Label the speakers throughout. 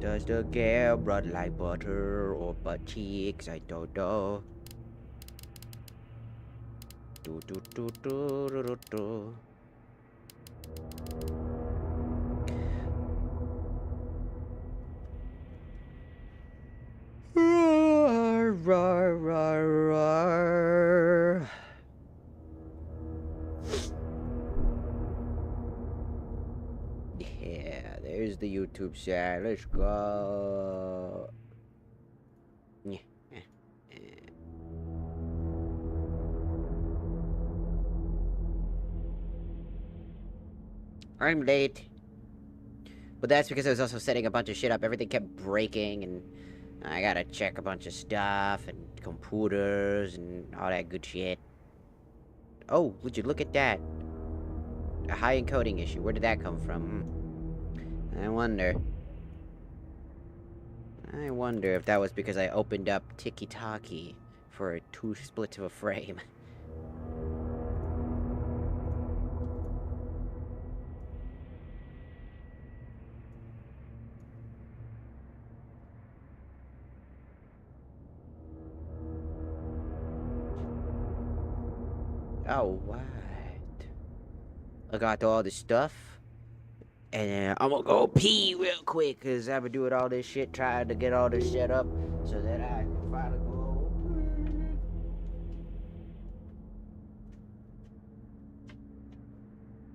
Speaker 1: Does the girl run like butter or butt cheeks? I don't know. Do do do do do do do. Roar, roar, roar, roar. Yeah, there's the YouTube side. Let's go. Yeah. I'm late. But that's because I was also setting a bunch of shit up. Everything kept breaking, and I gotta check a bunch of stuff, and computers, and all that good shit. Oh, would you look at that? A high encoding issue. Where did that come from? I wonder. I wonder if that was because I opened up Tiki-Taki for 2 splits of a frame. Oh, what? I got all this stuff. And I'm gonna go pee real quick, cause I've been doing all this shit, trying to get all this set up, so that I can finally go.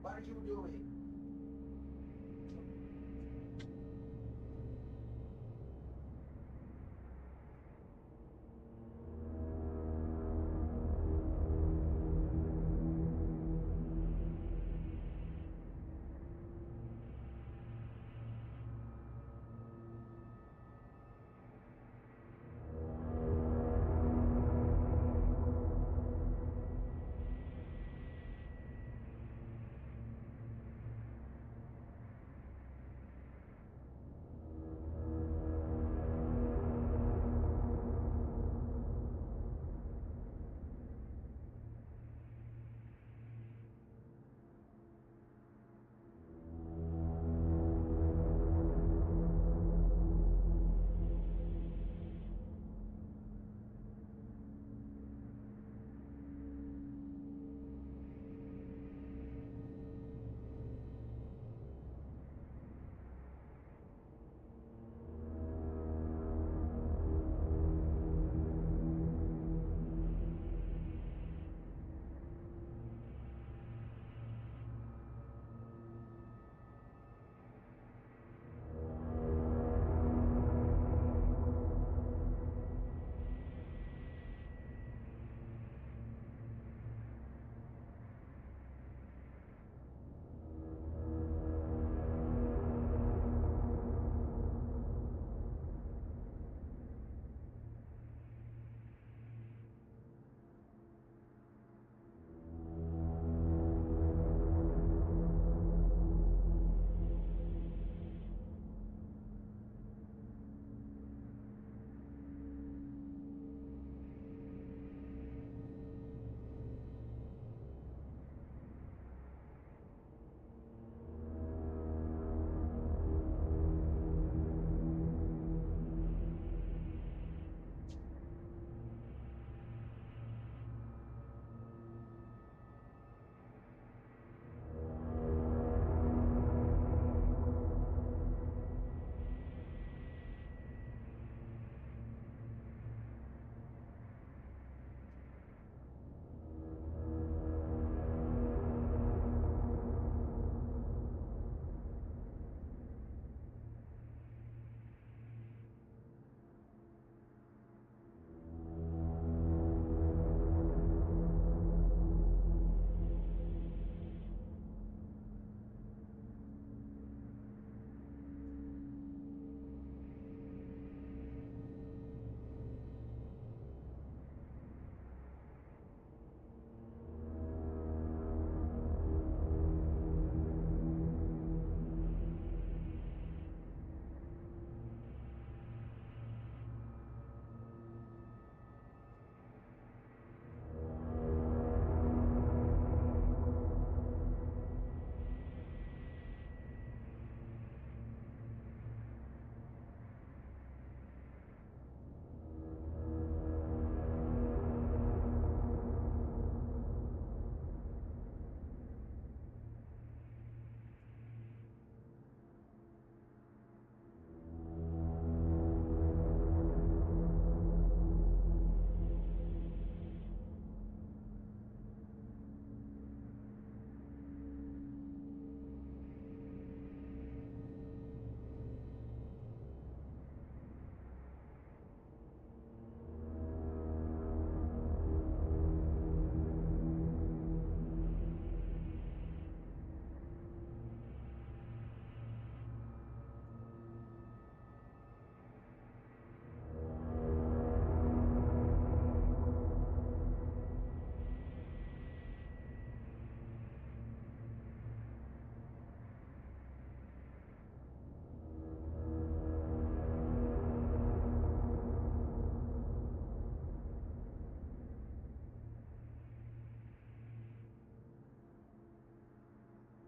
Speaker 1: What are you doing?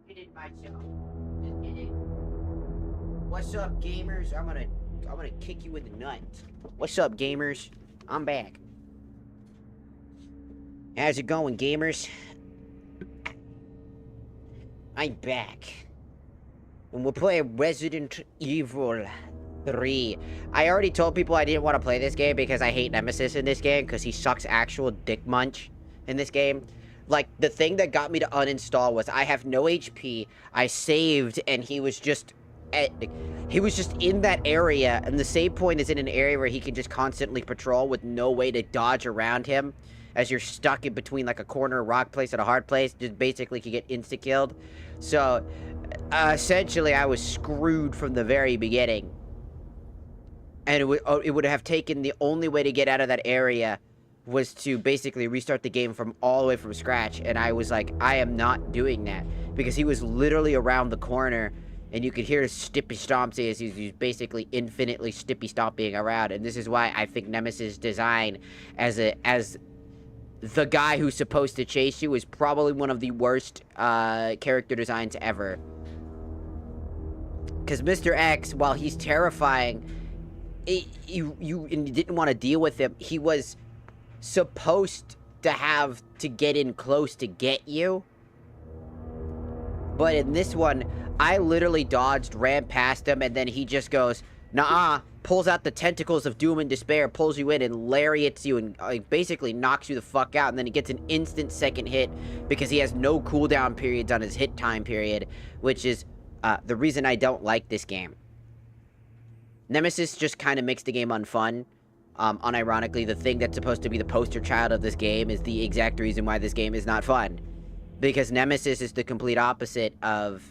Speaker 1: Kidding myself. Just kidding. What's up, gamers? I'm gonna kick you in the nuts. What's up, gamers? I'm back. How's it going, gamers? I'm back. And we'll play Resident Evil 3. I already told people I didn't want to play this game because I hate Nemesis in this game because he sucks actual dick munch in this game. Like, the thing that got me to uninstall was I have no HP, I saved, and he was just in that area, and the save point is in an area where he can just constantly patrol with no way to dodge around him, as you're stuck in between, like, a corner rock place and a hard place, just basically can get insta-killed. So, essentially, I was screwed from the very beginning. And it would have taken, the only way to get out of that area was to basically restart the game from all the way from scratch. And I was like, I am not doing that. Because he was literally around the corner, and you could hear his stippy stomps as he's basically infinitely stippy stomping around. And this is why I think Nemesis' design as the guy who's supposed to chase you is probably one of the worst character designs ever. Because Mr. X, while he's terrifying, you didn't want to deal with him. He was supposed to have to get in close to get you. But in this one, I literally dodged, ran past him, and then he just goes, nah, pulls out the tentacles of doom and despair, pulls you in, and lariats you, and basically knocks you the fuck out, and then he gets an instant second hit, because he has no cooldown periods on his hit time period, which is the reason I don't like this game. Nemesis just kind of makes the game unfun. Unironically, the thing that's supposed to be the poster child of this game is the exact reason why this game is not fun. Because Nemesis is the complete opposite of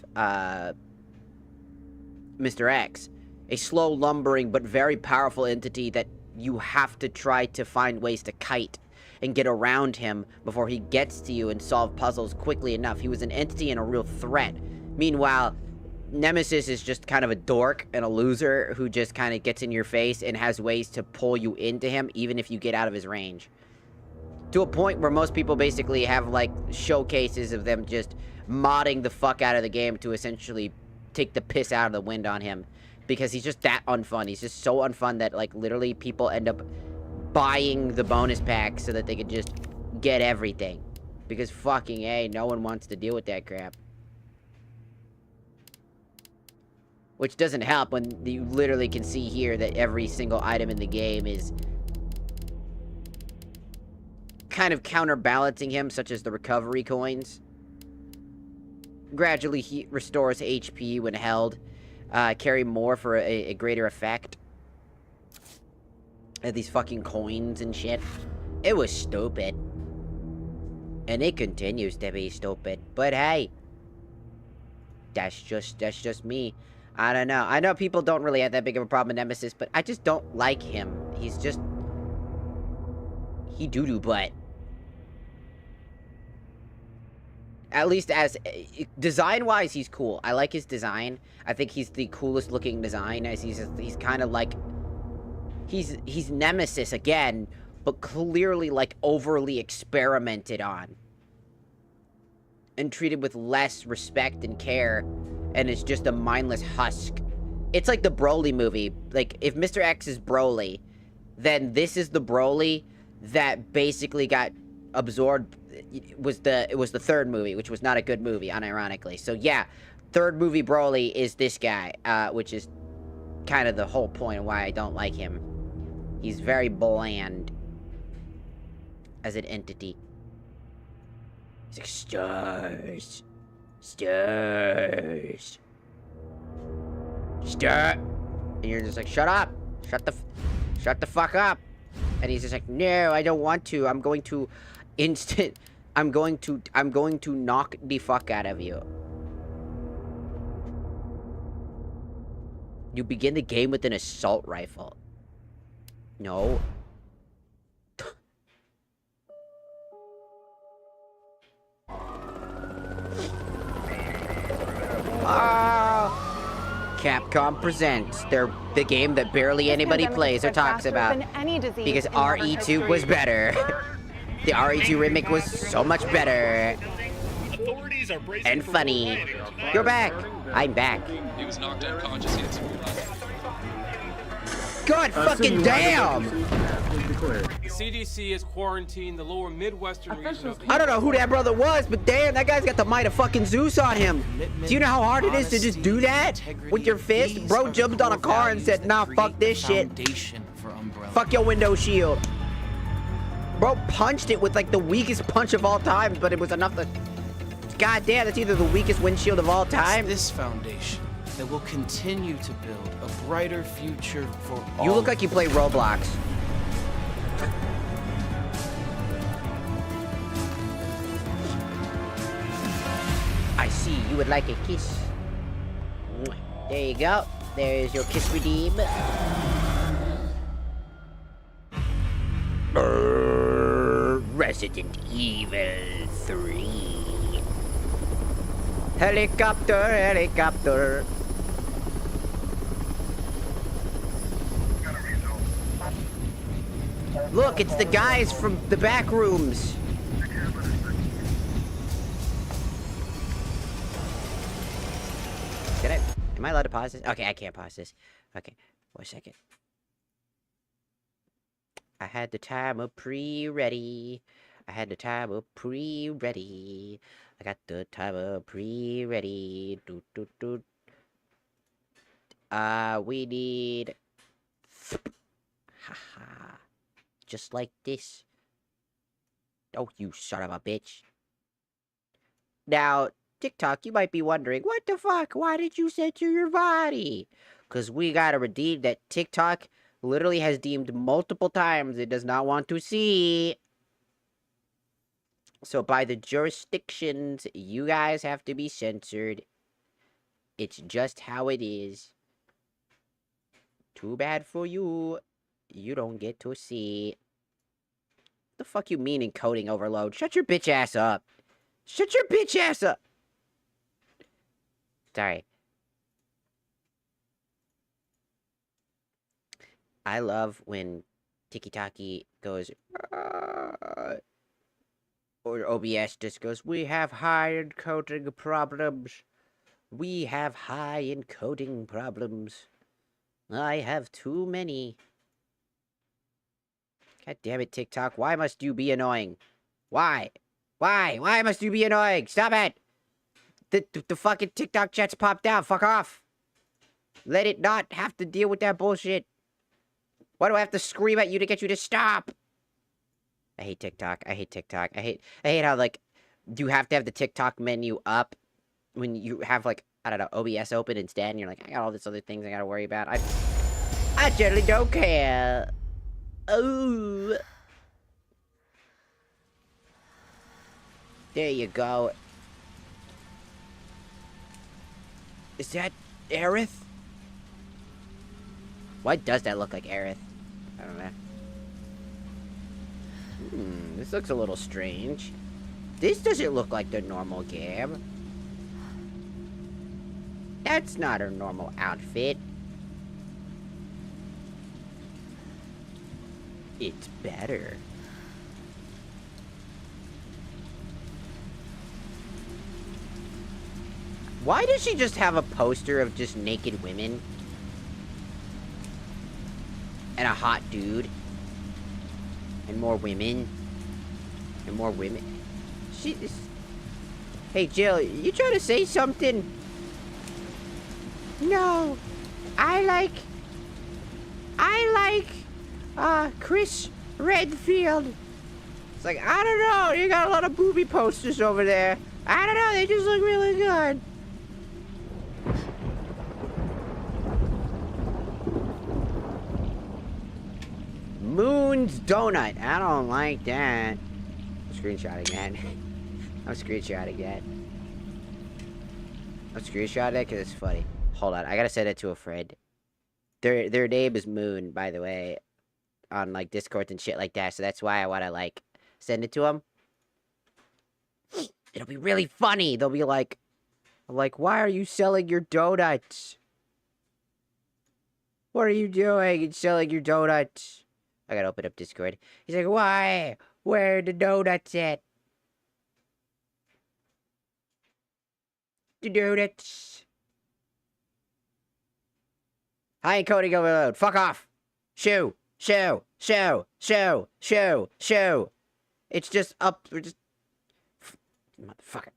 Speaker 1: Mr. X. A slow, lumbering, but very powerful entity that you have to try to find ways to kite and get around him before he gets to you and solve puzzles quickly enough. He was an entity and a real threat. Meanwhile, Nemesis is just kind of a dork and a loser who just kind of gets in your face and has ways to pull you into him even if you get out of his range. To a point where most people basically have, like, showcases of them just modding the fuck out of the game to essentially take the piss out of the wind on him. Because he's just that unfun. He's just so unfun that, like, literally people end up buying the bonus pack so that they could just get everything. Because fucking A, no one wants to deal with that crap. Which doesn't help when you literally can see here that every single item in the game is kind of counterbalancing him, such as the recovery coins. Gradually he restores HP when held. Carry more for a greater effect. And these fucking coins and shit. It was stupid. And it continues to be stupid. But hey, that's just me. I don't know. I know people don't really have that big of a problem with Nemesis, but I just don't like him. He's just... he doo-doo butt. At least as... design-wise, he's cool. I like his design. I think he's the coolest looking design, as he's kind of like... He's Nemesis again, but clearly, like, overly experimented on. And treated with less respect and care. And it's just a mindless husk. It's like the Broly movie. Like, if Mr. X is Broly, then this is the Broly that basically got absorbed. It was the third movie, which was not a good movie, unironically. So yeah, third movie Broly is this guy, which is kind of the whole point of why I don't like him. He's very bland as an entity. He's like, stars. Stars. Star. And you're just like, shut up. Shut the fuck up. And he's just like, no, I don't want to. I'm going to knock the fuck out of you. You begin the game with an assault rifle. No. Capcom presents the game that barely anybody plays or talks about because RE2 was better. The RE2 remake was so much better.
Speaker 2: Authorities are bracing
Speaker 1: and
Speaker 2: for
Speaker 1: funny.
Speaker 2: more rioting tonight.
Speaker 1: You're back. I'm back.
Speaker 3: He was knocked unconscious. He had some
Speaker 1: God fucking damn!
Speaker 4: The CDC has quarantined the lower Midwestern region of the
Speaker 1: I don't know who that brother was, but damn, that guy's got the might of fucking Zeus on him. Do you know how hard it is to just do that? With your fist? Bro jumped on a car and said, nah, fuck this shit. Fuck your window shield. Bro punched it with like the weakest punch of all time, but it was enough to... God damn, that's either the weakest windshield of all time.
Speaker 5: It's this foundation that will continue to build a brighter future for all.
Speaker 1: You look like you play Roblox. I see you would like a kiss. There you go. There's your kiss redeem. Resident Evil 3. Helicopter, helicopter. Look, it's the guys from the back rooms. Am I allowed to pause this? Okay, I can't pause this. Okay, 1 second. I had the timer pre-ready. I had the timer pre-ready. I got the timer pre-ready. Doot, doot, doot. We need... Haha. Just like this. Oh, you son of a bitch. Now, TikTok, you might be wondering, what the fuck? Why did you censor your body? Because we gotta redeem that TikTok literally has deemed multiple times it does not want to see. So by the jurisdictions, you guys have to be censored. It's just how it is. Too bad for you. You don't get to see. What the fuck you mean encoding overload? Shut your bitch ass up. Shut your bitch ass up. Sorry. I love when Tiki-Taki goes, or OBS just goes, we have high encoding problems. We have high encoding problems. I have too many. God damn it, TikTok. Why must you be annoying? Why? Why? Why must you be annoying? Stop it! The fucking TikTok chat's popped out. Fuck off. Let it not have to deal with that bullshit. Why do I have to scream at you to get you to stop? I hate TikTok. I hate TikTok. I hate how, like, you have to have the TikTok menu up when you have, like, I don't know, OBS open instead, and you're like, I got all these other things I gotta worry about. I generally don't care. Oh. There you go. Is that Aerith? Why does that look like Aerith? I don't know. This looks a little strange. This doesn't look like the normal Gab. That's not her normal outfit. It's better. Why does she just have a poster of just naked women? And a hot dude? And more women? And more women? She is... Hey, Jill, you trying to say something? No. I like... Chris Redfield. It's like, I don't know, you got a lot of booby posters over there. I don't know, they just look really good. Moon's Donut. I don't like that. I'm screenshotting that. I'm screenshotting that. I'm screenshotting that because it's funny. Hold on, I gotta send it to a friend. Their name is Moon, by the way, on like Discord and shit like that. So that's why I want to like send it to them. It'll be really funny. They'll be like, why are you selling your donuts? What are you doing in selling your donuts? I gotta open up Discord. He's like, why? Where are the donuts at? Donuts. High encoding overload. Fuck off. Shoo. Shoo. Shoo. Shoo. Shoo. Shoo. It's just up. We're just. Motherfucker.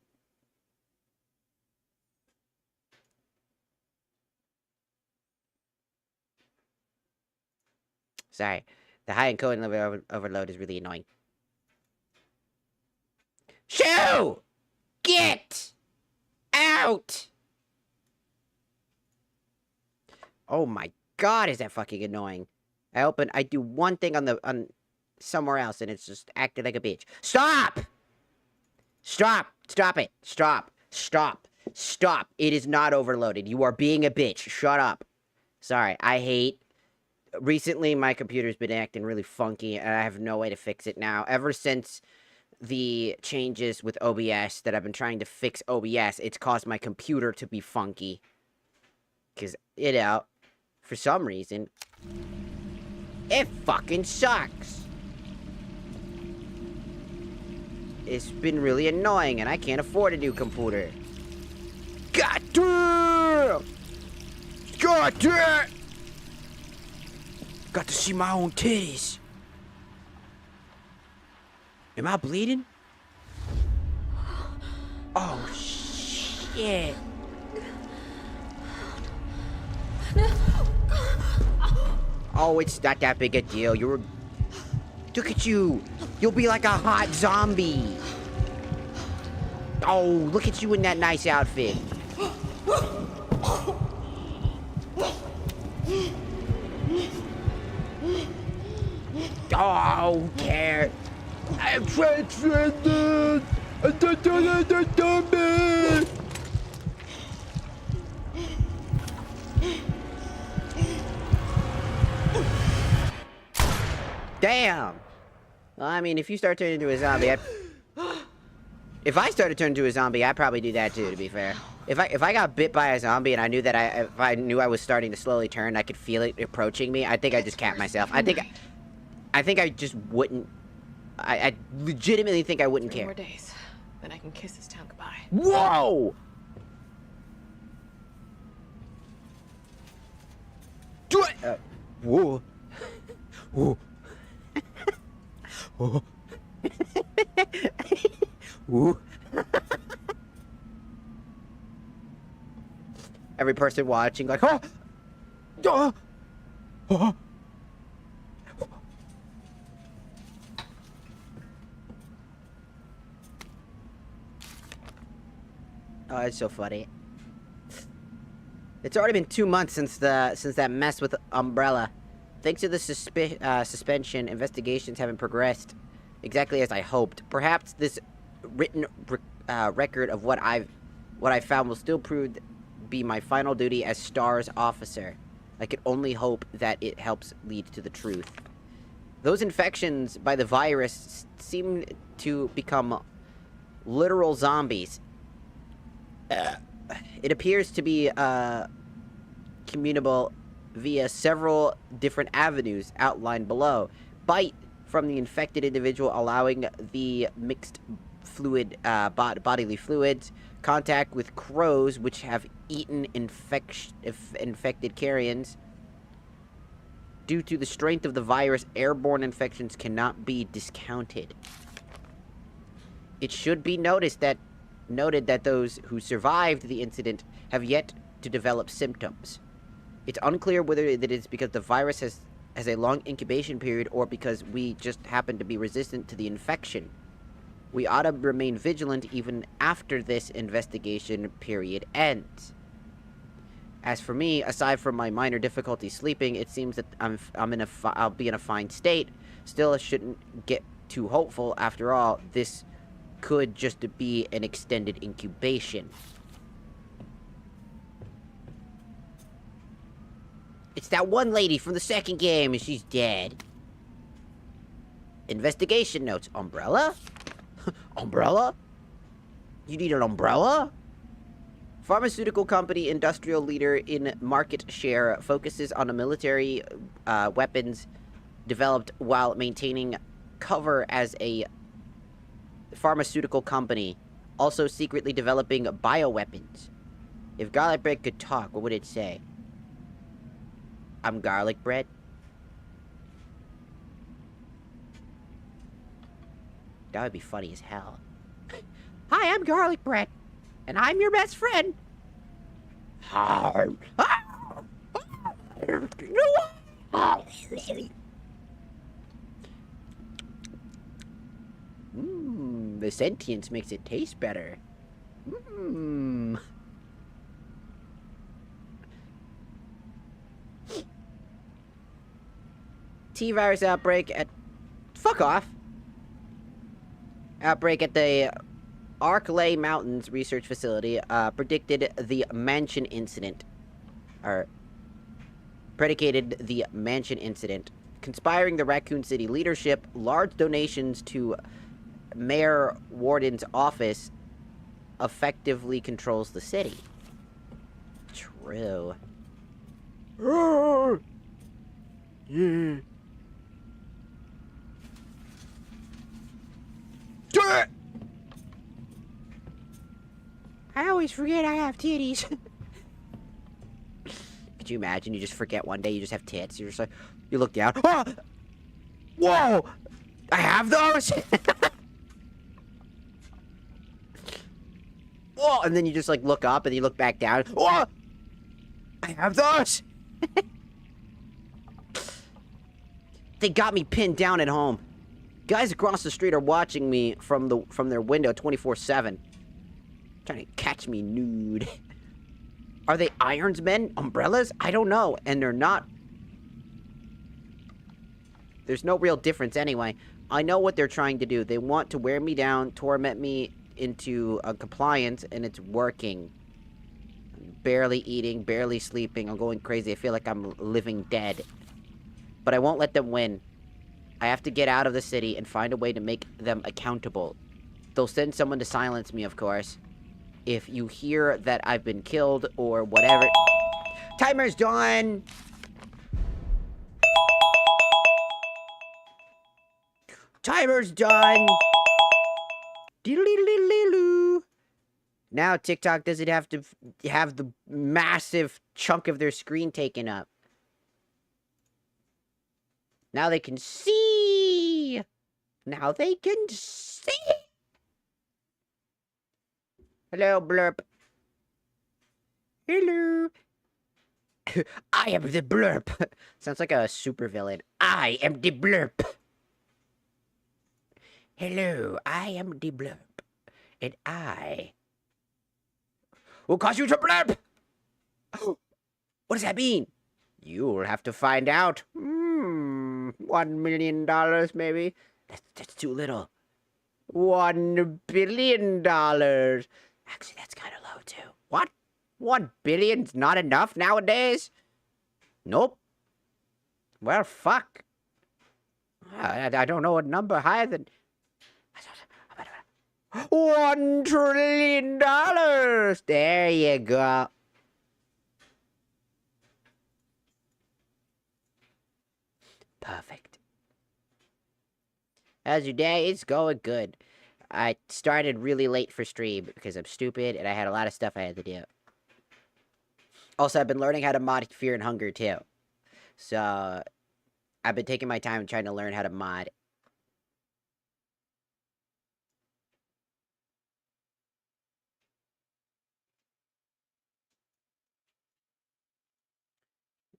Speaker 1: Sorry. The high encoding overload is really annoying. Shoo! Get out! Oh my god, is that fucking annoying. I do one thing on somewhere else and it's just acting like a bitch. Stop! Stop! Stop it! Stop! Stop! Stop! It is not overloaded. You are being a bitch. Shut up. Sorry, I hate... Recently, my computer's been acting really funky, and I have no way to fix it now. Ever since the changes with OBS that I've been trying to fix OBS, it's caused my computer to be funky. Because, you know, for some reason, it fucking sucks. It's been really annoying, and I can't afford a new computer. God damn! God damn! Got to see my own titties. Am I bleeding? Oh, shit. Oh, it's not that big a deal. Look at you. You'll be like a hot zombie. Oh, look at you in that nice outfit. Oh, who cares? I'm transcended! Damn! Well, I mean, if you start turning into a zombie, if I started turning into a zombie, I'd probably do that too, to be fair. If I got bit by a zombie and I knew that if I knew I was starting to slowly turn, I could feel it approaching me, I think I'd just cap myself. I think I just wouldn't... I legitimately think I wouldn't
Speaker 2: 3
Speaker 1: care.
Speaker 2: more days, then I can kiss this town goodbye.
Speaker 1: Whoa! Do it! Whoa. Whoa. Whoa. Whoa. Every person watching like, oh! Oh! Oh! Oh, that's so funny. It's already been 2 months since that mess with Umbrella. Thanks to the suspension, investigations haven't progressed exactly as I hoped. Perhaps this written record of what I found will still prove to be my final duty as STAR's officer. I can only hope that it helps lead to the truth. Those infections by the virus seem to become literal zombies. It appears to be communicable via several different avenues outlined below. Bite from the infected individual, allowing the mixed fluid, bodily fluids. Contact with crows, which have eaten infected carrions. Due to the strength of the virus, airborne infections cannot be discounted. It should be noted that those who survived the incident have yet to develop symptoms. It's unclear whether that it's because the virus has a long incubation period or because we just happen to be resistant to the infection. We ought to remain vigilant even after this investigation period ends. As for me, aside from my minor difficulty sleeping, it seems that I'll be in a fine state. Still, I shouldn't get too hopeful. After all, this could just be an extended incubation. It's that one lady from the second game, and she's dead. Investigation notes. Umbrella? Umbrella? You need an umbrella? Pharmaceutical company, industrial leader in market share, focuses on the military weapons developed while maintaining cover as a pharmaceutical company, also secretly developing bioweapons. If garlic bread could talk, what would it say? I'm garlic bread? That would be funny as hell. Hi, I'm garlic bread. And I'm your best friend. The sentience makes it taste better. T-virus outbreak at... Fuck off. Outbreak at the Arklay Mountains Research Facility predicted the mansion incident. Or predicated the mansion incident. Conspiring the Raccoon City leadership, large donations to Mayor Warden's office effectively controls the city. True. Yeah. I always forget I have titties. Could you imagine? You just forget one day you just have tits. You're just like, you look down. Oh! Whoa! I have those? Whoa! And then you just like look up and you look back down. Whoa! I have those! They got me pinned down at home. Guys across the street are watching me from their window 24/7. Trying to catch me nude. Are they irons men? Umbrellas? I don't know. And they're not. There's no real difference anyway. I know what they're trying to do. They want to wear me down, torment me into compliance, and it's working. I'm barely eating, barely sleeping. I'm going crazy. I feel like I'm living dead. But I won't let them win. I have to get out of the city and find a way to make them accountable. They'll send someone to silence me, of course. If you hear that I've been killed or whatever... Timer's done! Timer's done! Diddle-diddle-diddle-diddle. Now TikTok doesn't have to have the massive chunk of their screen taken up. Now they can see! Now they can see! Hello, Blurp. Hello. I am the Blurp. Sounds like a supervillain. I am the Blurp. Hello, I am the Blurp. And I will cause you to blurp! What does that mean? You'll have to find out. $1 million, maybe? That's too little. $1 billion. Actually, that's kind of low, too. What? 1 billion's not enough nowadays? Nope. Well, fuck. I don't know a number higher than... $1 trillion! There you go. Perfect. How's your day? It's going good. I started really late for stream because I'm stupid and I had a lot of stuff I had to do. Also, I've been learning how to mod Fear and Hunger too. So, I've been taking my time trying to learn how to mod.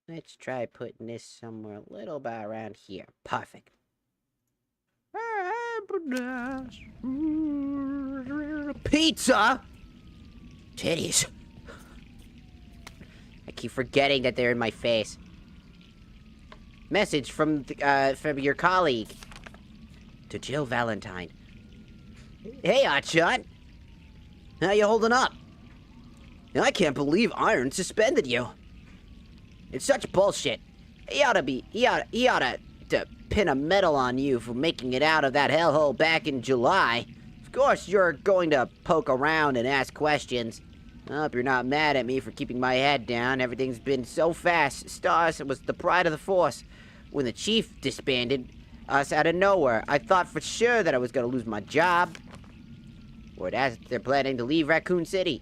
Speaker 1: Let's try putting this somewhere a little bit around here. Perfect. Pizza? Titties. I keep forgetting that they're in my face. Message from your colleague. To Jill Valentine. Hey, Hotshot. How you holding up? I can't believe Iron suspended you. It's such bullshit. He oughta to pin a medal on you for making it out of that hellhole back in July. Of course, you're going to poke around and ask questions. I hope you're not mad at me for keeping my head down. Everything's been so fast. Stars was the pride of the force. When the chief disbanded us out of nowhere, I thought for sure that I was going to lose my job. Or that they're planning to leave Raccoon City.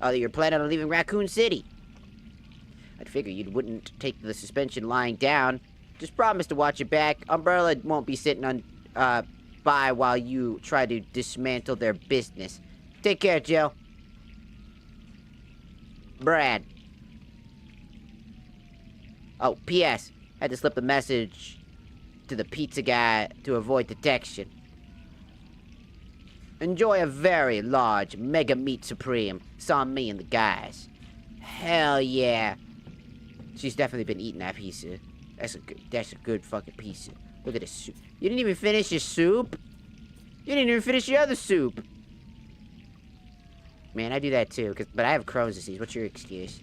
Speaker 1: Oh, you're planning on leaving Raccoon City. I'd figure you wouldn't take the suspension lying down. Just promise to watch your back. Umbrella won't be sitting on, by while you try to dismantle their business. Take care, Jill. Brad. Oh, P.S. Had to slip a message to the pizza guy to avoid detection. Enjoy a very large Mega Meat Supreme. Saw me and the guys. Hell yeah. She's definitely been eating that pizza. That's a good fucking pizza. Look at this soup. You didn't even finish your soup? You didn't even finish your other soup. Man, I do that too, but I have Crohn's disease. What's your excuse?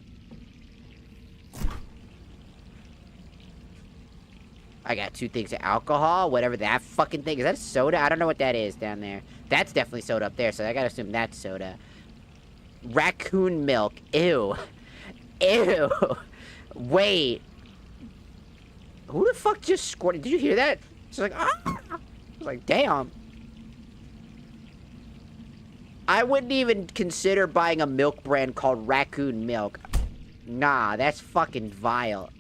Speaker 1: I got 2 things of alcohol, whatever that fucking thing is. That soda? I don't know what that is down there. That's definitely soda up there, so I gotta assume that's soda. Raccoon milk. Ew. Ew. Wait. Who the fuck just squirted? Did you hear that? She's like, ah! I was like, damn. I wouldn't even consider buying a milk brand called Raccoon Milk. Nah, that's fucking vile.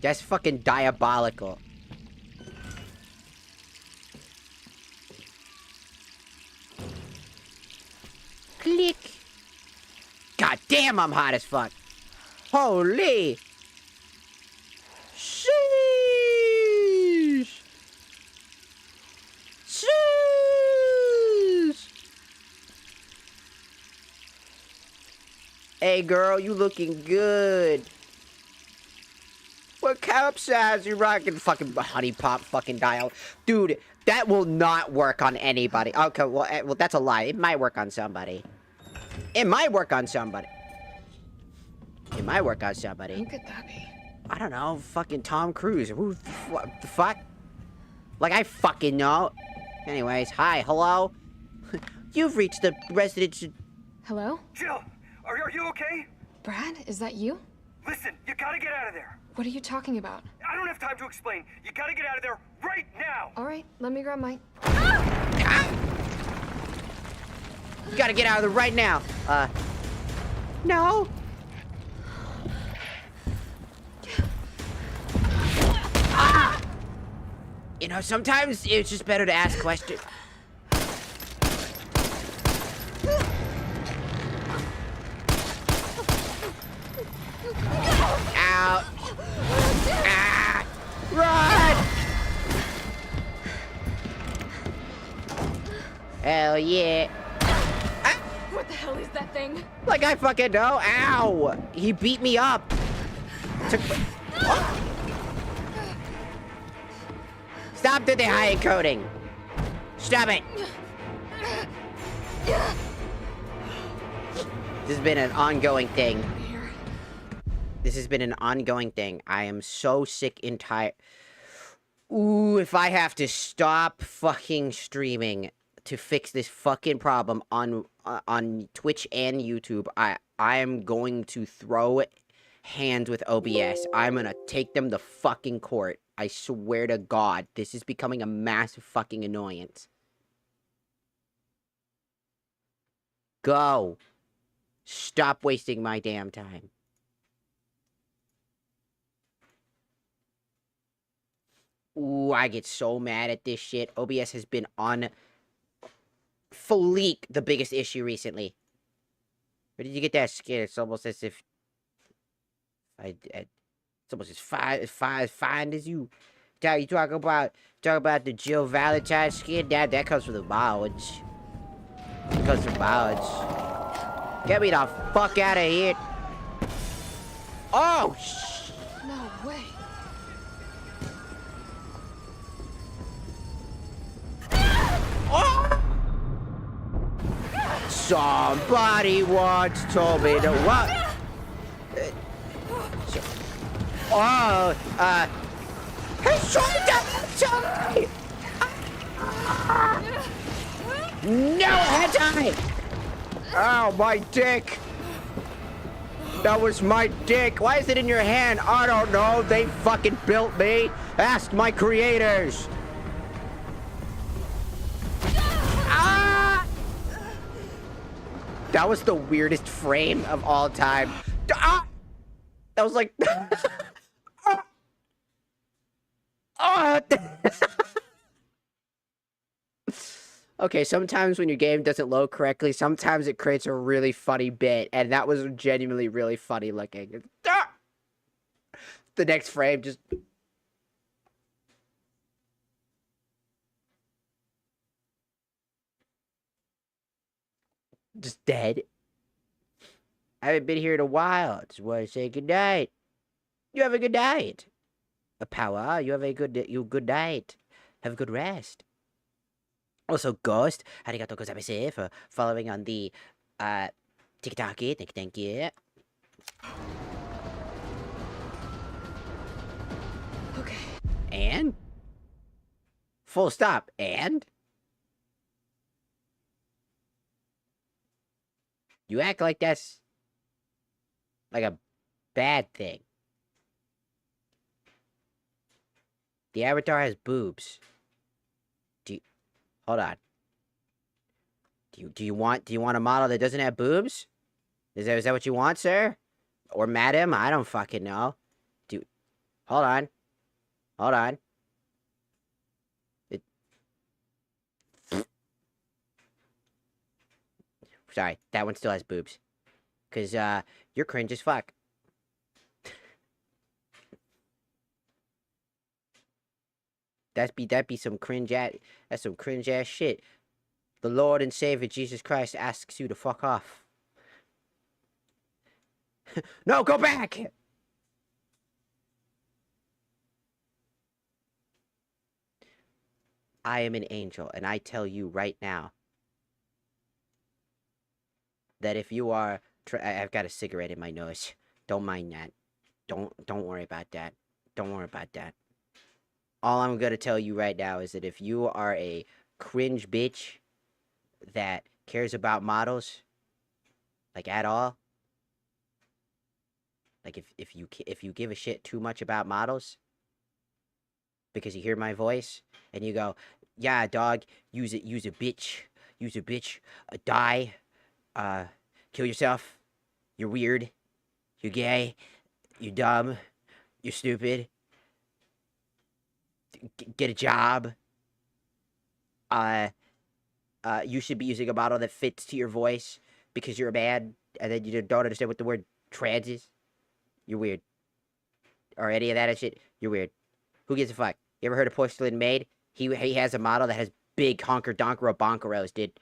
Speaker 1: That's fucking diabolical. Click. God damn, I'm hot as fuck. Holy. Sheesh. Sheesh. Hey girl, you looking good. What cup size you rocking? Fucking honey pop fucking dial. Dude, that will not work on anybody. Okay, well, that's a lie. It might work on somebody. It might work on somebody. It might work on somebody.
Speaker 2: Who could that be?
Speaker 1: I don't know. Fucking Tom Cruise. Who the fuck? Like, I fucking know. Anyways, hi, hello? You've reached the residence...
Speaker 2: Hello?
Speaker 6: Jill, are you okay?
Speaker 2: Brad, is that you?
Speaker 6: Listen, you gotta get out of there.
Speaker 2: What are you talking about?
Speaker 6: I don't have time to explain. You gotta get out of there right now.
Speaker 2: All right, let me grab my...
Speaker 1: You gotta get out of there right now. No. Ah! You know, sometimes it's just better to ask questions. Out. Ah! Run! Hell yeah.
Speaker 2: What the hell is that thing?
Speaker 1: Like I fucking know. Ow! He beat me up. Oh. Stop the high encoding. Stop it. This has been an ongoing thing. This has been an ongoing thing. I am so sick and tired. Ooh, if I have to stop fucking streaming to fix this fucking problem on Twitch and YouTube, I am going to throw hands with OBS. I'm gonna take them to fucking court. I swear to God, this is becoming a massive fucking annoyance. Go. Stop wasting my damn time. Ooh, I get so mad at this shit. OBS has been on fleek the biggest issue recently. Where did you get that skin? It's almost as if it's almost as fine as you. You talk about the Jill Valentine skin? That comes from the mileage. It comes from mileage. Get me the fuck out of here. Oh,
Speaker 2: No way.
Speaker 1: Oh! Somebody once told me to what? Hey, shoulder! No, hentai! Ow, my dick! That was my dick. Why is it in your hand? I don't know. They fucking built me. Ask my creators. That was the weirdest frame of all time. Ah! That was like... Ah! Okay, sometimes when your game doesn't load correctly, sometimes it creates a really funny bit, and that was genuinely really funny looking. Ah! The next frame just... Just dead. I haven't been here in a while. Just want to say good night. You have a good night. A power. You have a good night. Have a good rest. Also, Ghost, arigatou gozaimashite for following on the TikTok. Thank you.
Speaker 2: Okay.
Speaker 1: And? Full stop. And? You act like that's like a bad thing. The avatar has boobs. Hold on. Do you want a model that doesn't have boobs? Is that what you want, sir? Or madam? I don't fucking know. Hold on. Hold on. Sorry, that one still has boobs. 'Cause you're cringe as fuck. That be some that's some cringe ass shit. The Lord and Savior Jesus Christ asks you to fuck off. No, go back! I am an angel, and I tell you right now that if you are... I've got a cigarette in my nose. Don't mind that. Don't worry about that. Don't worry about that. All I'm gonna tell you right now is that if you are a cringe bitch that cares about models, like at all, like if you give a shit too much about models, because you hear my voice and you go, yeah, dog, use a bitch, die, kill yourself, you're weird, you're gay, you're dumb, you're stupid. Get a job. You should be using a model that fits to your voice because you're a man, and then you don't understand what the word trans is. You're weird. Or any of that shit. You're weird. Who gives a fuck? You ever heard of Porcelain Maid? He has a model that has big honker donker bonkeros, dude.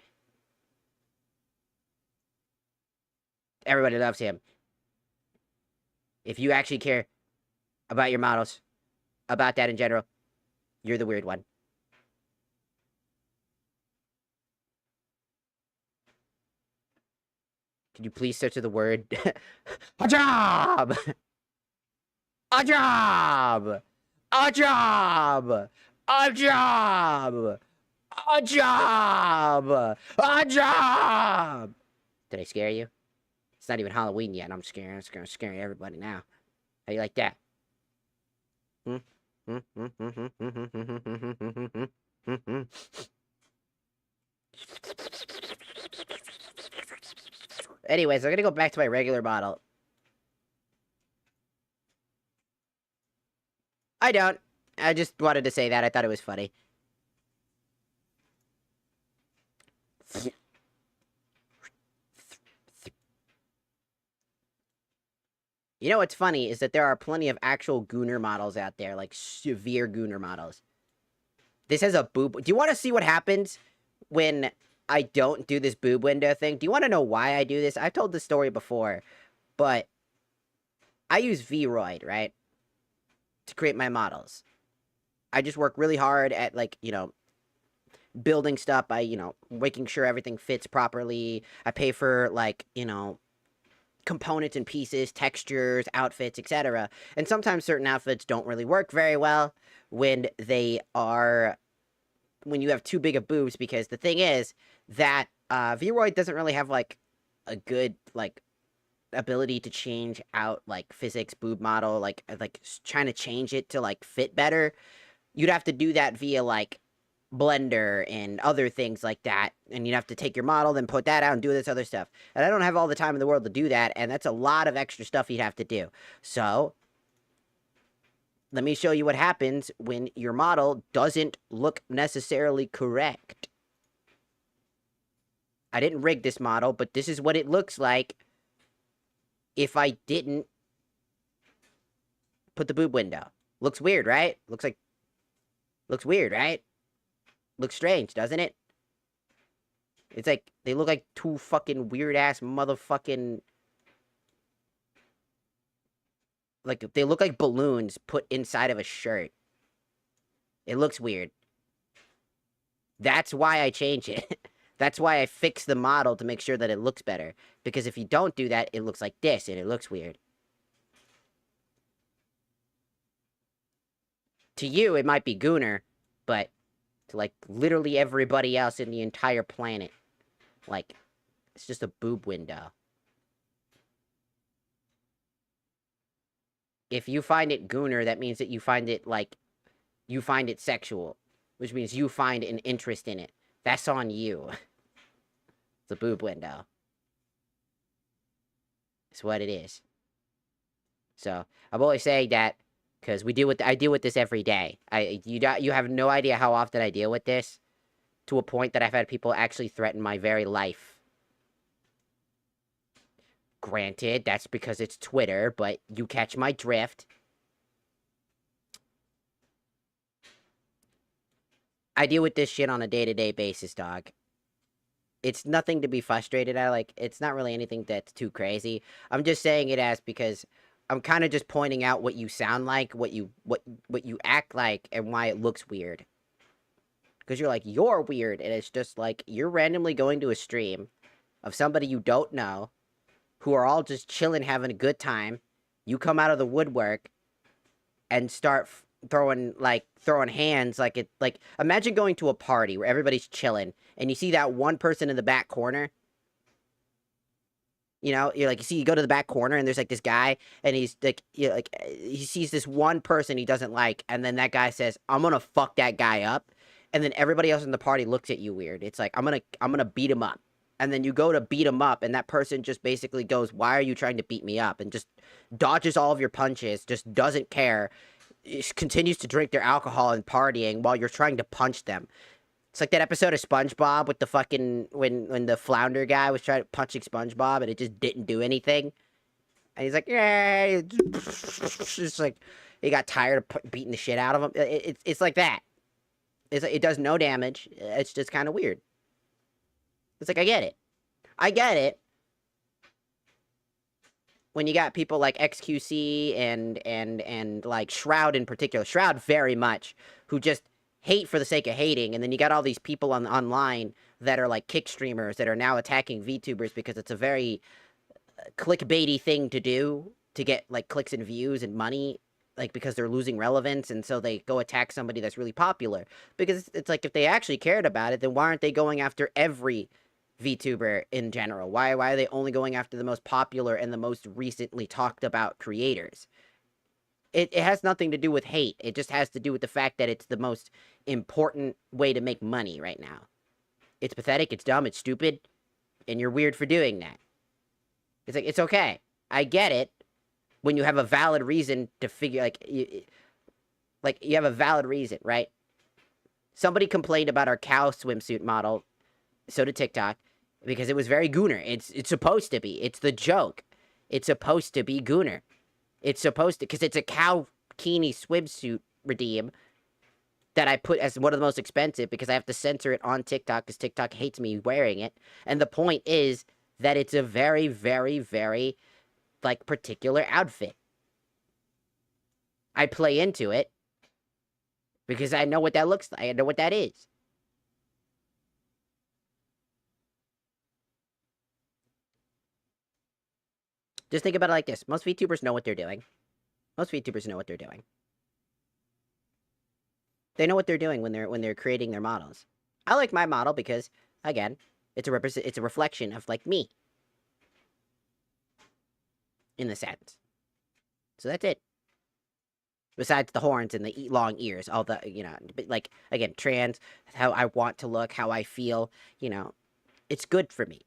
Speaker 1: Everybody loves him. If you actually care about your models, about that in general, you're the weird one. Could you please search the word? A job! A job! A job! A job! A job! A job! Did I scare you? It's not even Halloween yet, and I'm scaring everybody now. How you like that? Anyways, I'm gonna go back to my regular model. I don't. I just wanted to say that. I thought it was funny. You know what's funny is that there are plenty of actual gooner models out there, like severe gooner models. This has a boob. Do you want to see what happens when I don't do this boob window thing? Do you want to know why I do this? I've told this story before, but I use Vroid, right, to create my models. I just work really hard at, like, you know, building stuff by, you know, making sure everything fits properly. I pay for, like, you know, components and pieces, textures, outfits, etc. And sometimes certain outfits don't really work very well when you have too big of boobs, because the thing is that Vroid doesn't really have, like, a good, like, ability to change out, like, physics boob model, like trying to change it to, like, fit better. You'd have to do that via, like, Blender and other things like that, and you'd have to take your model, then put that out and do this other stuff. And I don't have all the time in the world to do that, and that's a lot of extra stuff you'd have to do. So, let me show you what happens when your model doesn't look necessarily correct. I didn't rig this model, but this is what it looks like if I didn't put the boob window. Looks weird, right? Looks weird, right? Looks strange, doesn't it? It's like, they look like two fucking weird-ass motherfucking... Like, they look like balloons put inside of a shirt. It looks weird. That's why I change it. That's why I fix the model to make sure that it looks better. Because if you don't do that, it looks like this, and it looks weird. To you, it might be Gooner, but to, like, literally everybody else in the entire planet, like, it's just a boob window. If you find it Gooner, that means that you find it, like, you find it sexual. Which means you find an interest in it. That's on you. It's a boob window. It's what it is. So, I'm always saying that because I deal with this every day. You have no idea how often I deal with this, to a point that I've had people actually threaten my very life. Granted, that's because it's Twitter, but you catch my drift. I deal with this shit on a day-to-day basis, dog. It's nothing to be frustrated at. Like, it's not really anything that's too crazy. I'm just saying it as because I'm kind of just pointing out what you sound like, what you act like, and why it looks weird. Because you're like, you're weird, and it's just like, you're randomly going to a stream of somebody you don't know, who are all just chilling, having a good time. You come out of the woodwork and start throwing hands like imagine going to a party where everybody's chilling and you see that one person in the back corner. You know, you go to the back corner and there's like this guy and he's like, he sees this one person he doesn't like, and then that guy says, I'm gonna fuck that guy up, and then everybody else in the party looks at you weird. It's like, I'm gonna beat him up. And then you go to beat him up, and that person just basically goes, why are you trying to beat me up? And just dodges all of your punches, just doesn't care, continues to drink their alcohol and partying while you're trying to punch them. It's like that episode of SpongeBob with the fucking, when the flounder guy was trying to punching SpongeBob, and it just didn't do anything. And he's like, yeah, it's just like, he got tired of beating the shit out of him. It's like that. It does no damage. It's just kind of weird. It's like, I get it. When you got people like XQC and like Shroud in particular, Shroud very much, who just hate for the sake of hating, and then you got all these people online that are like kick streamers that are now attacking VTubers because it's a very clickbaity thing to do to get like clicks and views and money, like because they're losing relevance, and so they go attack somebody that's really popular. Because it's like, if they actually cared about it, then why aren't they going after every VTuber in general? Why are they only going after the most popular and the most recently talked about creators? It has nothing to do with hate. It just has to do with the fact that it's the most important way to make money right now. It's pathetic, it's dumb, it's stupid, and you're weird for doing that. It's like, it's okay. I get it when you have a valid reason to figure, like you have a valid reason, right? Somebody complained about our cow swimsuit model, so did TikTok, because it was very Gooner. It's supposed to be. It's the joke. It's supposed to be Gooner. It's supposed to, because it's a cow bikini swimsuit redeem that I put as one of the most expensive because I have to censor it on TikTok because TikTok hates me wearing it. And the point is that it's a very, very, very, like, particular outfit. I play into it because I know what that looks like. I know what that is. Just think about it like this. Most VTubers know what they're doing. Most VTubers know what they're doing. They know what they're doing when they're creating their models. I like my model because, again, it's a reflection of, like, me. In the sense. So that's it. Besides the horns and the long ears, all the, you know, like, again, trans, how I want to look, how I feel, you know, it's good for me.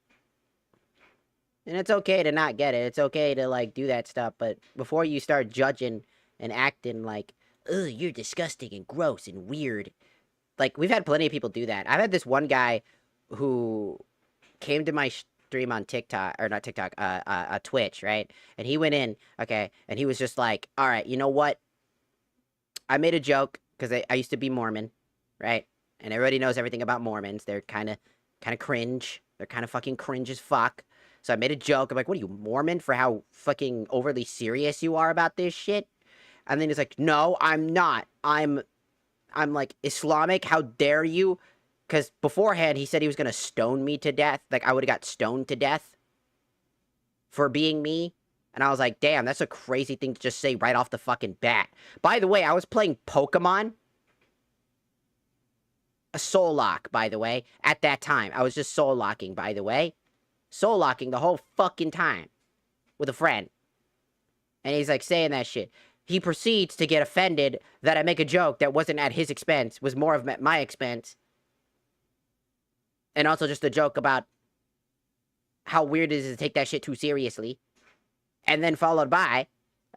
Speaker 1: And it's okay to not get it. It's okay to, like, do that stuff. But before you start judging and acting like, ugh, you're disgusting and gross and weird. Like, we've had plenty of people do that. I've had this one guy who came to my stream on TikTok, or not TikTok, Twitch, right? And he went in, okay, and he was just like, all right, you know what? I made a joke, because I used to be Mormon, right? And everybody knows everything about Mormons. They're kind of cringe. They're kind of fucking cringe as fuck. So I made a joke. I'm like, what are you, Mormon, for how fucking overly serious you are about this shit? And then he's like, no, I'm not. I'm like, Islamic? How dare you? Because beforehand, he said he was going to stone me to death. Like, I would have got stoned to death for being me. And I was like, damn, that's a crazy thing to just say right off the fucking bat. By the way, I was playing Pokemon. A soul lock, by the way, at that time. I was just soul locking, by the way. Soul locking the whole fucking time. With a friend. And he's like saying that shit. He proceeds to get offended that I make a joke that wasn't at his expense. Was more of my expense. And also just a joke about how weird it is to take that shit too seriously. And then followed by,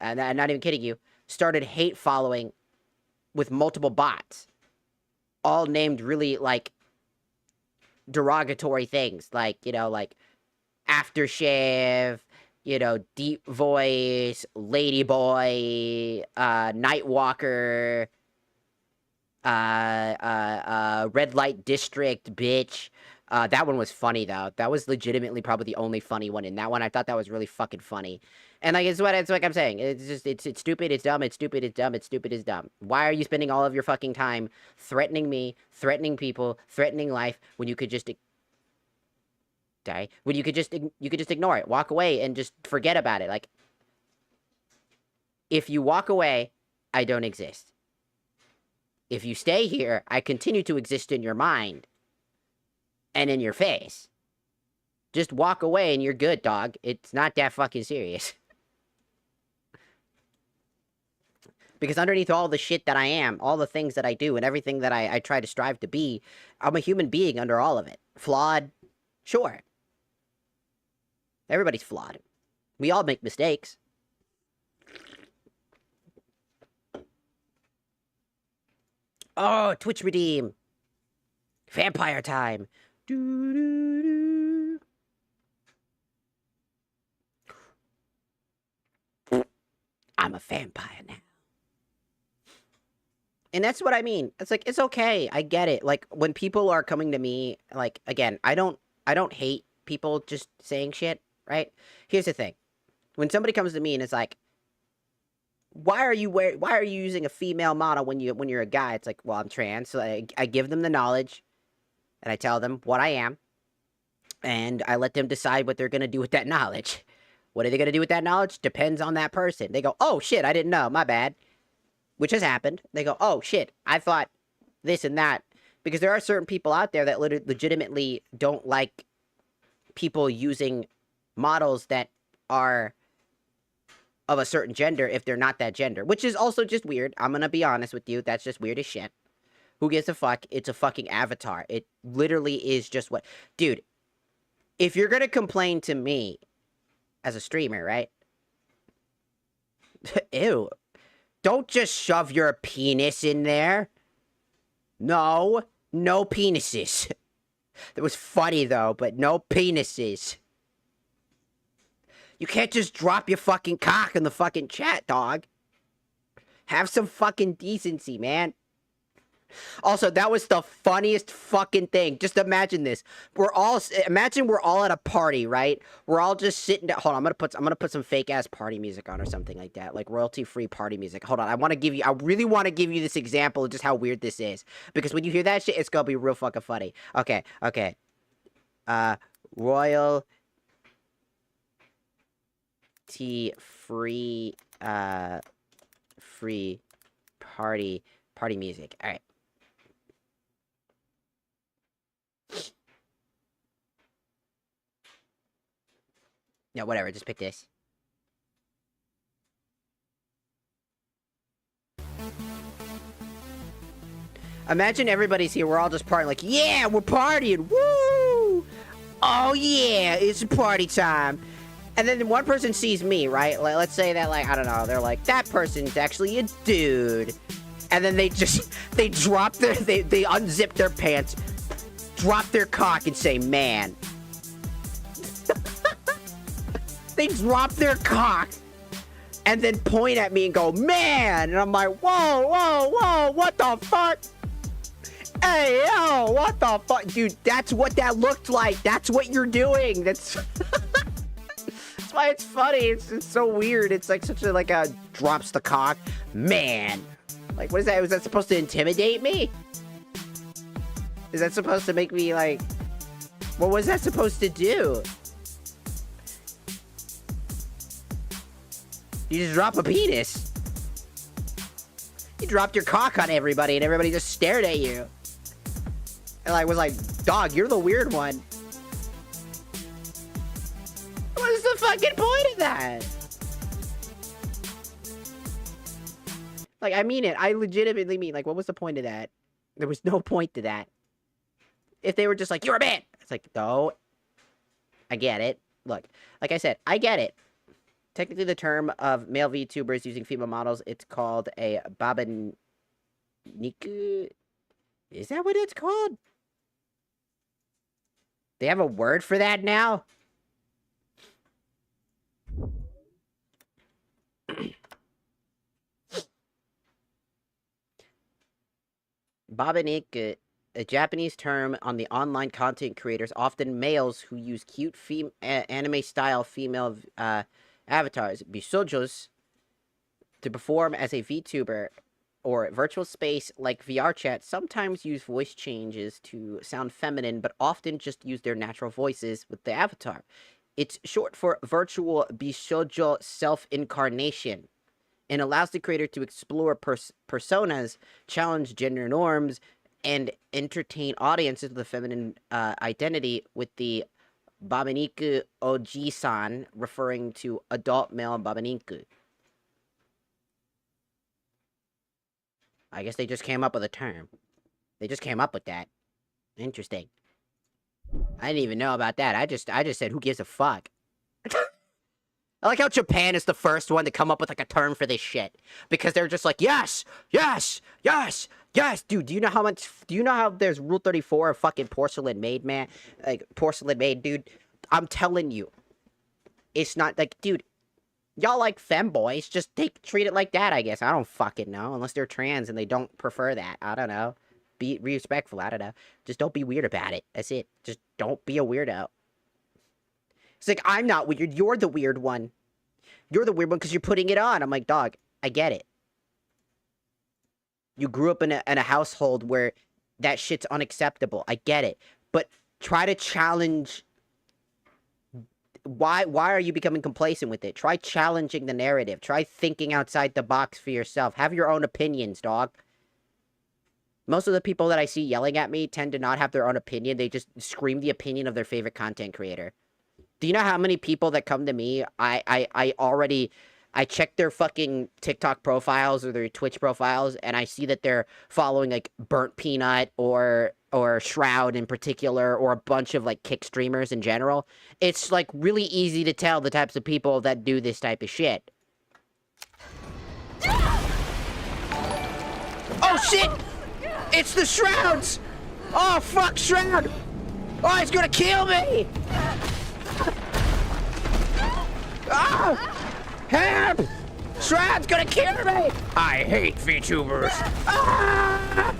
Speaker 1: and I'm not even kidding you, started hate following with multiple bots. All named really, like, derogatory things. Like, you know, like, aftershave, you know, deep voice, ladyboy, nightwalker, red light district, bitch. That one was funny, though. That was legitimately probably the only funny one in that one. I thought that was really fucking funny. And, like, it's like I'm saying. It's just, it's stupid, it's dumb, it's stupid, it's dumb, it's stupid, it's dumb. Why are you spending all of your fucking time threatening me, threatening people, threatening life, when you could just die? When you could just ignore it, walk away, and just forget about it. Like, if you walk away, I don't exist. If you stay here, I continue to exist in your mind. And in your face. Just walk away and you're good, dog. It's not that fucking serious. Because underneath all the shit that I am, all the things that I do, and everything that I try to strive to be, I'm a human being under all of it. Flawed? Sure. Everybody's flawed. We all make mistakes. Oh, Twitch redeem. Vampire time. I'm a vampire now. And that's what I mean. It's like, it's okay. I get it. Like, when people are coming to me, like, again, I don't hate people just saying shit, right? Here's the thing. When somebody comes to me and it's like, why are you using a female model when you're a guy? It's like, well, I'm trans. So I give them the knowledge. And I tell them what I am, and I let them decide what they're going to do with that knowledge. What are they going to do with that knowledge? Depends on that person. They go, oh, shit, I didn't know, my bad. Which has happened. They go, oh, shit, I thought this and that. Because there are certain people out there that legitimately don't like people using models that are of a certain gender if they're not that gender. Which is also just weird. I'm going to be honest with you. That's just weird as shit. Who gives a fuck? It's a fucking avatar. It literally is just what... Dude, if you're gonna complain to me as a streamer, right? Ew. Don't just shove your penis in there. No. No penises. That was funny, though, but no penises. You can't just drop your fucking cock in the fucking chat, dog. Have some fucking decency, man. Also, that was the funniest fucking thing. Just imagine this. Imagine we're all at a party, right? We're all just sitting down. Hold on, I'm gonna put some fake ass party music on or something like that. Like royalty free party music. Hold on, I really want to give you this example of just how weird this is. Because when you hear that shit, it's gonna be real fucking funny. Okay. Royalty free free party music. Alright. No, whatever, just pick this. Imagine everybody's here. We're all just partying. Like, yeah, we're partying. Woo! Oh, yeah, it's party time. And then one person sees me, right? Like, let's say that, like, I don't know. They're like, that person's actually a dude. And then they drop their, they unzip their pants, drop their cock and say, man. They drop their cock and then point at me and go, man. And I'm like, whoa, whoa, whoa, what the fuck? Hey, yo, what the fuck? Dude, that's what that looked like. That's what you're doing. That's that's why it's funny. It's so weird. It's like such a, like a drops the cock. Man. Like, what is that? Was that supposed to intimidate me? Is that supposed to make me, like... What was that supposed to do? You just drop a penis. You dropped your cock on everybody, and everybody just stared at you. And I was like, dog, you're the weird one. What's the fucking point of that? Like, I mean it. I legitimately mean, like, what was the point of that? There was no point to that. If they were just like, you're a man. It's like, no. I get it. Look, like I said, I get it. Technically, the term of male VTubers using female models, it's called a babaniku. Is that what it's called? They have a word for that now? Babaniku, a Japanese term on the online content creators, often males who use cute anime-style female avatars, bisojos, to perform as a VTuber or virtual space like VR chat, sometimes use voice changes to sound feminine, but often just use their natural voices with the avatar. It's short for virtual bishojo self-incarnation, and allows the creator to explore personas, challenge gender norms, and entertain audiences with a feminine identity, with the babaniku oji-san referring to adult male babaniku. I guess they just came up with a term. They just came up with that. Interesting. I didn't even know about that. I just said, who gives a fuck? I like how Japan is the first one to come up with, like, a term for this shit. Because they're just like, yes, yes, yes, yes. Dude, do you know how there's Rule 34 of fucking porcelain made, man? Like, porcelain made, dude. I'm telling you. It's not, like, dude, y'all like femboys. Just treat it like that, I guess. I don't fucking know. Unless they're trans and they don't prefer that. I don't know. Be respectful. I don't know. Just don't be weird about it. That's it. Just don't be a weirdo. It's like, I'm not weird. You're the weird one. You're the weird one because you're putting it on. I'm like, dog, I get it. You grew up in a household where that shit's unacceptable. I get it. But try to challenge... Why are you becoming complacent with it? Try challenging the narrative. Try thinking outside the box for yourself. Have your own opinions, dog. Most of the people that I see yelling at me tend to not have their own opinion. They just scream the opinion of their favorite content creator. Do you know how many people that come to me, I check their fucking TikTok profiles or their Twitch profiles, and I see that they're following, like, Burnt Peanut or Shroud in particular, or a bunch of, like, kick streamers in general. It's, like, really easy to tell the types of people that do this type of shit. Oh, shit! It's the Shrouds! Oh, fuck, Shroud! Oh, he's gonna kill me! Ah! Help! Shroud's gonna kill me! I hate VTubers! Ah!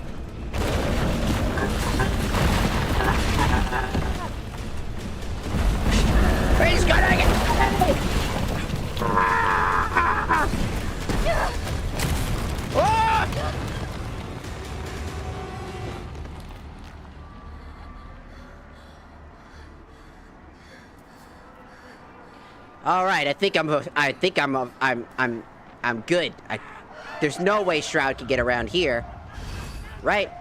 Speaker 1: He's gonna get me! Ah! Ah! All right, I think I'm good. There's no way Shroud can get around here, right?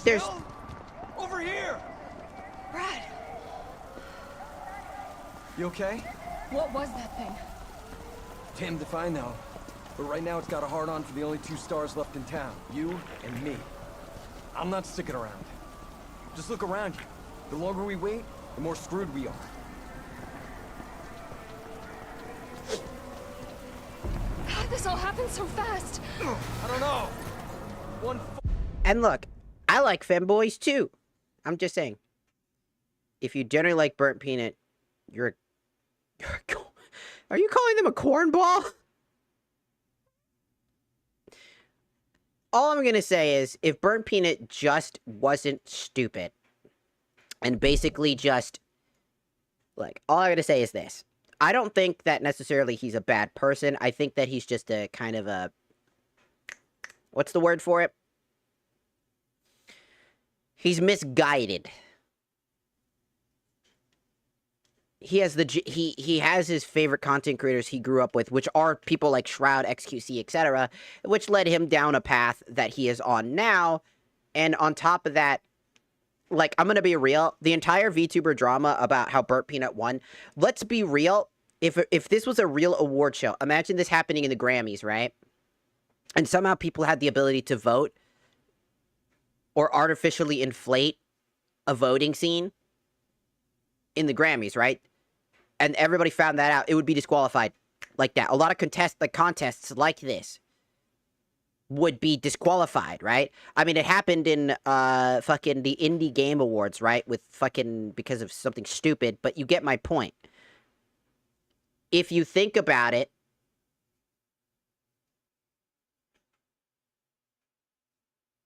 Speaker 1: There's
Speaker 6: over here.
Speaker 2: Brad,
Speaker 5: You okay?
Speaker 2: what was that thing?
Speaker 5: Damned if I know.
Speaker 7: but right now it's got a hard-on for the only 2 stars left in town, you and me. I'm not sticking around. Just look around you. The longer we wait, the more screwed we are.
Speaker 2: How did this all happen so fast?
Speaker 7: I don't know.
Speaker 1: And look, I like femboys too. I'm just saying. If you generally like burnt peanut, you're are you calling them a cornball? All I'm gonna say is, if burnt peanut just wasn't stupid, and basically just, like, all I'm gonna say is this. I don't think that necessarily he's a bad person. I think that he's just a kind of a, what's the word for it? He's misguided. He has he has his favorite content creators he grew up with, which are people like Shroud, XQC, etc., which led him down a path that he is on now. And on top of that, like, I'm gonna be real, the entire VTuber drama about how Burnt Peanut won, let's be real, if this was a real award show, imagine this happening in the Grammys, right? And somehow people had the ability to vote or artificially inflate a voting scene in the Grammys, right? And everybody found that out, it would be disqualified like that. A lot of contests like this would be disqualified, right? I mean, it happened in fucking the Indie Game Awards, right? With fucking, because of something stupid, but you get my point. If you think about it,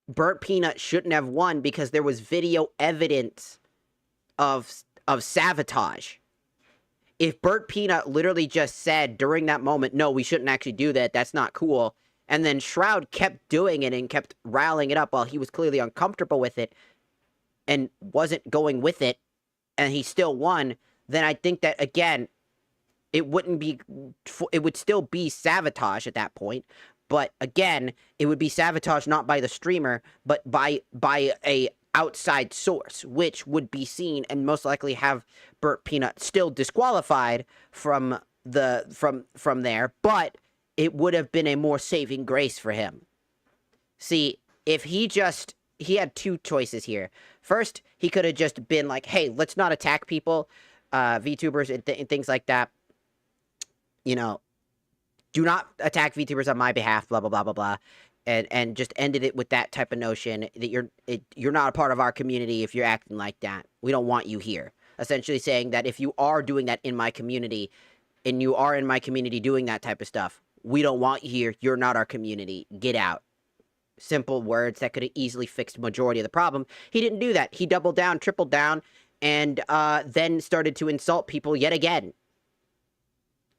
Speaker 1: Burnt Peanut shouldn't have won because there was video evidence of sabotage. If Burnt Peanut literally just said during that moment, no, we shouldn't actually do that, that's not cool, and then Shroud kept doing it and kept riling it up while he was clearly uncomfortable with it and wasn't going with it, and he still won, then I think that, again, it would still be sabotage at that point. But again, it would be sabotage not by the streamer, but by a outside source, which would be seen and most likely have Burnt Peanut still disqualified from there, but it would have been a more saving grace for him. See, if he had 2 choices here. First, he could have just been like, hey, let's not attack people, VTubers and things like that. You know, do not attack VTubers on my behalf, blah, blah, blah, blah, blah. And just ended it with that type of notion that you're not a part of our community if you're acting like that. We don't want you here. Essentially saying that if you are doing that in my community, and you are in my community doing that type of stuff, we don't want you here. You're not our community. Get out. Simple words that could have easily fixed the majority of the problem. He didn't do that. He doubled down, tripled down, and then started to insult people yet again.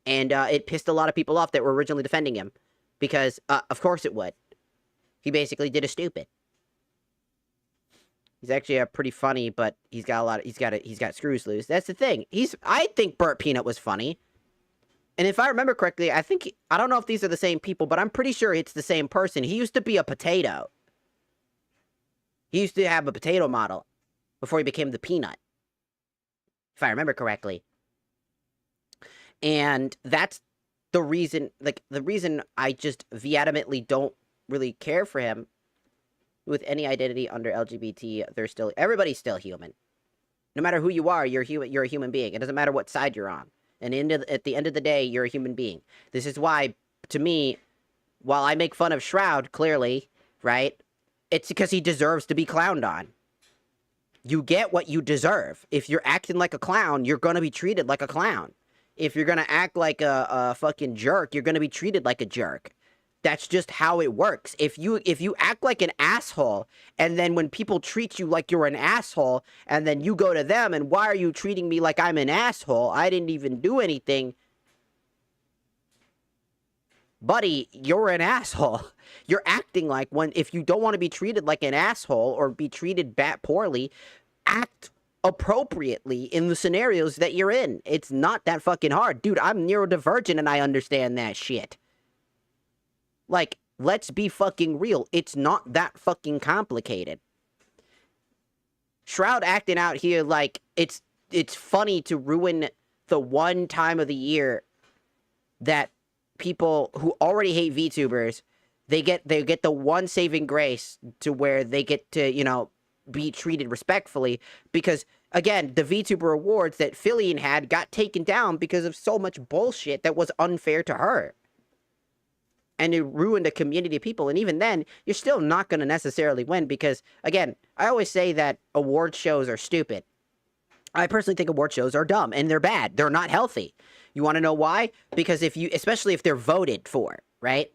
Speaker 1: And it pissed a lot of people off that were originally defending him. Because, of course it would. He basically did a stupid. He's actually pretty funny, but he's got screws loose. That's the thing. I think Burnt Peanut was funny. And if I remember correctly, I don't know if these are the same people, but I'm pretty sure it's the same person. He used to be a potato. He used to have a potato model before he became the Peanut. If I remember correctly. And that's the reason, the reason I just vehemently don't really care for him. With any identity under LGBT, everybody's still human. No matter who you are, you're a human being. It doesn't matter what side you're on. And at the end of the day, you're a human being. This is why, to me, while I make fun of Shroud, clearly, right, it's because he deserves to be clowned on. You get what you deserve. If you're acting like a clown, you're gonna be treated like a clown. If you're gonna act like a fucking jerk, you're gonna be treated like a jerk. That's just how it works. If you act like an asshole, and then when people treat you like you're an asshole, and then you go to them, and why are you treating me like I'm an asshole? I didn't even do anything. Buddy, you're an asshole. You're acting like one. If you don't want to be treated like an asshole, or be treated poorly, act appropriately in the scenarios that you're in. It's not that fucking hard. Dude, I'm neurodivergent, and I understand that shit. Like, let's be fucking real. It's not that fucking complicated. Shroud acting out here like it's funny to ruin the one time of the year that people who already hate VTubers, they get the one saving grace to where they get to, you know, be treated respectfully, because again, the VTuber awards that Fillion had got taken down because of so much bullshit that was unfair to her. And it ruined a community of people. And even then, you're still not going to necessarily win because, again, I always say that award shows are stupid. I personally think award shows are dumb and they're bad. They're not healthy. You want to know why? Because especially if they're voted for, right?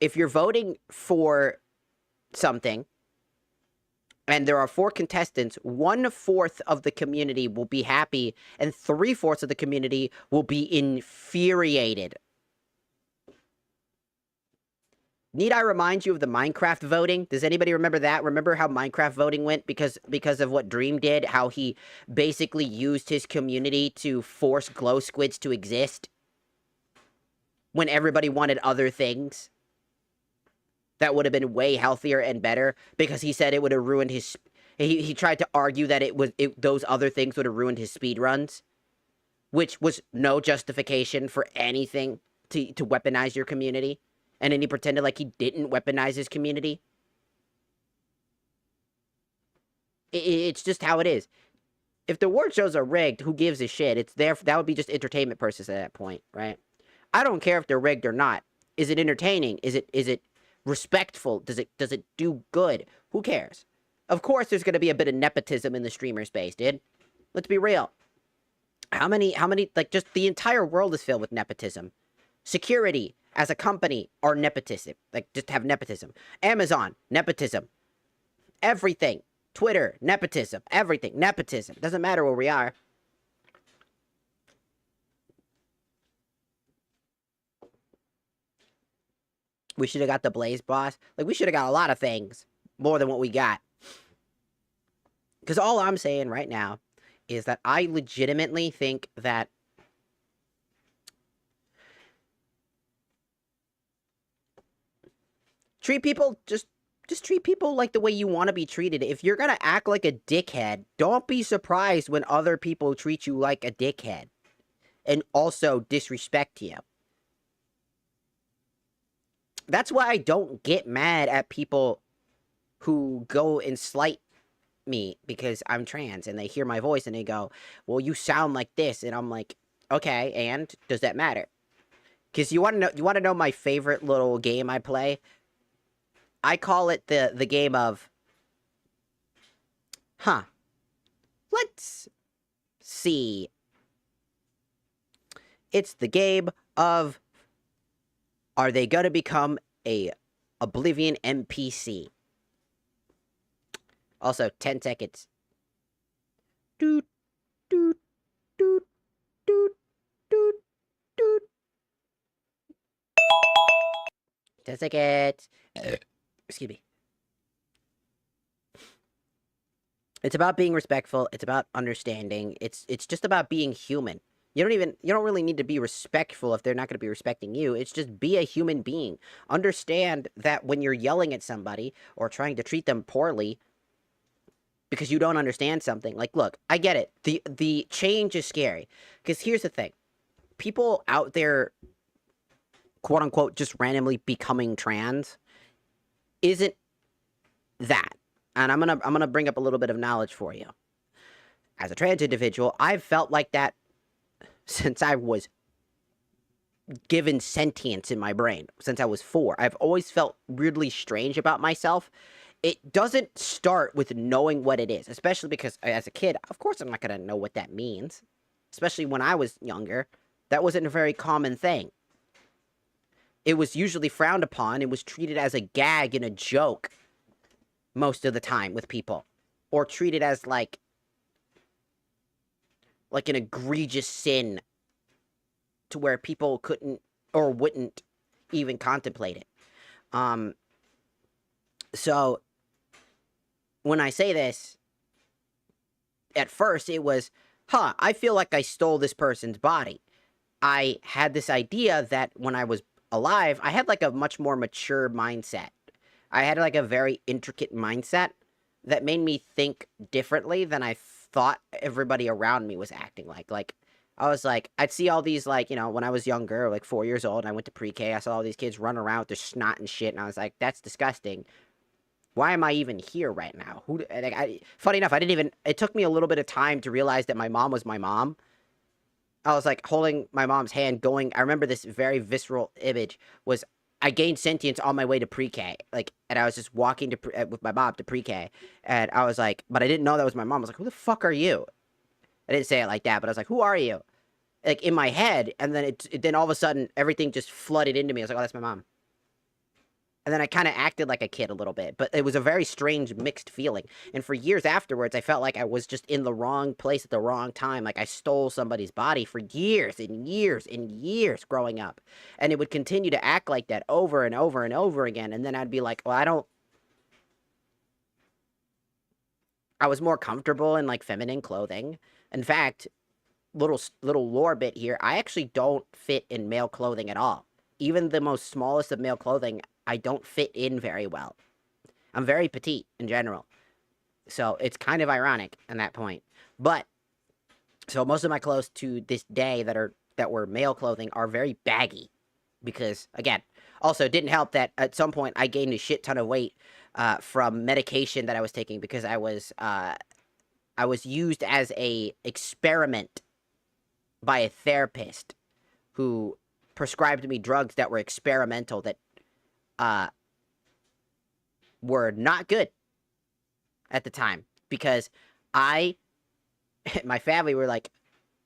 Speaker 1: If you're voting for something and there are 4 contestants, 1/4 of the community will be happy and 3/4 of the community will be infuriated. Need I remind you of the Minecraft voting? Does anybody remember that? Remember how Minecraft voting went because of what Dream did? How he basically used his community to force glow squids to exist? When everybody wanted other things that would have been way healthier and better, because he said it would have ruined his... He tried to argue that those other things would have ruined his speedruns, which was no justification for anything to weaponize your community. And then he pretended like he didn't weaponize his community. It's just how it is. If the award shows are rigged, who gives a shit? It's there. That would be just entertainment purposes at that point, right? I don't care if they're rigged or not. Is it entertaining? Is it respectful? Does it do good? Who cares? Of course, there's going to be a bit of nepotism in the streamer space, dude. Let's be real. How many? Like, just the entire world is filled with nepotism. Security as a company are nepotism. Like, just have nepotism. Amazon, nepotism. Everything. Twitter, nepotism. Everything, nepotism. Doesn't matter where we are. We should have got the Blaze boss. Like, we should have got a lot of things. More than what we got. Because all I'm saying right now is that I legitimately think that treat people, just treat people like the way you want to be treated. If you're gonna act like a dickhead, don't be surprised when other people treat you like a dickhead. And also disrespect you. That's why I don't get mad at people who go and slight me because I'm trans and they hear my voice and they go, well, you sound like this. And I'm like, okay, and does that matter? Because you want to know my favorite little game I play? I call it the game of, let's see. It's the game of, are they gonna become a Oblivion NPC? Also, 10 seconds. Doot, doot, doot, doot, doot, doot. 10 seconds. Excuse me. It's about being respectful. It's about understanding. It's just about being human. You don't really need to be respectful if they're not going to be respecting you. It's just be a human being. Understand that when you're yelling at somebody or trying to treat them poorly because you don't understand something, like, look, I get it. The change is scary. Because here's the thing. People out there, quote unquote, just randomly becoming trans isn't that. And I'm gonna bring up a little bit of knowledge for you. As a trans individual, I've felt like that since I was given sentience in my brain, since I was 4. I've always felt weirdly strange about myself. It doesn't start with knowing what it is, especially because as a kid, of course I'm not going to know what that means. Especially when I was younger, that wasn't a very common thing. It was usually frowned upon. It was treated as a gag and a joke most of the time with people. Or treated as like an egregious sin to where people couldn't or wouldn't even contemplate it. So when I say this, at first it was, I feel like I stole this person's body. I had this idea that when I was alive, I had like a much more mature mindset. I had like a very intricate mindset that made me think differently than I thought everybody around me was acting like. Like, I was like, I'd see all these, like, you know, when I was younger, like 4 years old, and I went to pre-K, I saw all these kids run around with their snot and shit, and I was like, that's disgusting. Why am I even here right now? Funny enough, I didn't even, it took me a little bit of time to realize that my mom was my mom. I was like holding my mom's hand going, I remember this very visceral image was I gained sentience on my way to pre-K, like, and I was just walking to with my mom to pre-K, and I was like, but I didn't know that was my mom. I was like, who the fuck are you? I didn't say it like that, but I was like, who are you? Like, in my head, and then then all of a sudden, everything just flooded into me. I was like, oh, that's my mom. And then I kind of acted like a kid a little bit, but it was a very strange mixed feeling. And for years afterwards, I felt like I was just in the wrong place at the wrong time. Like I stole somebody's body for years and years and years growing up. And it would continue to act like that over and over and over again. And then I'd be like, well, I was more comfortable in like feminine clothing. In fact, little lore bit here, I actually don't fit in male clothing at all. Even the most smallest of male clothing, I don't fit in very well. I'm very petite in general. So it's kind of ironic in that point. But so most of my clothes to this day that were male clothing are very baggy. Because again, also it didn't help that at some point I gained a shit ton of weight from medication that I was taking because I was used as a experiment by a therapist who prescribed me drugs that were experimental that were not good at the time because my family were like,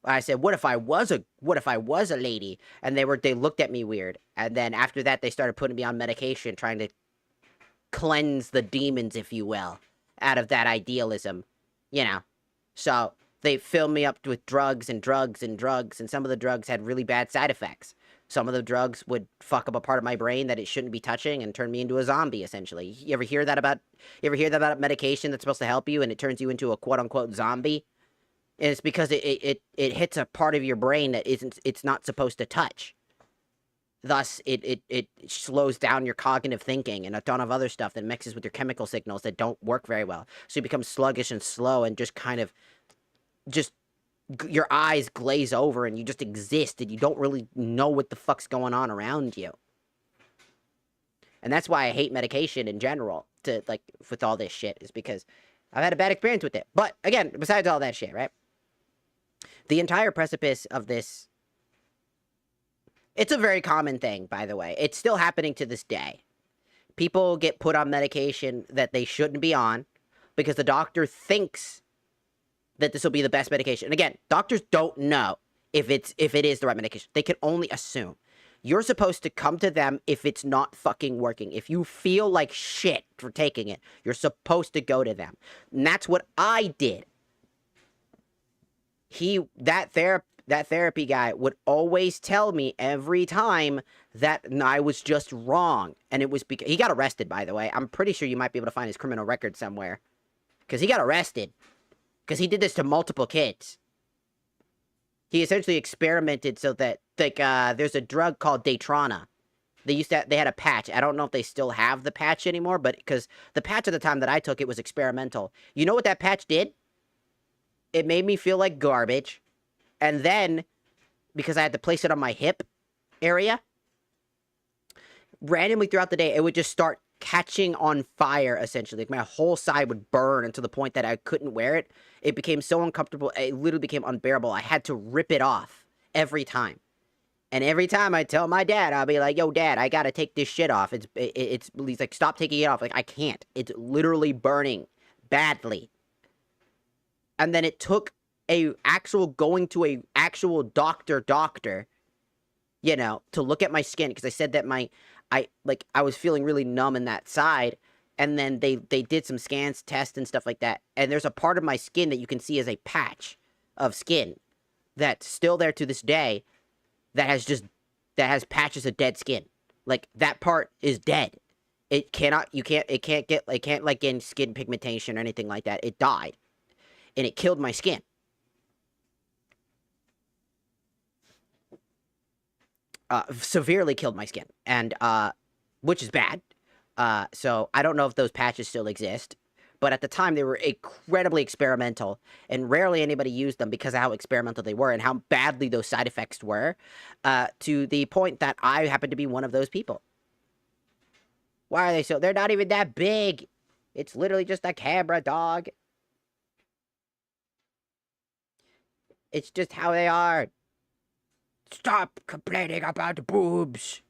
Speaker 1: I said, what if I was a lady? And they looked at me weird. And then after that, they started putting me on medication, trying to cleanse the demons, if you will, out of that idealism, you know. So they filled me up with drugs and drugs and drugs, and some of the drugs had really bad side effects. Some of the drugs would fuck up a part of my brain that it shouldn't be touching and turn me into a zombie, essentially. You ever hear that about medication that's supposed to help you and it turns you into a quote-unquote zombie? And it's because it hits a part of your brain that it's not supposed to touch. Thus, it slows down your cognitive thinking and a ton of other stuff that mixes with your chemical signals that don't work very well. So you become sluggish and slow and just kind of your eyes glaze over and you just exist and you don't really know what the fuck's going on around you. And that's why I hate medication in general, with all this shit, is because I've had a bad experience with it. But, again, besides all that shit, right? The entire precipice of this, it's a very common thing, by the way. It's still happening to this day. People get put on medication that they shouldn't be on because the doctor thinks that this will be the best medication. And again, doctors don't know if it is the right medication. They can only assume. You're supposed to come to them if it's not fucking working. If you feel like shit for taking it, you're supposed to go to them. And that's what I did. That therapy guy would always tell me every time that I was just wrong. And it was because he got arrested, by the way. I'm pretty sure you might be able to find his criminal record somewhere. Because he got arrested. Because he did this to multiple kids. He essentially experimented so that, there's a drug called Daytrana. They had a patch. I don't know if they still have the patch anymore, but because the patch at the time that I took it was experimental. You know what that patch did? It made me feel like garbage. And then, because I had to place it on my hip area, randomly throughout the day, it would just start catching on fire, essentially. Like my whole side would burn until the point that I couldn't wear it. It became so uncomfortable, it literally became unbearable. I had to rip it off every time. And every time I tell my dad, I'll be like, yo, Dad, I gotta take this shit off. He's like, stop taking it off. Like, I can't. It's literally burning badly. And then it took going to a actual doctor, you know, to look at my skin. Because I said that I was feeling really numb in that side. And then they did some scans, tests, and stuff like that. And there's a part of my skin that you can see as a patch of skin that's still there to this day that has patches of dead skin. Like, that part is dead. It can't gain skin pigmentation or anything like that. It died. And it killed my skin. Severely killed my skin. And, which is bad. So I don't know if those patches still exist, But at the time, they were incredibly experimental, and rarely anybody used them because of how experimental they were and how badly those side effects were, to the point that I happen to be one of those people. Why are they so... They're not even that big. It's literally just a camera, dog. It's just how they are. Stop complaining about boobs.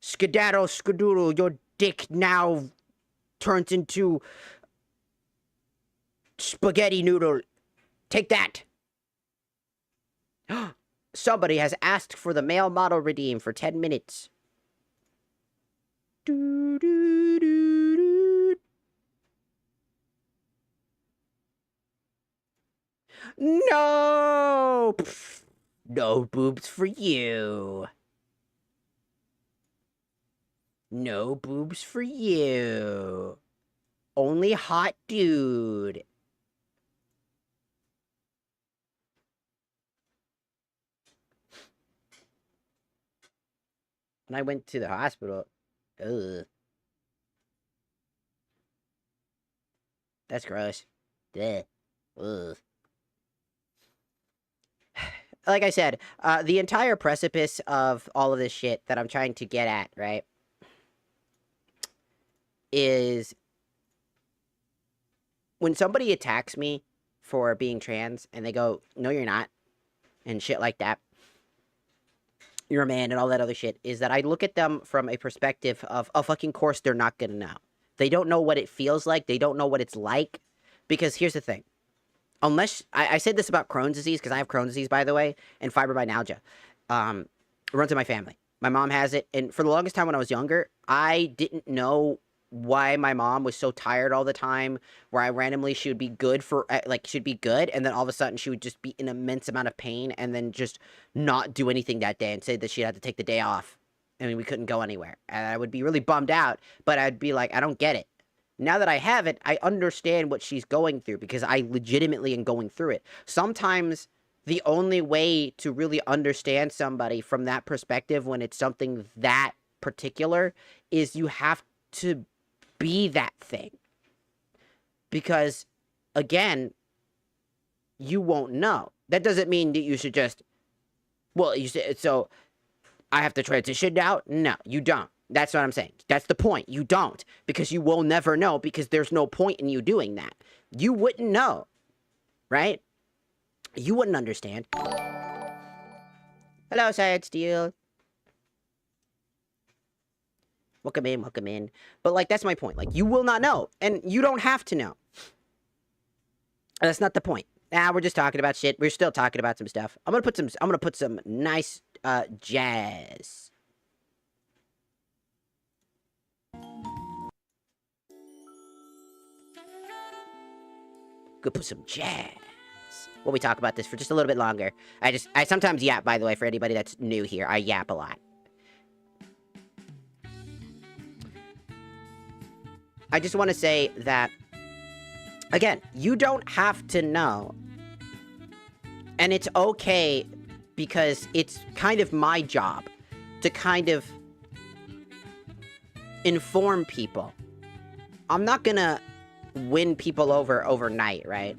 Speaker 1: Skedaddle, skadoodle, your dick now turns into spaghetti noodle. Take that. Somebody has asked for the male model redeem for 10 minutes. Doo, doo, doo, doo. No! Pfft. No boobs for you. No boobs for you. Only hot dude. When I went to the hospital, ugh. That's gross. Ugh. Ugh. Like I said, the entire precipice of all of this shit that I'm trying to get at, right, is when somebody attacks me for being trans and they go, no, you're not, and shit like that, you're a man and all that other shit, is that I look at them from a perspective of, oh, fucking course they're not gonna know. They don't know what it feels like. They don't know what it's like. Because here's the thing. Unless, I said this about Crohn's disease, because I have Crohn's disease, by the way, and fibromyalgia. It runs in my family. My mom has it, and for the longest time when I was younger, I didn't know why my mom was so tired all the time, where I randomly, she would be good for, like, she'd be good, and then all of a sudden she would just be in an immense amount of pain, and then just not do anything that day, and say that she had to take the day off. I mean, we couldn't go anywhere, and I would be really bummed out, but I'd be like, I don't get it. Now that I have it, I understand what she's going through, because I legitimately am going through it. Sometimes the only way to really understand somebody from that perspective when it's something that particular is you have to be that thing. Because, again, you won't know. That doesn't mean that you should just, well, you say, so I have to transition now? No, you don't. That's what I'm saying. That's the point. You don't. Because you will never know, because there's no point in you doing that. You wouldn't know. Right? You wouldn't understand. Hello, Science Steel. Welcome in, welcome in. But, like, that's my point. Like, you will not know. And you don't have to know. That's not the point. We're just talking about shit. We're still talking about some stuff. I'm gonna put some nice, jazz. Go put some jazz. We'll be talking about this for just a little bit longer. I sometimes yap, by the way, for anybody that's new here. I yap a lot. I just want to say that, again, you don't have to know. And it's okay, because it's kind of my job to kind of inform people. I'm not gonna win people over overnight, right?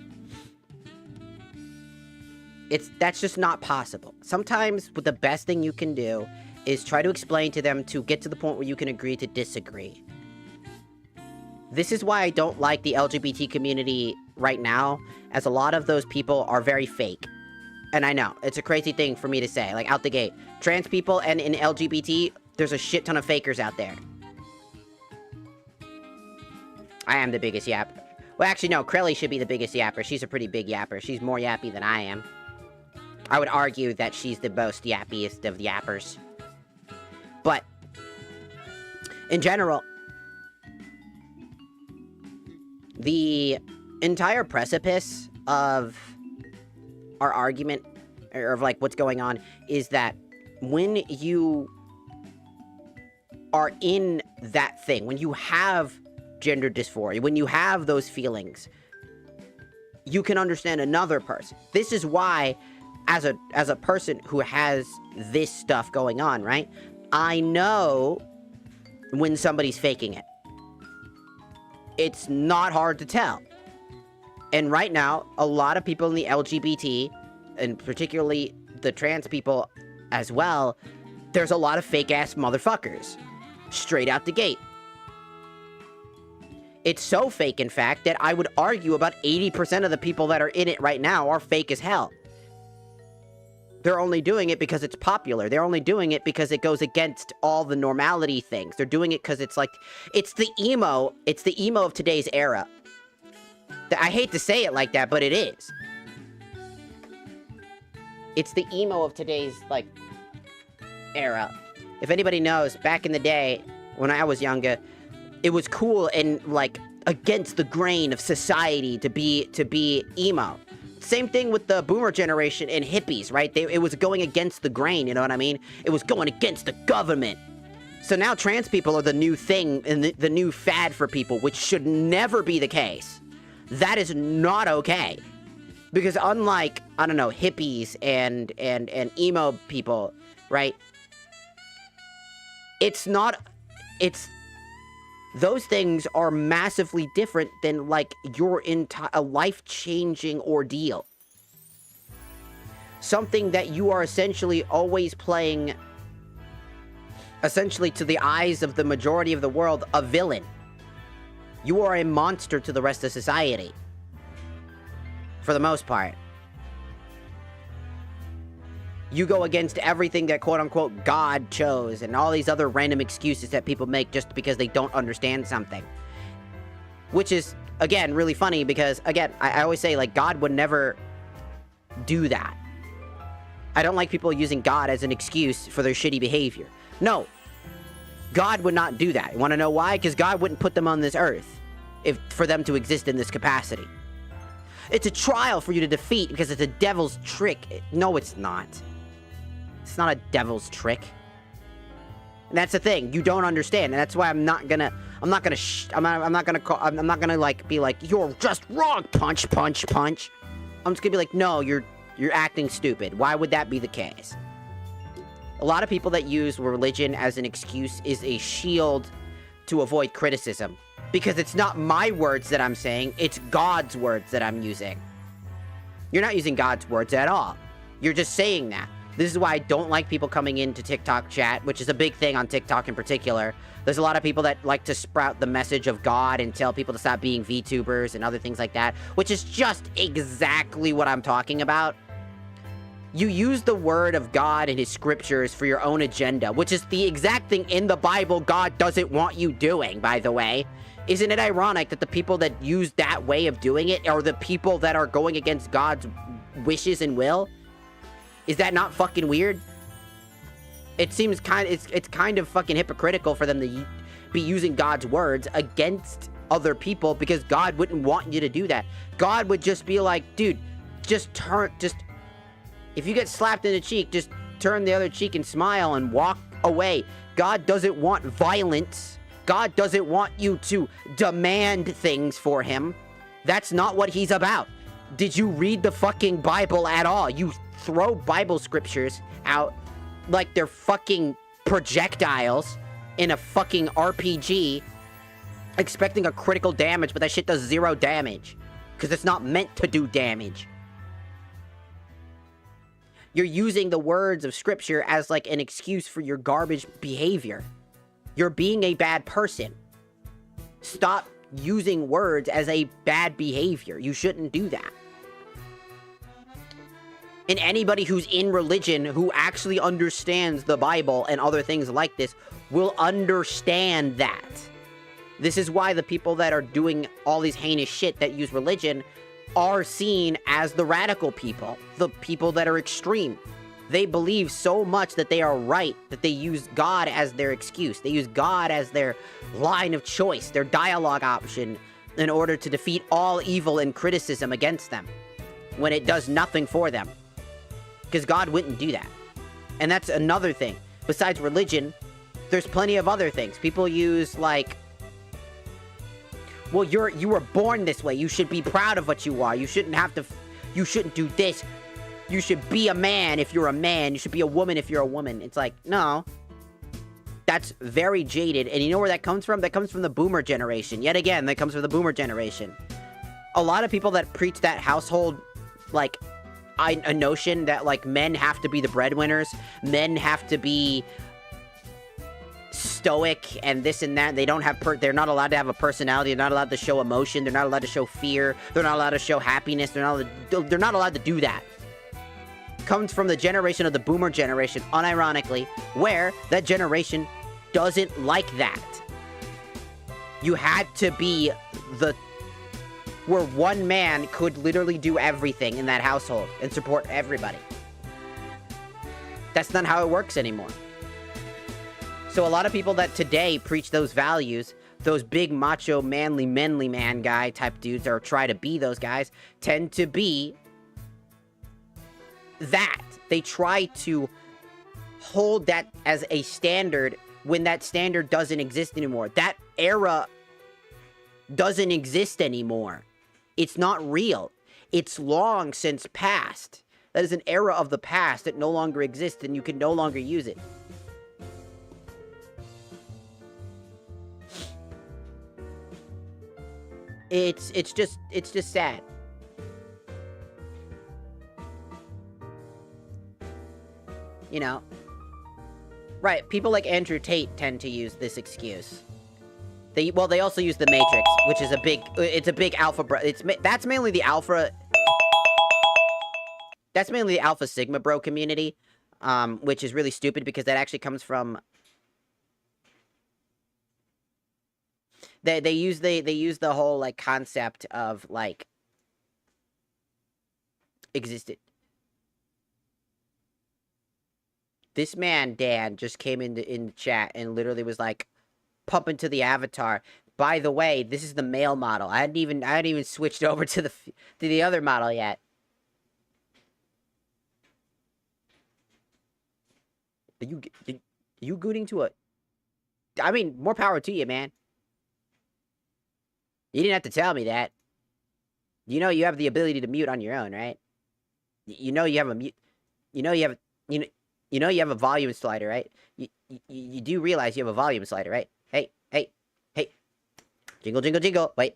Speaker 1: That's just not possible. Sometimes the best thing you can do is try to explain to them to get to the point where you can agree to disagree. This is why I don't like the LGBT community right now, as a lot of those people are very fake. And I know, it's a crazy thing for me to say, like, out the gate. Trans people and in LGBT, there's a shit ton of fakers out there. I am the biggest yapper. Well, actually, no, Krelly should be the biggest yapper. She's a pretty big yapper. She's more yappy than I am. I would argue that she's the most yappiest of the yappers. But, in general, the entire precipice of our argument, or of, like, what's going on, is that when you are in that thing, when you have gender dysphoria, when you have those feelings, you can understand another person. This is why, as a person who has this stuff going on, right? I know when somebody's faking it. It's not hard to tell. And right now, a lot of people in the LGBT, and particularly the trans people as well, there's a lot of fake-ass motherfuckers. Straight out the gate. It's so fake, in fact, that I would argue about 80% of the people that are in it right now are fake as hell. They're only doing it because it's popular. They're only doing it because it goes against all the normality things. They're doing it because it's like, it's the emo of today's era. I hate to say it like that, but it is. It's the emo of today's, like, era. If anybody knows, back in the day, when I was younger, it was cool and, like, against the grain of society to be emo. Same thing with the boomer generation and hippies, right? It was going against the grain, you know what I mean? It was going against the government. So now trans people are the new thing and the new fad for people, which should never be the case. That is not okay. Because unlike, I don't know, hippies and emo people, right? Those things are massively different than, like, your a life-changing ordeal. Something that you are essentially always playing, essentially to the eyes of the majority of the world, a villain. You are a monster to the rest of society. For the most part. You go against everything that quote-unquote God chose and all these other random excuses that people make just because they don't understand something. Which is, again, really funny because, again, I always say, like, God would never do that. I don't like people using God as an excuse for their shitty behavior. No. God would not do that. You want to know why? Because God wouldn't put them on this earth for them to exist in this capacity. It's a trial for you to defeat because it's a devil's trick. No, it's not. It's not a devil's trick. And that's the thing. You don't understand. And that's why I'm not gonna like be like, you're just wrong, punch, punch, punch. I'm just gonna be like, no, you're acting stupid. Why would that be the case? A lot of people that use religion as an excuse is a shield to avoid criticism. Because it's not my words that I'm saying, it's God's words that I'm using. You're not using God's words at all. You're just saying that. This is why I don't like people coming into TikTok chat, which is a big thing on TikTok in particular. There's a lot of people that like to sprout the message of God and tell people to stop being VTubers and other things like that, which is just exactly what I'm talking about. You use the word of God and his scriptures for your own agenda, which is the exact thing in the Bible God doesn't want you doing, by the way. Isn't it ironic that the people that use that way of doing it are the people that are going against God's wishes and will? Is that not fucking weird? It seems it's kind of fucking hypocritical for them to be using God's words against other people because God wouldn't want you to do that. God would just be like, dude, if you get slapped in the cheek, just turn the other cheek and smile and walk away. God doesn't want violence. God doesn't want you to demand things for him. That's not what he's about. Did you read the fucking Bible at all? You throw Bible scriptures out like they're fucking projectiles in a fucking RPG, expecting a critical damage, but that shit does 0 damage. Because it's not meant to do damage. You're using the words of scripture as like an excuse for your garbage behavior. You're being a bad person. Stop using words as a bad behavior. You shouldn't do that. And anybody who's in religion who actually understands the Bible and other things like this will understand that. This is why the people that are doing all these heinous shit that use religion are seen as the radical people, the people that are extreme. They believe so much that they are right that they use God as their excuse. They use God as their line of choice, their dialogue option, in order to defeat all evil and criticism against them, when it does nothing for them. Because God wouldn't do that. And that's another thing. Besides religion, there's plenty of other things. People use, like, well, you were born this way. You should be proud of what you are. You shouldn't do this. You should be a man if you're a man. You should be a woman if you're a woman. It's like, no. that's very jaded. And you know where that comes from? That comes from the boomer generation. Yet again, that comes from the boomer generation. A lot of people that preach that household, like, a notion that, like, men have to be the breadwinners, men have to be stoic and this and that. They don't have they're not allowed to have a personality. They're not allowed to show emotion. They're not allowed to show fear. They're not allowed to show happiness. They're not allowed to do that. Comes from the generation of the boomer generation, unironically, where that generation doesn't like that. You had to be where one man could literally do everything in that household and support everybody. That's not how it works anymore. So a lot of people that today preach those values, those big macho manly man guy type dudes, or try to be those guys, tend to be that. They try to hold that as a standard when that standard doesn't exist anymore. That era doesn't exist anymore. It's not real. It's long since past. That is an era of the past that no longer exists, and you can no longer use it. It's just sad. You know? Right, people like Andrew Tate tend to use this excuse. They also use the Matrix, which is a big alpha that's mainly the alpha sigma bro community, which is really stupid because that actually comes from they use the whole, like, concept of, like, existed. This man, Dan, just came in the chat and literally was like, pumping to the avatar. By the way, this is the male model. I hadn't even switched over to the other model yet. Are you gooting to a... I mean, more power to you, man. You didn't have to tell me that. You know you have the ability to mute on your own, right? You know you have a mute... You know you have a volume slider, right? You do realize you have a volume slider, right? Hey. Jingle, jingle, jingle. Wait.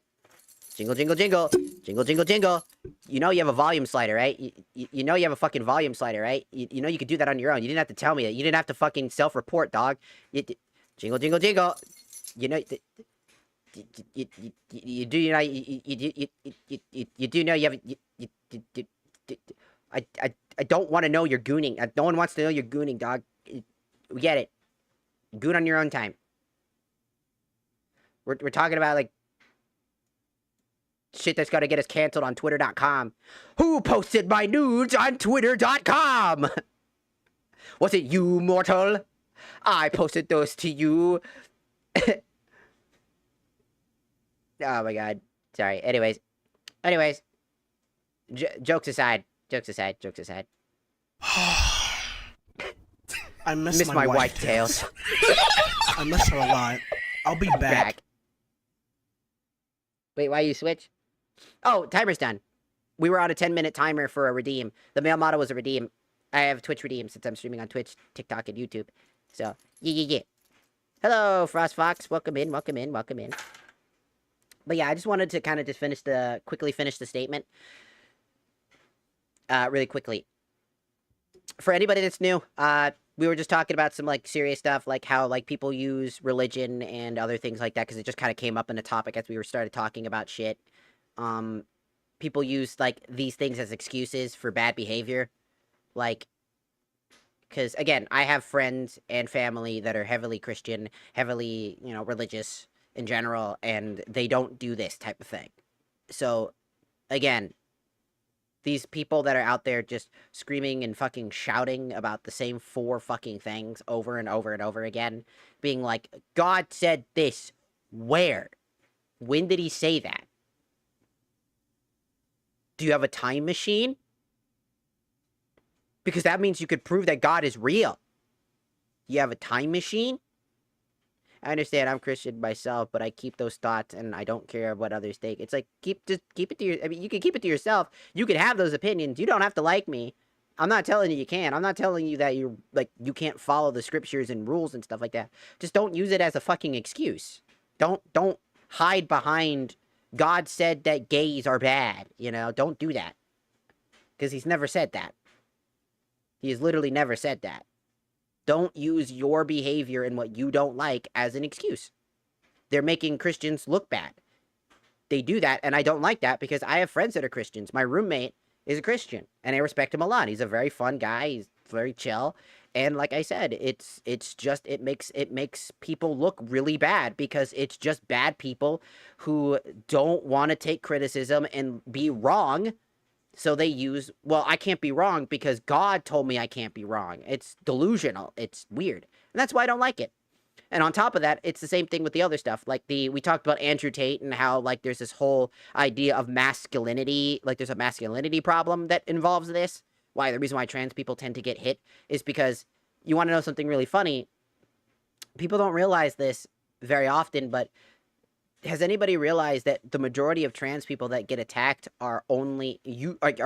Speaker 1: Jingle, jingle, jingle. Jingle, jingle, jingle. You know you have a volume slider, right? You know you have a fucking volume slider, right? You know you could do that on your own. You didn't have to tell me that. You didn't have to fucking self-report, dog. Jingle, jingle, jingle. You know... You do know you have... I don't want to know you're gooning. No one wants to know you're gooning, dog. We get it. Goon on your own time. We're talking about, like, shit that's gotta get us canceled on Twitter.com. Who posted my nudes on Twitter.com? Was it you, mortal? I posted those to you. Oh my god. Sorry. Anyways. Jokes aside.
Speaker 8: I miss
Speaker 1: my white tails.
Speaker 8: I miss her a lot. I'll be back.
Speaker 1: Wait, why you switch? Oh, timer's done. We were on a 10-minute timer for a redeem. The male model was a redeem. I have Twitch redeem since I'm streaming on Twitch, TikTok, and YouTube. So, yeah. Hello, Frost Fox. Welcome in. But yeah, I just wanted to kind of just quickly finish the statement. Really quickly. For anybody that's new, we were just talking about some, like, serious stuff, like how, like, people use religion and other things like that, because it just kind of came up in the topic as we started talking about shit. People use, like, these things as excuses for bad behavior. Like, because, again, I have friends and family that are heavily Christian, heavily, religious in general, and they don't do this type of thing. So, again, these people that are out there just screaming and fucking shouting about the same 4 fucking things over and over and over again, being like, God said this. Where? When did he say that? Do you have a time machine? Because that means you could prove that God is real. You have a time machine? I understand I'm Christian myself, but I keep those thoughts and I don't care what others think. It's like, keep it to you can keep it to yourself. You can have those opinions. You don't have to like me. I'm not telling you can't. I'm not telling you that you can't follow the scriptures and rules and stuff like that. Just don't use it as a fucking excuse. Don't hide behind God said that gays are bad, you know? Don't do that. Because he's never said that. He has literally never said that. Don't use your behavior and what you don't like as an excuse. They're making Christians look bad. They do that, and I don't like that because I have friends that are Christians. My roommate is a Christian, and I respect him a lot. He's a very fun guy. He's very chill. And like I said, it makes people look really bad because it's just bad people who don't want to take criticism and be wrong. So they use, well, I can't be wrong because God told me I can't be wrong. It's delusional. It's weird. And that's why I don't like it. And on top of that, it's the same thing with the other stuff. Like we talked about Andrew Tate and how like there's this whole idea of masculinity. Like there's a masculinity problem that involves this. Why the reason why trans people tend to get hit is because you want to know something really funny. People don't realize this very often, but has anybody realized that the majority of trans people that get attacked are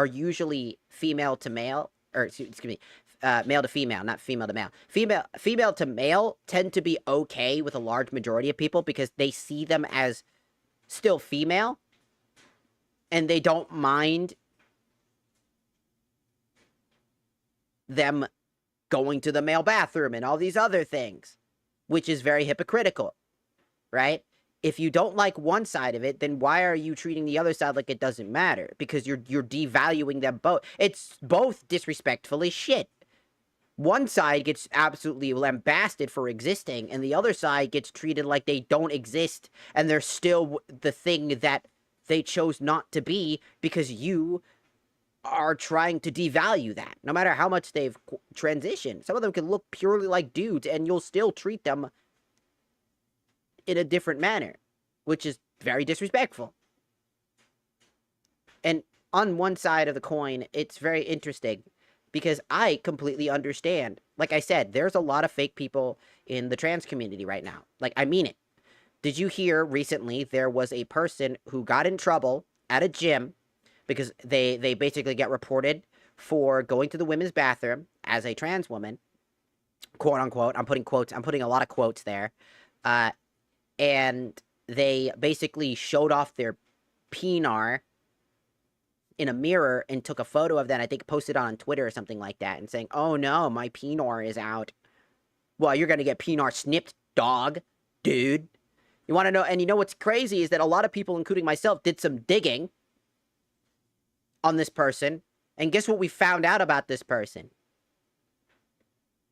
Speaker 1: usually female to male, or excuse me, male to female, not female to male. Female to male tend to be okay with a large majority of people because they see them as still female, and they don't mind them going to the male bathroom and all these other things, which is very hypocritical, right? If you don't like one side of it, then why are you treating the other side like it doesn't matter? Because you're devaluing them both. It's both disrespectfully shit. One side gets absolutely lambasted for existing, and the other side gets treated like they don't exist, and they're still the thing that they chose not to be because you are trying to devalue that. No matter how much they've transitioned. Some of them can look purely like dudes, and you'll still treat them in a different manner, which is very disrespectful. And on one side of the coin, it's very interesting because I completely understand. Like I said, there's a lot of fake people in the trans community right now. Like, I mean it. Did you hear recently there was a person who got in trouble at a gym because they basically get reported for going to the women's bathroom as a trans woman, quote unquote. I'm putting a lot of quotes there. And they basically showed off their peenar in a mirror and took a photo of that, I think posted it on Twitter or something like that, and saying, oh no, my peenar is out. Well, you're gonna get peenar snipped, dog, dude. You wanna know, and you know what's crazy is that a lot of people, including myself, did some digging on this person, and guess what we found out about this person?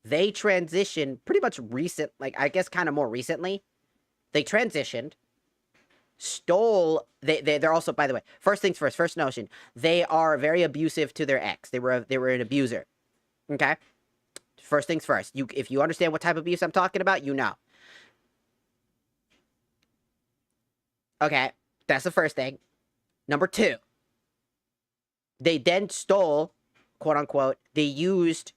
Speaker 1: They transitioned pretty much recent, like, I guess kind of more recently. They transitioned, stole, they're also, by the way, first things first, first notion, they are very abusive to their ex. They were an abuser, okay? First things first, if you understand what type of abuse I'm talking about, you know. Okay, that's the first thing. Number two, they then stole, quote unquote, they used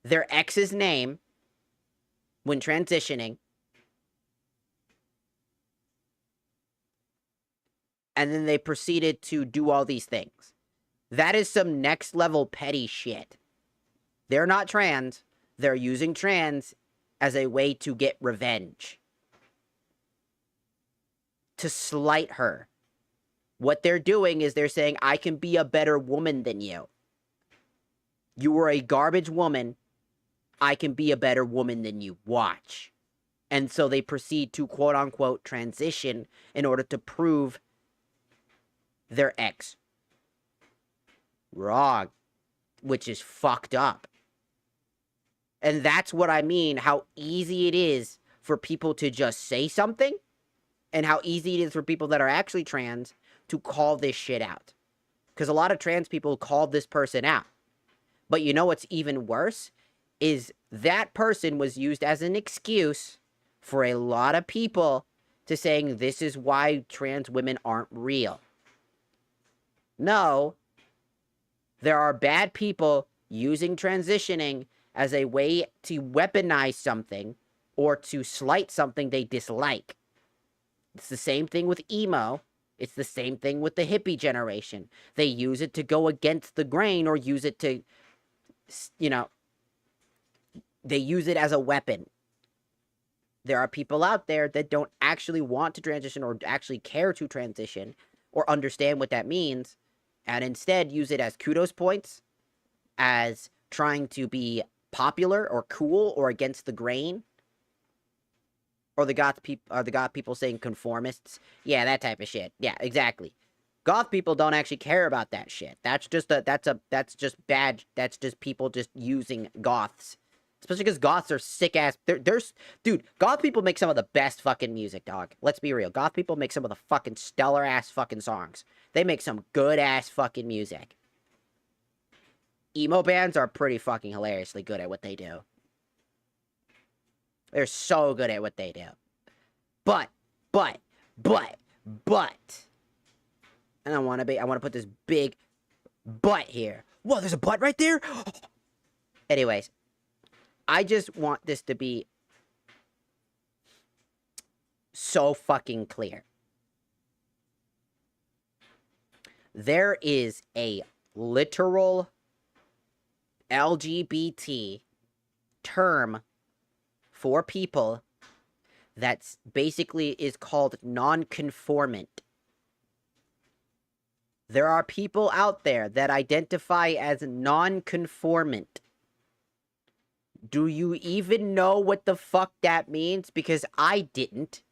Speaker 1: their ex's name when transitioning, and then they proceeded to do all these things. That is some next level petty shit. They're not trans. They're using trans as a way to get revenge. To slight her. What they're doing is they're saying, I can be a better woman than you. You were a garbage woman. I can be a better woman than you. Watch. And so they proceed to quote unquote transition in order to prove their ex wrong, which is fucked up. And that's what I mean, how easy it is for people to just say something, and how easy it is for people that are actually trans to call this shit out. Because a lot of trans people called this person out. But you know what's even worse? Is that person was used as an excuse for a lot of people to saying this is why trans women aren't real. No, there are bad people using transitioning as a way to weaponize something or to slight something they dislike. It's the same thing with emo. It's the same thing with the hippie generation. They use it to go against the grain or use it to you know, they use it as a weapon. There are people out there that don't actually want to transition or actually care to transition or understand what that means, and instead use it as kudos points, as trying to be popular or cool or against the grain. Or the goth people saying conformists. Yeah, that type of shit. Yeah, exactly. Goth people don't actually care about that shit. That's just bad. That's just people just using goths. Especially because goths are sick ass. Dude, goth people make some of the best fucking music, dog. Let's be real. Goth people make some of the fucking stellar ass fucking songs. They make some good ass fucking music. Emo bands are pretty fucking hilariously good at what they do. They're so good at what they do. But. And I want to put this big but here. Whoa, there's a but right there? Anyways, I just want this to be so fucking clear. There is a literal LGBT term for people that's basically is called non-conformant. There are people out there that identify as non-conformant. Do you even know what the fuck that means? Because I didn't.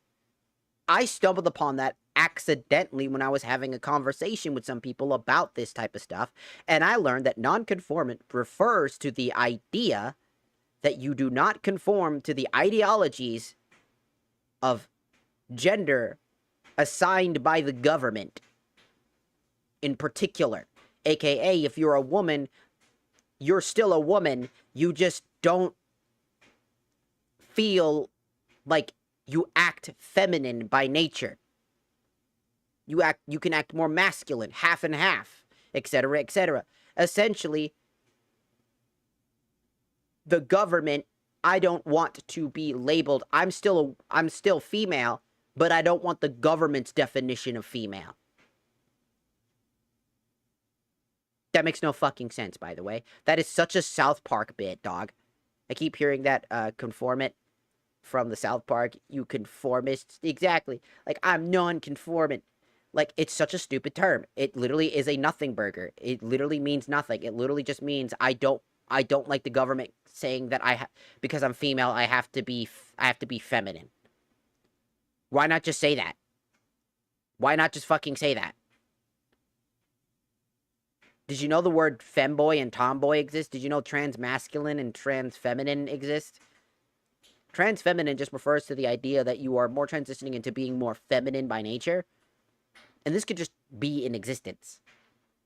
Speaker 1: I stumbled upon that accidentally when I was having a conversation with some people about this type of stuff, and I learned that non-conformant refers to the idea that you do not conform to the ideologies of gender assigned by the government in particular. AKA, if you're a woman, you're still a woman, you just don't feel like you act feminine by nature. You can act more masculine, half and half, etc., etc. Essentially, the government, I don't want to be labeled, I'm still female, but I don't want the government's definition of female. That makes no fucking sense, by the way. That is such a South Park bit, dog. I keep hearing that conformant from the South Park. You conformists. Exactly. Like, I'm non-conformant. Like, it's such a stupid term. It literally is a nothing burger. It literally means nothing. It literally just means I don't like the government saying that because I'm female, I have to be feminine. Why not just say that? Why not just fucking say that? Did you know the word femboy and tomboy exist? Did you know transmasculine and transfeminine exist? Transfeminine just refers to the idea that you are more transitioning into being more feminine by nature. And this could just be in existence.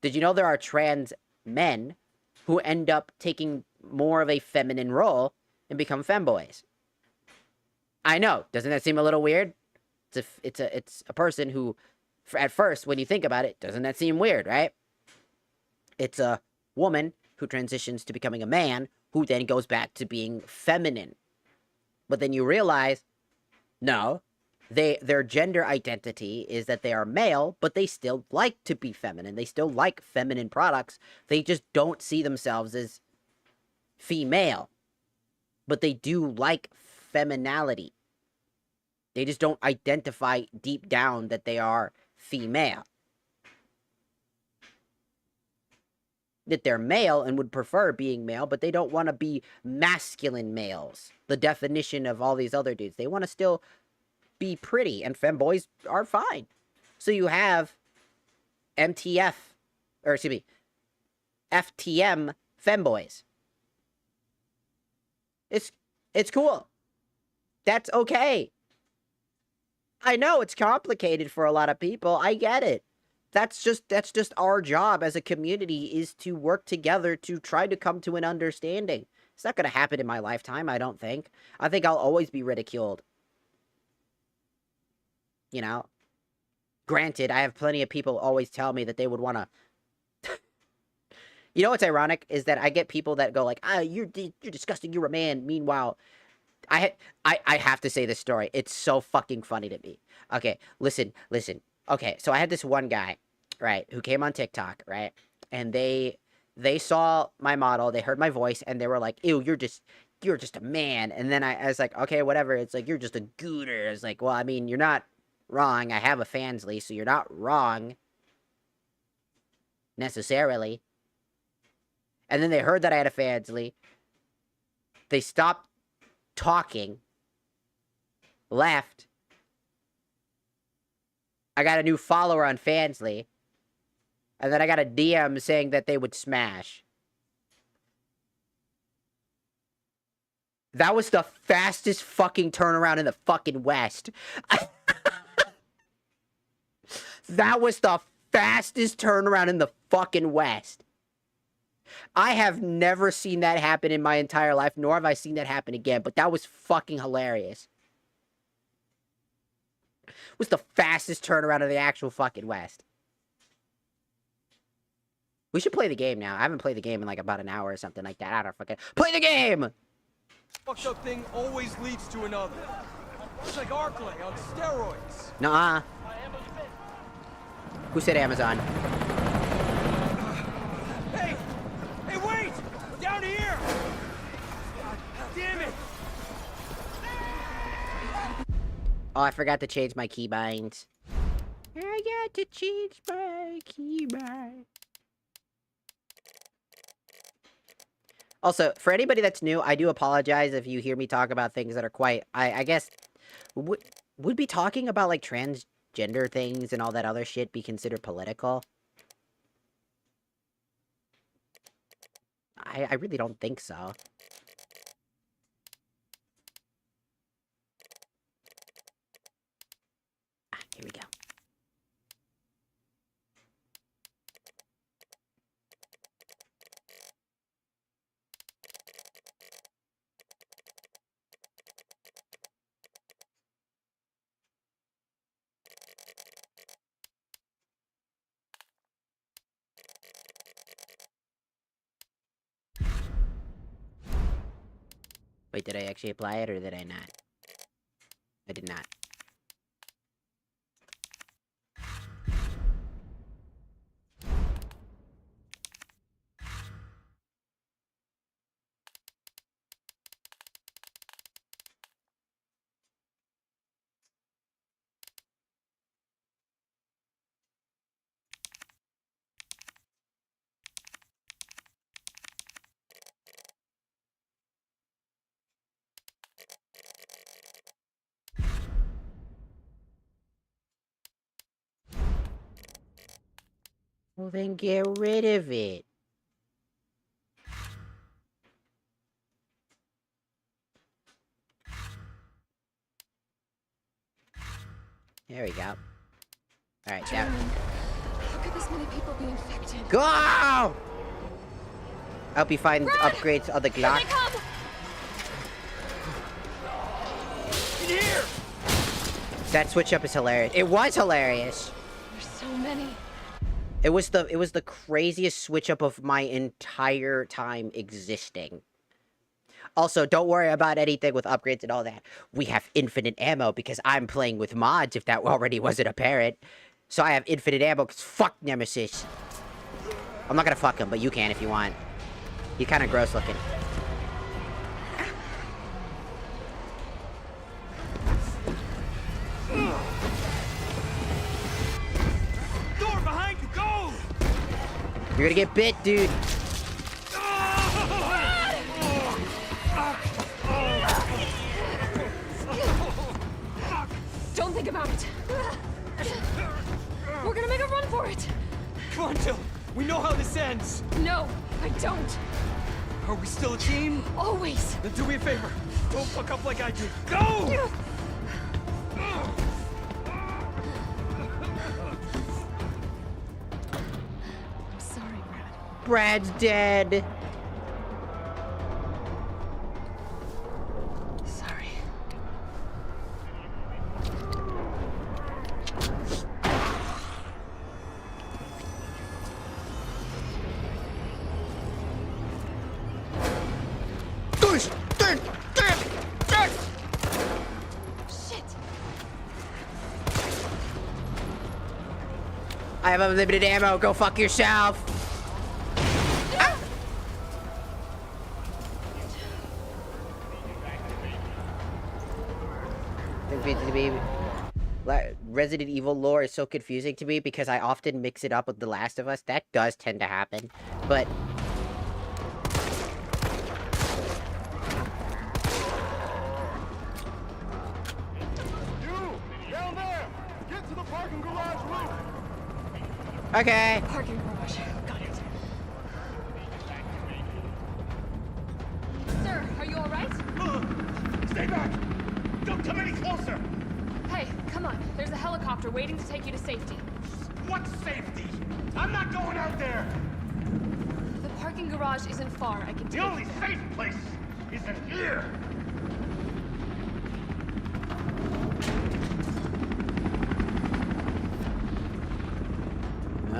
Speaker 1: Did you know there are trans men who end up taking more of a feminine role and become femboys? I know. Doesn't that seem a little weird? It's a person who, at first, when you think about it, doesn't that seem weird, right? It's a woman who transitions to becoming a man who then goes back to being feminine. But then you realize, no, their gender identity is that they are male, but they still like to be feminine. They still like feminine products. They just don't see themselves as female. But they do like feminality. They just don't identify deep down that they are female. That they're male and would prefer being male, but they don't want to be masculine males. The definition of all these other dudes. They want to still be pretty, and femboys are fine. So you have FTM femboys. It's cool. That's okay. I know it's complicated for a lot of people. I get it. That's just our job as a community, is to work together to try to come to an understanding. It's not going to happen in my lifetime, I don't think. I think I'll always be ridiculed. You know? Granted, I have plenty of people always tell me that they would want to... You know what's ironic? Is that I get people that go like, you're disgusting, you're a man. Meanwhile, I have to say this story. It's so fucking funny to me. Okay, listen. Okay, so I had this one guy, right, who came on TikTok, right? And they they saw my model, they heard my voice, and they were like, ew, you're just a man. And then I was like, okay, whatever. It's like, you're just a gooter. It's like, well, I mean, you're not wrong. I have a Fansly, so you're not wrong. Necessarily. And then they heard that I had a Fansly. They stopped talking. Left. I got a new follower on Fansly. And then I got a DM saying that they would smash. That was the fastest fucking turnaround in the fucking West. That was the fastest turnaround in the fucking West. I have never seen that happen in my entire life, nor have I seen that happen again, but that was fucking hilarious. It was the fastest turnaround of the actual fucking West. We should play the game now. I haven't played the game in like about an hour or something like that. I don't fucking... Play the game!
Speaker 7: Fucked up thing always leads to another. It's like Arclay on steroids.
Speaker 1: Nuh-uh. Who said Amazon?
Speaker 7: Hey! Hey, wait! Down here! Damn it!
Speaker 1: Oh, I forgot to change my keybinds. I got to change my keybind. Also, for anybody that's new, I do apologize if you hear me talk about things that are quite... I guess... Would be talking about, like, transgender things and all that other shit be considered political? I really don't think so. Here we go. Wait, did I actually apply it or did I not? I did not. Well, then get rid of it. There we go. Alright, now.
Speaker 2: How could this many people be infected?
Speaker 1: Go! I hope you find upgrades of the Glock.
Speaker 2: Here they come!
Speaker 7: In here!
Speaker 1: That switch up is hilarious. It was hilarious.
Speaker 2: There's so many.
Speaker 1: It was the craziest switch up of my entire time existing. Also, don't worry about anything with upgrades and all that. We have infinite ammo because I'm playing with mods, if that already wasn't apparent. So I have infinite ammo because fuck Nemesis. I'm not gonna fuck him, but you can if you want. He's kind of gross looking.
Speaker 7: Door behind you, go!
Speaker 1: You're gonna get bit, dude.
Speaker 2: Don't think about it. We're gonna make a run for it.
Speaker 7: Come on, Jill. We know how this ends.
Speaker 2: No, I don't.
Speaker 7: Are we still a team?
Speaker 2: Always.
Speaker 7: Then do me a favor. Don't fuck up like I did. Go!
Speaker 2: I'm sorry, Brad.
Speaker 1: Brad's dead.
Speaker 2: Sorry. Shit.
Speaker 1: I have unlimited ammo. Go fuck yourself. Ah! me. Resident Evil lore is so confusing to me because I often mix it up with The Last of Us. That does tend to happen, but...
Speaker 6: You! Down there! Get to the parking garage roof!
Speaker 1: Okay.
Speaker 2: Parking garage. Got it. Sir, are you all right?
Speaker 6: Stay back! Don't come any closer!
Speaker 2: Hey, come on. There's a helicopter waiting to take you to safety.
Speaker 6: What safety? I'm not going out there!
Speaker 2: The parking garage isn't far. I can take
Speaker 6: The only
Speaker 2: you there.
Speaker 6: safe place is in here!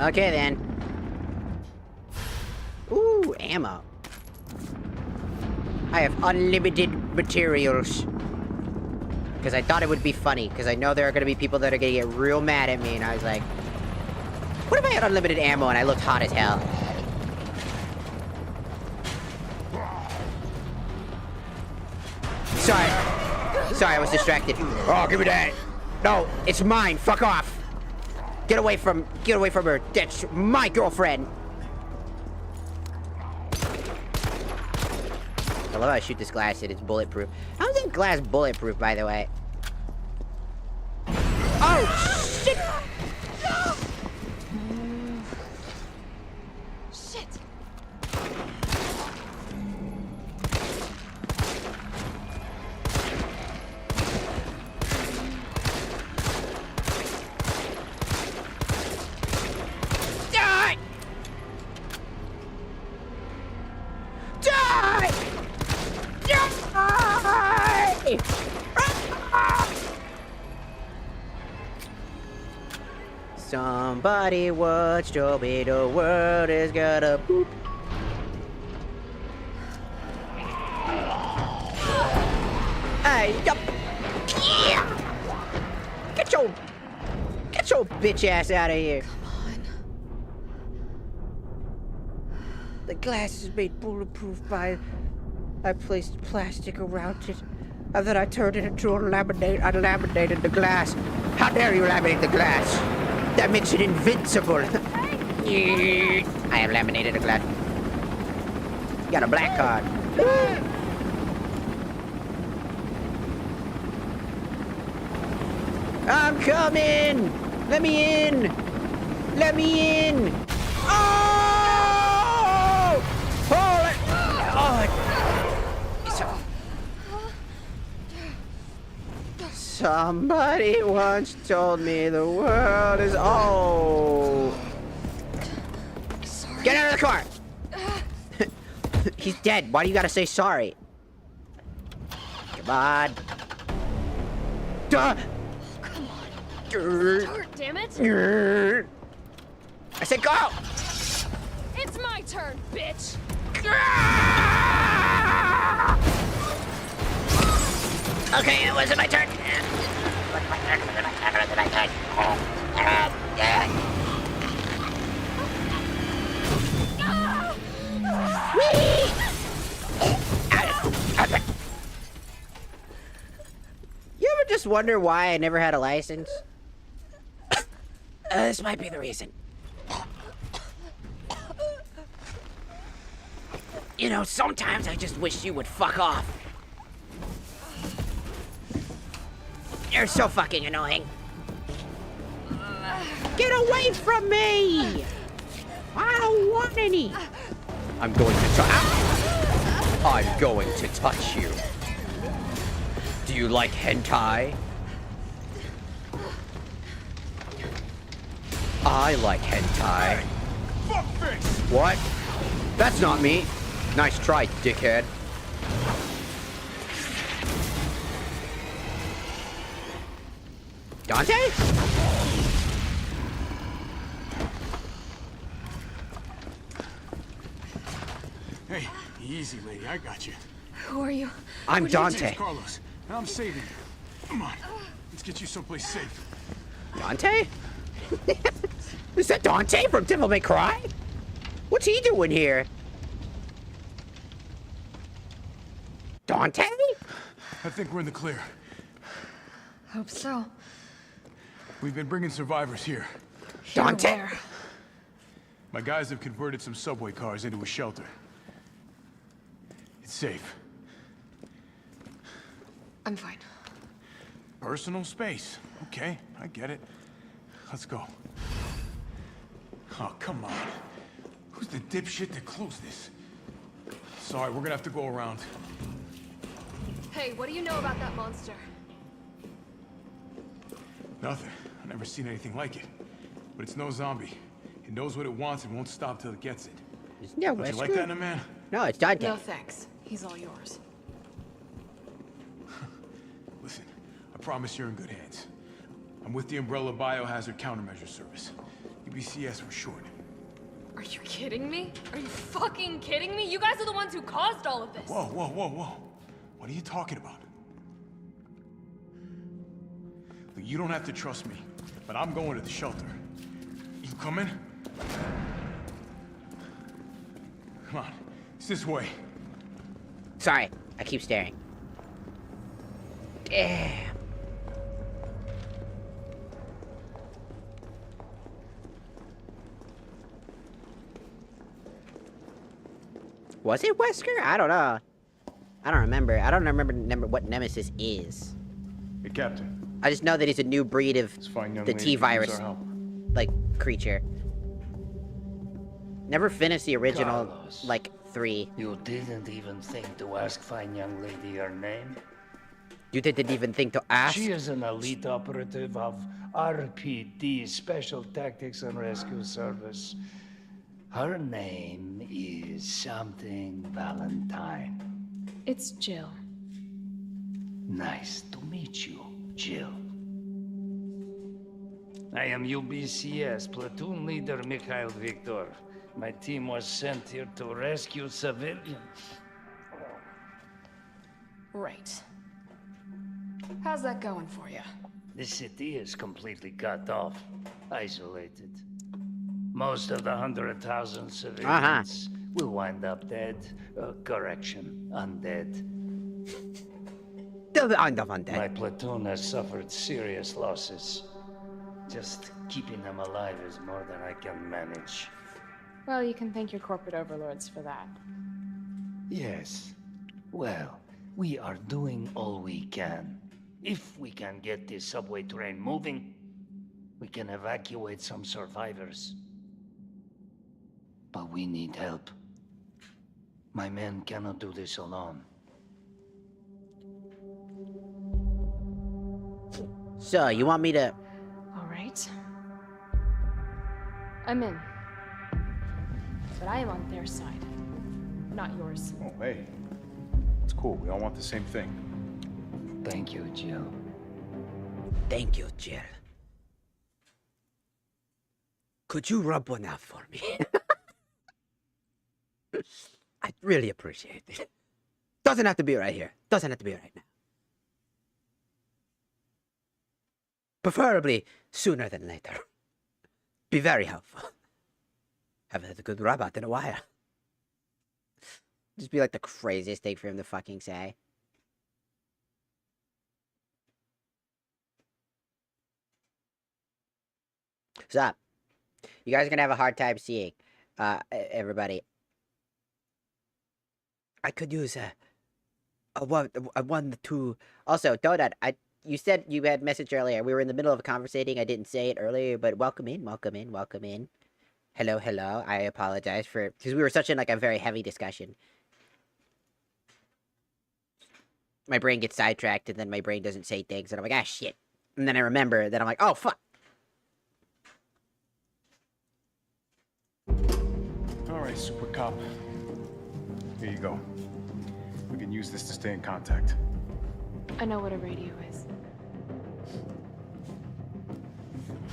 Speaker 1: Okay, then. Ooh, ammo. I have unlimited materials. Because I thought it would be funny, because I know there are going to be people that are going to get real mad at me, and I was like, what if I had unlimited ammo and I looked hot as hell? Sorry, I was distracted. Oh, give me that. No, it's mine. Fuck off. Get away from her. That's my girlfriend. I love how I shoot this glass and it's bulletproof. How is that glass bulletproof, by the way? Oh, shit!
Speaker 2: Shit!
Speaker 1: Die! Die! Die! Somebody once told me the world is gonna boop. Hey, yup! Yeah! Get your bitch ass out of here! The glass is made bulletproof by... I placed plastic around it. And then I turned it into a laminate. I laminated the glass. How dare you laminate the glass? That makes it invincible. I have laminated the glass. You got a black card. I'm coming! Let me in! Let me in! Oh! Hold it! Oh, somebody once told me the world is... Oh!
Speaker 2: Sorry.
Speaker 1: Get out of the car! He's dead. Why do you gotta say sorry? Come on. Duh!
Speaker 2: Come on.
Speaker 1: Grr.
Speaker 2: Start, damn it!
Speaker 1: Grr. I said go!
Speaker 2: It's my turn, bitch!
Speaker 1: Okay, it wasn't my turn. You ever just wonder why I never had a license? This might be the reason. You know, sometimes I just wish you would fuck off. You're so fucking annoying. Get away from me! I don't want any. I'm going to I'm going to touch you. Do you like hentai? I like hentai.
Speaker 6: Fuckface!
Speaker 1: What? That's not me. Nice try, dickhead. Dante?
Speaker 6: Hey, easy, lady. I got you.
Speaker 2: Who are you?
Speaker 1: I'm Dante.
Speaker 6: It's Carlos. And I'm saving you. Come on. Let's get you someplace safe.
Speaker 1: Dante? Is that Dante from Devil May Cry? What's he doing here? Dante?
Speaker 6: I think we're in the clear.
Speaker 2: Hope so.
Speaker 6: We've been bringing survivors here.
Speaker 1: Dante.
Speaker 2: Where?
Speaker 6: My guys have converted some subway cars into a shelter. It's safe.
Speaker 2: I'm fine.
Speaker 6: Personal space. Okay, I get it. Let's go. Oh, come on. Who's the dipshit that closed this? Sorry, we're gonna have to go around.
Speaker 2: Hey, what do you know about that monster?
Speaker 6: Nothing. I've never seen anything like it. But it's no zombie. It knows what it wants and won't stop till it gets it.
Speaker 1: Isn't that
Speaker 6: Don't you like that in a man?
Speaker 1: No, it's Dante.
Speaker 2: No thanks. He's all yours.
Speaker 6: Listen, I promise you're in good hands. I'm with the Umbrella Biohazard Countermeasure Service. UBCS for short.
Speaker 2: Are you kidding me? Are you fucking kidding me? You guys are the ones who caused all of this.
Speaker 6: Whoa, whoa, whoa, whoa. What are you talking about? Look, you don't have to trust me, but I'm going to the shelter. You coming? Come on, it's this way.
Speaker 1: Sorry, I keep staring. Damn. Was it Wesker? I don't know. I don't remember. I don't remember what Nemesis is.
Speaker 6: Hey, Captain.
Speaker 1: I just know that he's a new breed of
Speaker 6: This fine young
Speaker 1: the
Speaker 6: lady
Speaker 1: T-virus,
Speaker 6: needs our help.
Speaker 1: like, creature. Never finished the original,
Speaker 9: Carlos.
Speaker 1: like, 3.
Speaker 9: You didn't even think to ask fine young lady her name?
Speaker 1: You didn't even think to ask?
Speaker 9: She is an elite operative of RPD, Special Tactics and Rescue Service. Her name is something Valentine.
Speaker 2: It's Jill.
Speaker 9: Nice to meet you, Jill. I am UBCS Platoon Leader Mikhail Victor. My team was sent here to rescue civilians.
Speaker 2: Right. How's that going for you?
Speaker 9: The city is completely cut off, isolated. Most of the 100,000 civilians will wind up dead. Correction, undead. My platoon has suffered serious losses. Just keeping them alive is more than I can manage.
Speaker 2: Well, you can thank your corporate overlords for that.
Speaker 9: Yes. Well, we are doing all we can. If we can get this subway train moving, we can evacuate some survivors. But we need help. My men cannot do this alone.
Speaker 1: So, you want me to...
Speaker 2: All right. I'm in. But I am on their side, not yours.
Speaker 6: Oh, hey. It's cool. We all want the same thing.
Speaker 9: Thank you, Jill.
Speaker 1: Thank you, Jill. Could you rub one out for me? I'd really appreciate it. Doesn't have to be right here. Doesn't have to be right now. Preferably sooner than later. Be very helpful. Haven't had a good rub out in a while. Just be like the craziest thing for him to fucking say. What's up? You guys are gonna have a hard time seeing, everybody. I could use a 1 2. Also, Donut, you said you had message earlier. We were in the middle of conversating. I didn't say it earlier, but welcome in, welcome in, welcome in. Hello, hello. I apologize for because we were such in like a very heavy discussion. My brain gets sidetracked, and then my brain doesn't say things, and I'm like, ah, shit. And then I remember that I'm like, oh, fuck.
Speaker 6: All right, Super Cop. Here you go. We can use this to stay in contact.
Speaker 2: I know what a radio is.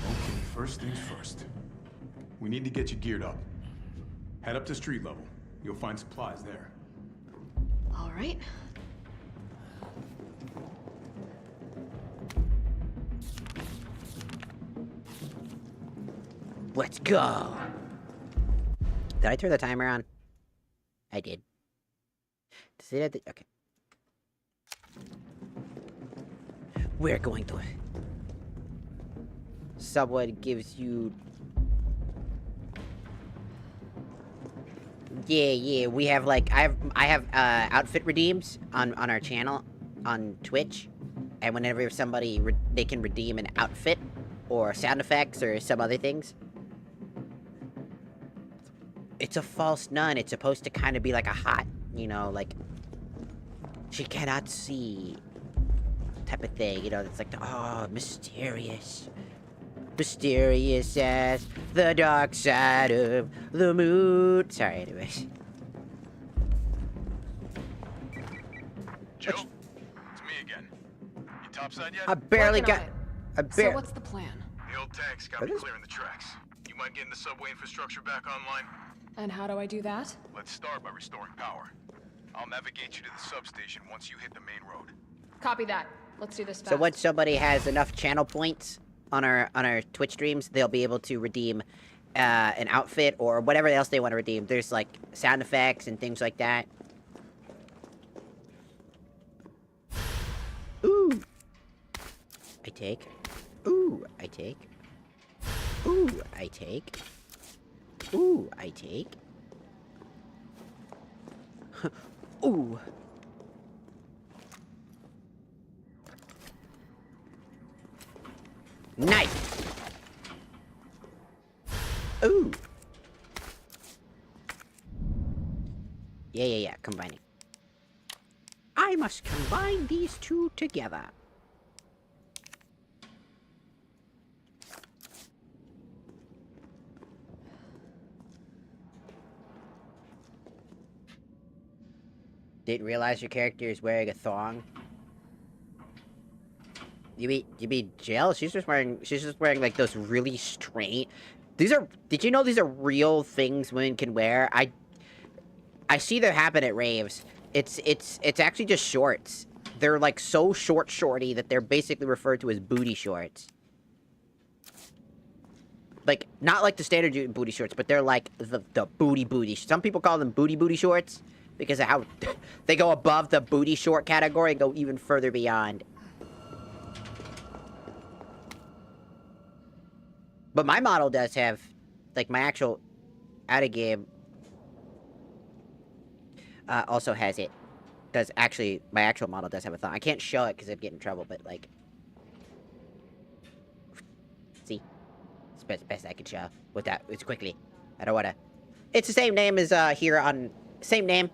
Speaker 6: Okay, first things first. We need to get you geared up. Head up to street level. You'll find supplies there.
Speaker 2: All right.
Speaker 1: Let's go. Did I turn the timer on? I did. Okay. We're going to... Someone gives you... Yeah, we have, like, I have outfit redeems on our channel, on Twitch. And whenever somebody, they can redeem an outfit, or sound effects, or some other things. It's a false nun. It's supposed to kind of be like a hot, you know, like... She cannot see... type of thing, you know, it's like, oh, mysterious. Mysterious as the dark side of the moon. Sorry, anyways.
Speaker 6: Joe, it's me again. You topside yet?
Speaker 1: I barely
Speaker 2: Working
Speaker 1: got...
Speaker 2: on it. So what's the plan?
Speaker 6: The old tank's got me clearing the tracks. You mind getting the subway infrastructure back online?
Speaker 2: And how do I do that?
Speaker 6: Let's start by restoring power. I'll navigate you to the substation once you hit the main road.
Speaker 2: Copy that. Let's do this fast.
Speaker 1: So once somebody has enough channel points on our Twitch streams, they'll be able to redeem an outfit or whatever else they want to redeem. There's like sound effects and things like that. Ooh. I take. Ooh, I take. Ooh, I take. Ooh, I take. Ooh. Knife! Ooh! Yeah, combining. I must combine these two together. Didn't realize your character is wearing a thong. You be Jill? She's just wearing like those really straight. Did you know these are real things women can wear? I see them happen at raves. It's actually just shorts. They're like so shorty that they're basically referred to as booty shorts. Like, not like the standard booty shorts, but they're like the booty. Some people call them booty shorts because of how they go above the booty short category and go even further beyond. But my model does have, like, my actual out-of-game also has it. My actual model does have a thong. I can't show it because I'd get in trouble, but, like... See? It's best I can show. With that, it's quickly. I don't wanna... It's the same name as, here on... Same name.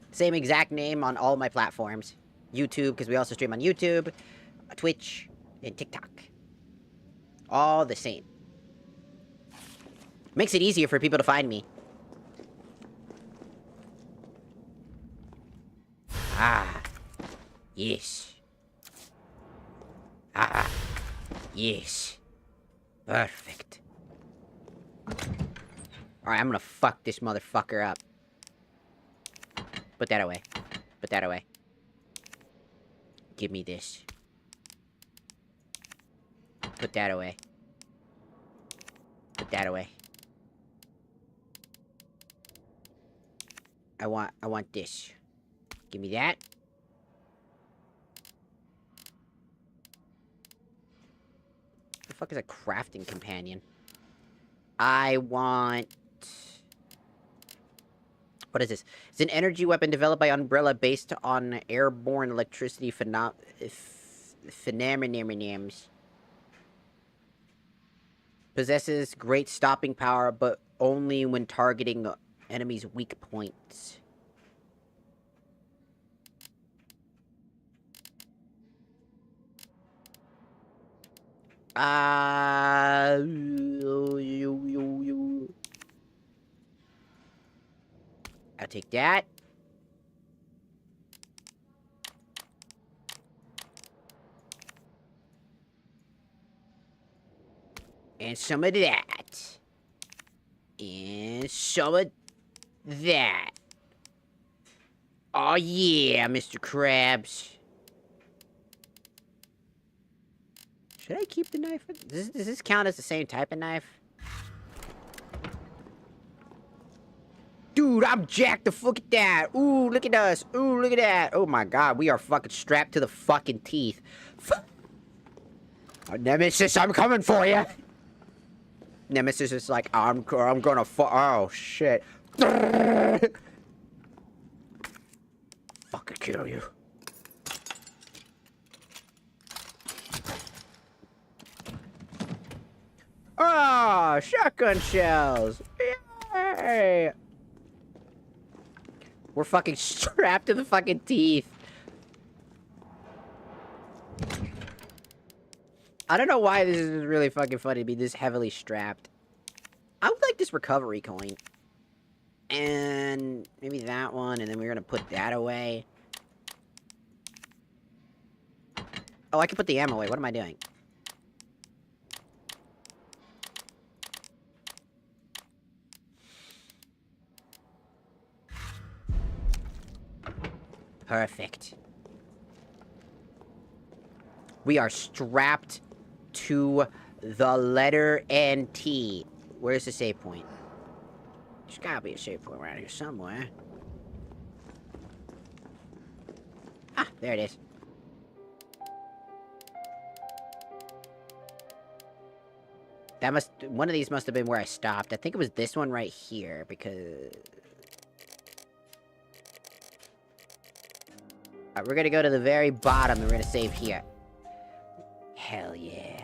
Speaker 1: Same exact name on all my platforms. YouTube, because we also stream on YouTube, Twitch, and TikTok. All the same. Makes it easier for people to find me. Ah. Yes. Ah. Yes. Perfect. Alright, I'm gonna fuck this motherfucker up. Put that away. Put that away. Give me this. Put that away. Put that away. I want this. Give me that. The fuck is a crafting companion? I want... What is this? It's an energy weapon developed by Umbrella based on airborne electricity phenomenons. Possesses great stopping power, but only when targeting enemies' weak points. I'll take that. And some of that. And some of that. Oh yeah, Mr. Krabs. Should I keep the knife? Does this count as the same type of knife? Dude, I'm jacked the fuck at that. Ooh, look at us. Ooh, look at that. Oh my god, we are fucking strapped to the fucking teeth. Nemesis, I'm coming for you. Nemesis is like, I'm gonna oh shit. Fucking kill you. Oh, shotgun shells. Yay. We're fucking strapped to the fucking teeth. I don't know why this is really fucking funny to be this heavily strapped. I would like this recovery coin. And maybe that one, and then we're gonna put that away. Oh, I can put the ammo away. What am I doing? Perfect. We are strapped to the letter and T. Where's the save point? There's gotta be a save point around here somewhere. Ah, there it is. One of these must have been where I stopped. I think it was this one right here, because... Alright, we're gonna go to the very bottom and we're gonna save here. Hell yeah.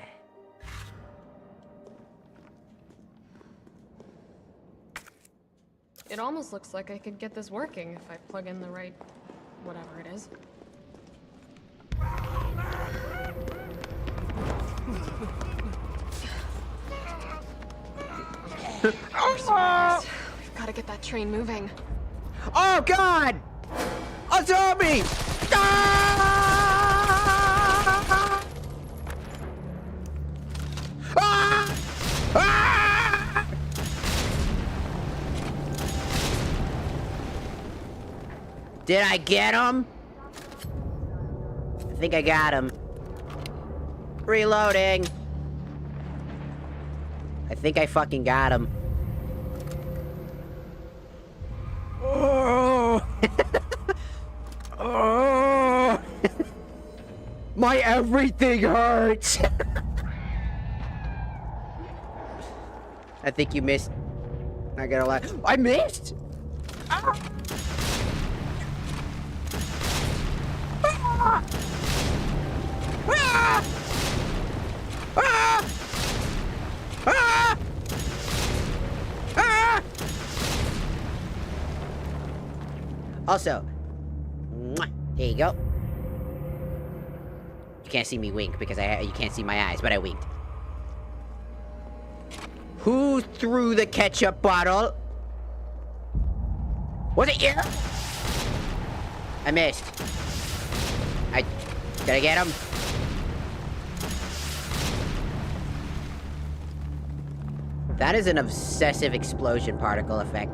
Speaker 2: It almost looks like I could get this working if I plug in the right... whatever it is. We've got to get that train moving.
Speaker 1: Oh god! A zombie! Ah! Ah! Ah! Did I get him? I think I got him. Reloading. I think I fucking got him. Oh! Oh! My everything hurts! I think you missed. Not gonna lie. I missed! Ah! Ah! Ah! Ah! Ah! Ah! Also, mwah, there you go. You can't see me wink because you can't see my eyes, but I winked. Who threw the ketchup bottle? Was it you? I missed. Did I get him? That is an obsessive explosion particle effect.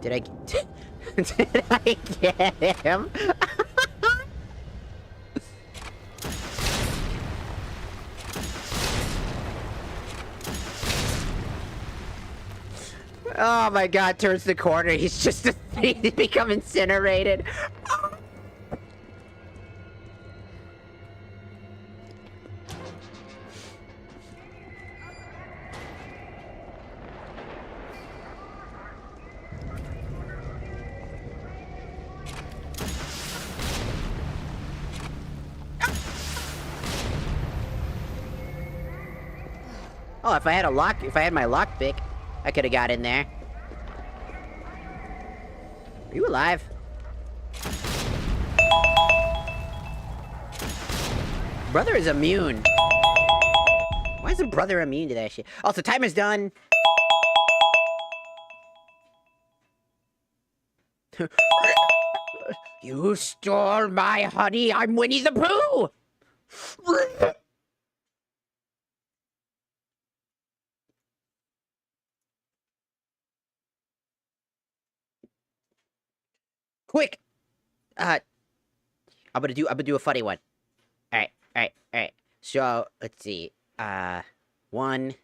Speaker 1: Did I did I get him? Oh my god, turns the corner, he's just he's become incinerated. Oh, if I had my lockpick, I could have got in there. Are you alive? Brother is immune. Why is the brother immune to that shit? Also, timer's done. You stole my honey. I'm Winnie the Pooh. Quick! I'm gonna do a funny one. Alright. So, let's see. 1,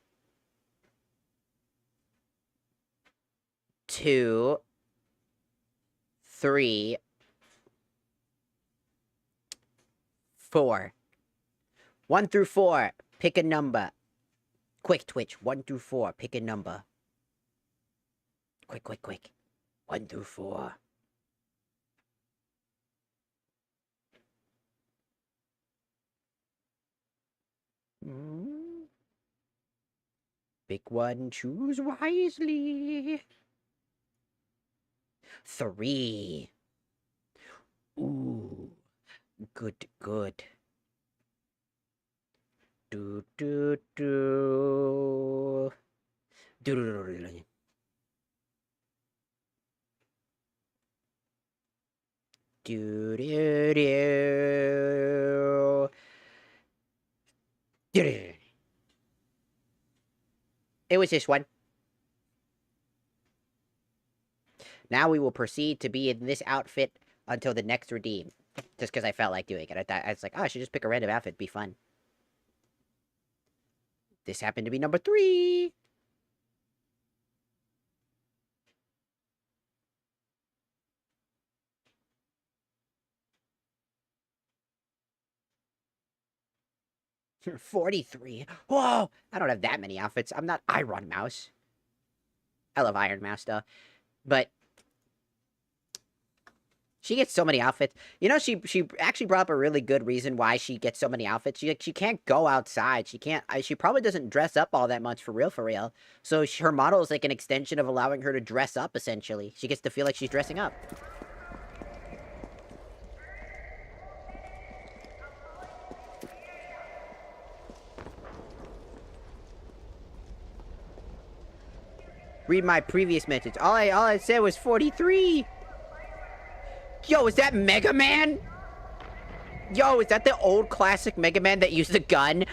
Speaker 1: 2, 3, 4. 1 through 4. Pick a number. Quick, Twitch. 1 through 4. Pick a number. Quick, quick, quick. 1 through 4. Pick one, choose wisely. 3. Ooh. Good, good. Do, do, do. Do, do, do, do. Do, do, do. Do, do. It was this one. Now we will proceed to be in this outfit until the next redeem. Just because I felt like doing it. I was like, oh, I should just pick a random outfit. It'd be fun. This happened to be number 3. You're 43. Whoa! I don't have that many outfits. I'm not Iron Mouse. I love Iron Mouse, though. But she gets so many outfits. You know, she actually brought up a really good reason why she gets so many outfits. She can't go outside. She can't. She probably doesn't dress up all that much for real. So her model is like an extension of allowing her to dress up. Essentially, she gets to feel like she's dressing up. Read my previous message. All I said was 43. Yo, is that Mega Man? Yo, is that the old classic Mega Man that used a gun?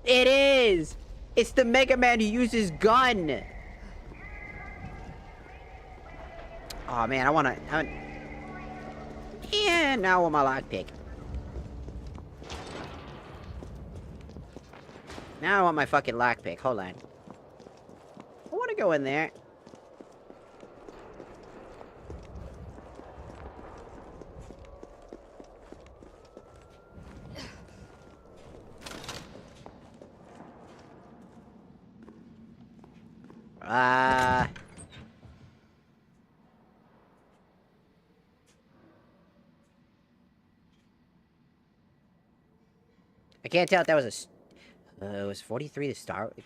Speaker 1: It is! It's the Mega Man who uses gun! Oh man, I wanna... Yeah, now I want my lockpick. Now I want my fucking lockpick. Hold on. I wanna go in there. I can't tell if that was it was 43 to start.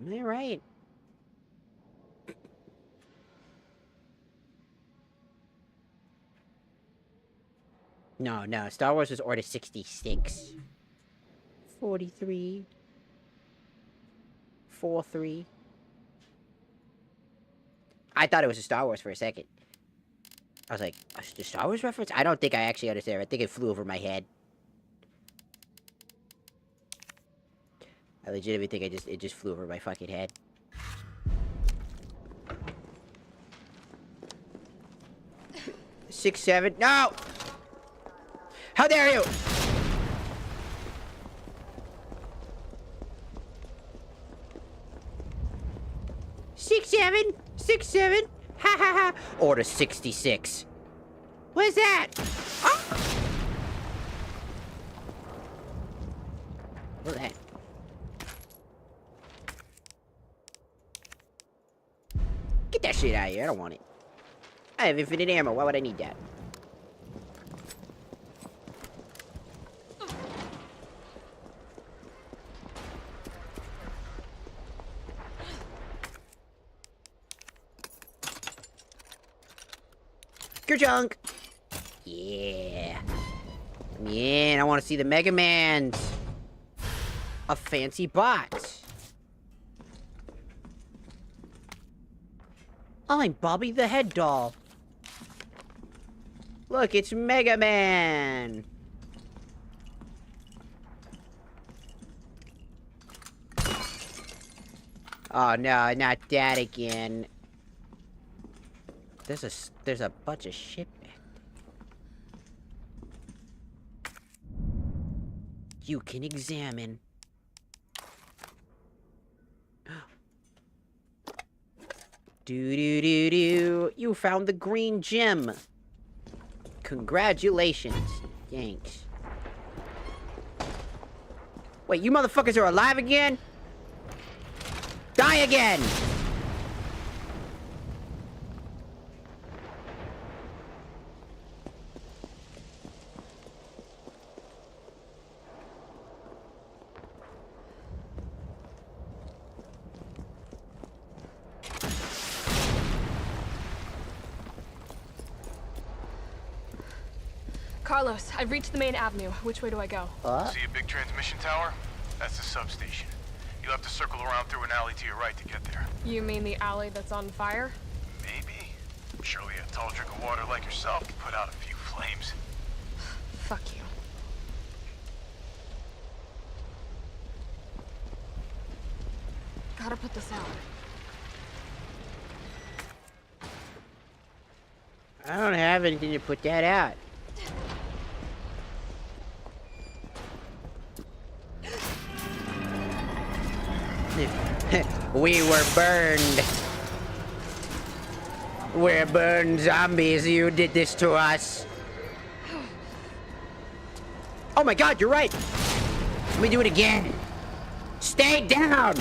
Speaker 1: Am I right? No, Star Wars was Order 66. 43. 43. I thought it was a Star Wars for a second. I was like, the Star Wars reference? I don't think I actually understand. I think it flew over my head. I legitimately think it just flew over my fucking head. Six, 7. No! How dare you! Six, 7. 6, 7. Ha ha ha. Order 66. What is that? Oh! What's that? Get that shit out of here. I don't want it. I have infinite ammo. Why would I need that? Junk. Yeah. Yeah, and I want to see the Mega Mans. A fancy bot. I'm Bobby the Head Doll. Look, it's Mega Man. Oh no, not that again. There's a bunch of shit back you can examine. Do. You found the green gem. Congratulations. Thanks. Wait, you motherfuckers are alive again? Die again!
Speaker 2: Carlos, I've reached the main avenue. Which way do I go?
Speaker 6: See a big transmission tower? That's the substation. You'll have to circle around through an alley to your right to get there.
Speaker 2: You mean the alley that's on fire?
Speaker 6: Maybe. Surely a tall drink of water like yourself can put out a few flames.
Speaker 2: Fuck you. Gotta put this out.
Speaker 1: I don't have anything to put that out. We were burned. We're burned zombies. You did this to us. Oh my god, you're right. Let me do it again. Stay down.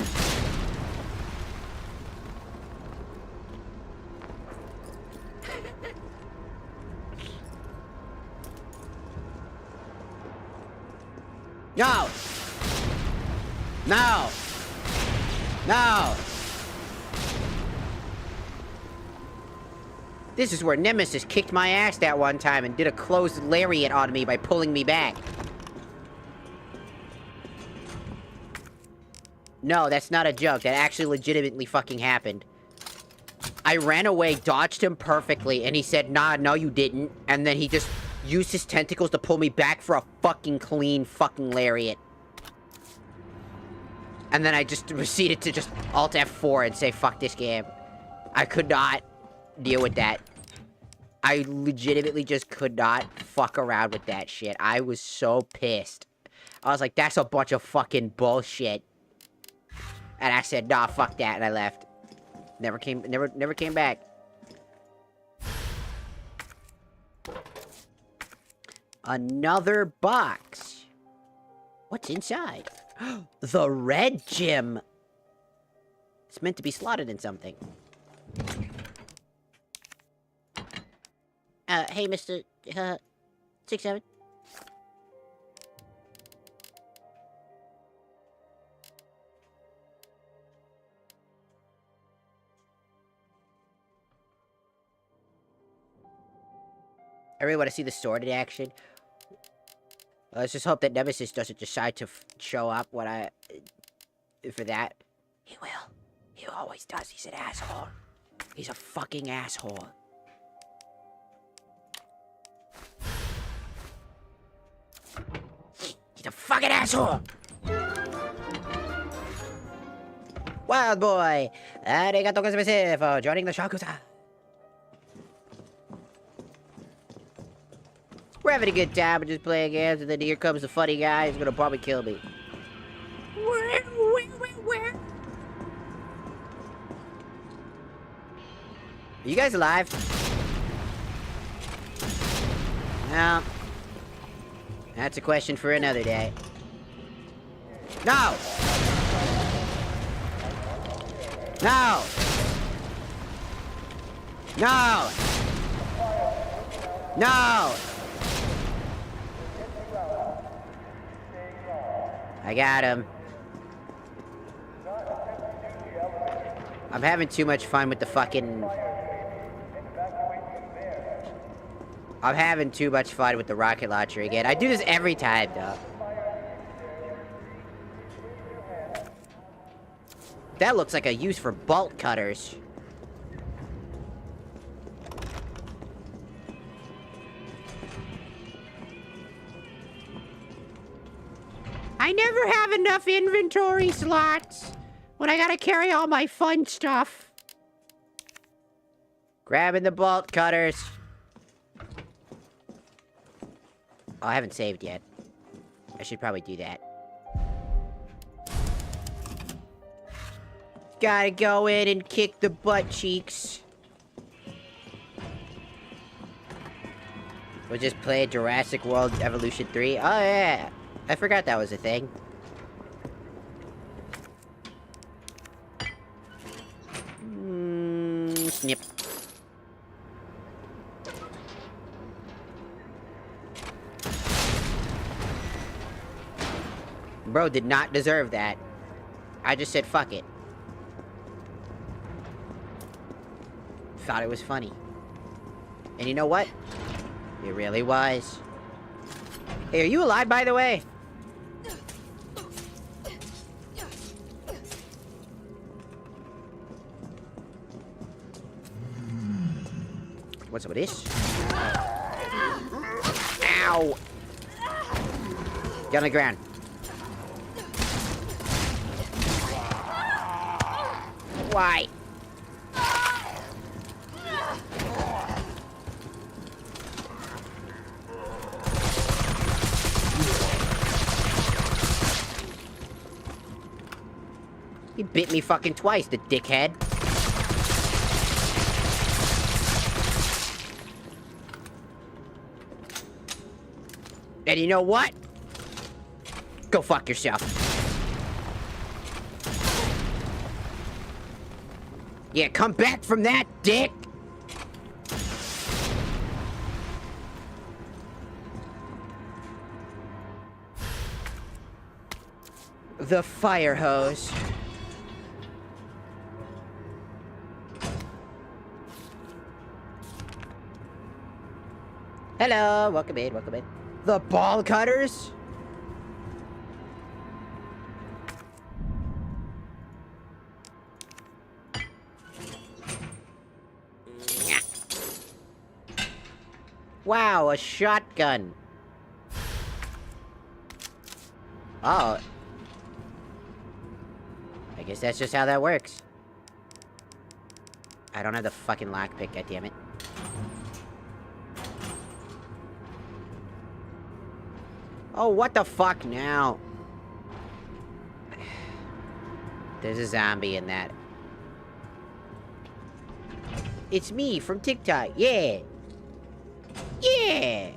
Speaker 1: No. No. No! This is where Nemesis kicked my ass that one time and did a closed lariat on me by pulling me back. No, that's not a joke. That actually legitimately fucking happened. I ran away, dodged him perfectly, and he said, nah, no you didn't. And then he just used his tentacles to pull me back for a fucking clean fucking lariat. And then I just proceeded to just Alt F4 and say, fuck this game. I could not deal with that. I legitimately just could not fuck around with that shit. I was so pissed. I was like, that's a bunch of fucking bullshit. And I said, nah, fuck that, and I left. Never came back. Another box. What's inside? The red gem. It's meant to be slotted in something. Hey, Mr. 6-7. I really want to see the sword in action. Let's just hope that Nemesis doesn't decide to show up when for that. He will. He always does. He's an asshole. He's a fucking asshole. He's a fucking asshole! Wild boy! Arigato gozaimasu for joining the Shakusa. We're having a good time. We're just playing games, and then here comes the funny guy who's gonna probably kill me. Where? Are you guys alive? No. That's a question for another day. No! No! No! No! I got him. I'm having too much fun with the fucking... I'm having too much fun with the rocket launcher again. I do this every time, though. That looks like a use for bolt cutters. I never have enough inventory slots when I gotta carry all my fun stuff. Grabbing the bolt cutters. Oh, I haven't saved yet. I should probably do that. Gotta go in and kick the butt cheeks. We'll just play Jurassic World Evolution 3. Oh, yeah. I forgot that was a thing. Snip. Bro did not deserve that. I just said fuck it. Thought it was funny. And you know what? It really was. Hey, are you alive, by the way? What's up with this? Ow! Get on the ground. Why? He bit me fucking twice, the dickhead. And you know what? Go fuck yourself. Yeah, come back from that, dick! The fire hose. Hello, welcome in, welcome in. The ball cutters? Wow, a shotgun. Oh. I guess that's just how that works. I don't have the fucking lockpick, goddammit. Oh, what the fuck now? There's a zombie in that. It's me from TikTok, yeah! Yeah!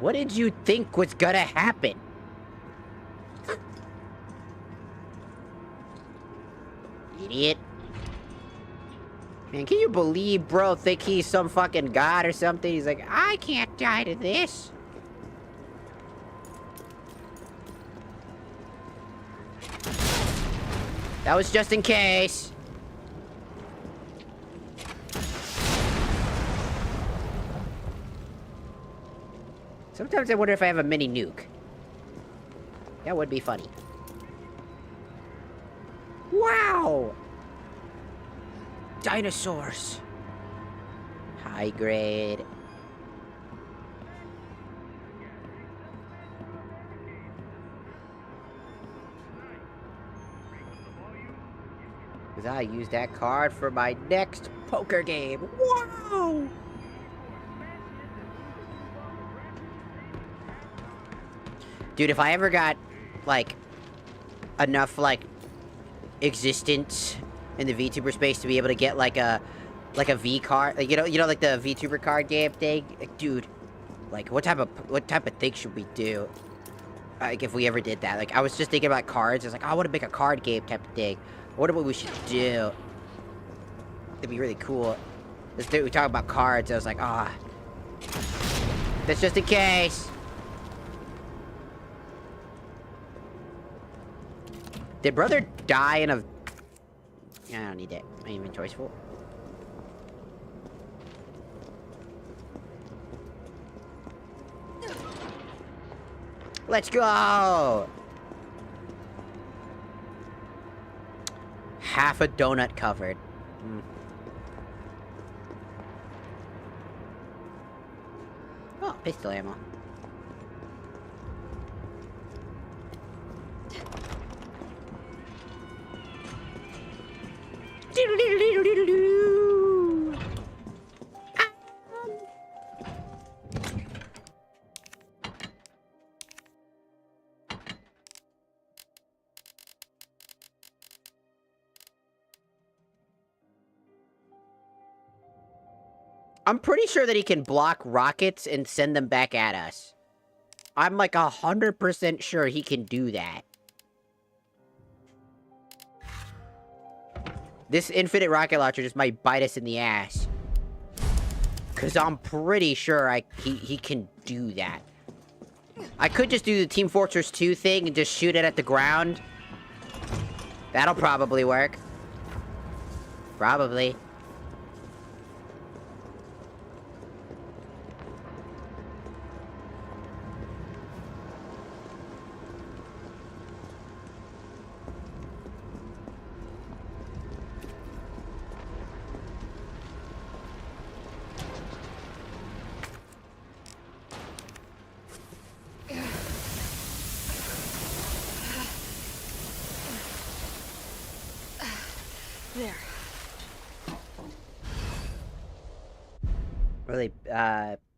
Speaker 1: What did you think was gonna happen? Idiot. Man, can you believe bro think he's some fucking god or something? He's like, I can't die to this. That was just in case. Sometimes I wonder if I have a mini nuke. That would be funny. Wow! Dinosaurs. High grade. Because I use that card for my next poker game. Wow! Dude, if I ever got, like, enough, like, existence in the VTuber space to be able to get, like a V card, like, you know, like the VTuber card game thing? Like, dude, like, what type of thing should we do? Like, if we ever did that. Like, I was just thinking about cards. I was like, oh, I want to make a card game type of thing. I wonder what we should do. That'd be really cool. We talk about cards. I was like, ah. That's just in case. Did brother die in a... I don't need that. My inventory's full. Let's go! Half a donut covered. Oh, pistol ammo. I'm pretty sure that he can block rockets and send them back at us. I'm like 100% sure he can do that. This infinite rocket launcher just might bite us in the ass. Cause I'm pretty sure he can do that. I could just do the Team Fortress 2 thing and just shoot it at the ground. That'll probably work. Probably.
Speaker 2: There.
Speaker 1: Really,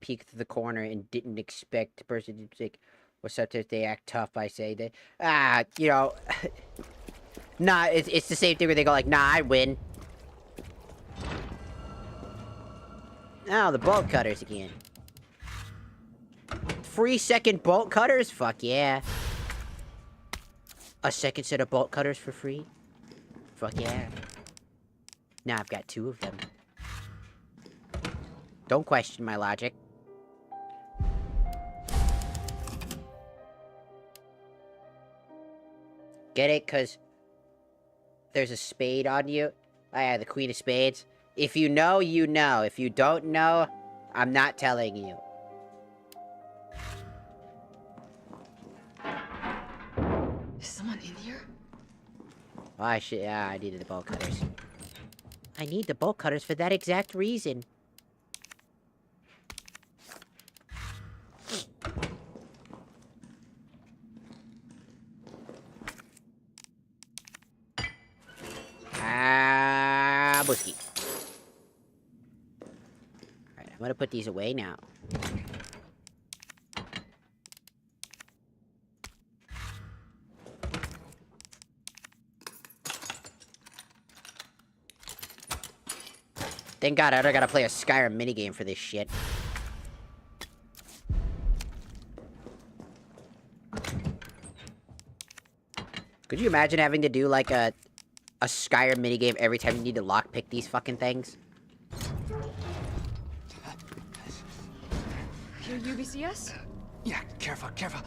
Speaker 1: peeked to the corner and didn't expect the person to be like, what's up if they act tough, I say that, you know, nah, it's the same thing where they go like, nah, I win. Oh, the bolt cutters again. Free second bolt cutters? Fuck yeah. A second set of bolt cutters for free? Fuck yeah. Now I've got 2 of them. Don't question my logic. Get it? 'Cause there's a spade on you? Oh yeah, the Queen of Spades. If you know, you know. If you don't know, I'm not telling you.
Speaker 2: Is someone in here?
Speaker 1: Oh, I needed the bolt cutters. I need the bolt cutters for that exact reason. Busky. Alright, I'm gonna put these away now. Thank God I don't gotta play a Skyrim minigame for this shit. Could you imagine having to do like a Skyrim minigame every time you need to lockpick these fucking things?
Speaker 2: You're UBCS?
Speaker 10: Yeah, careful, careful.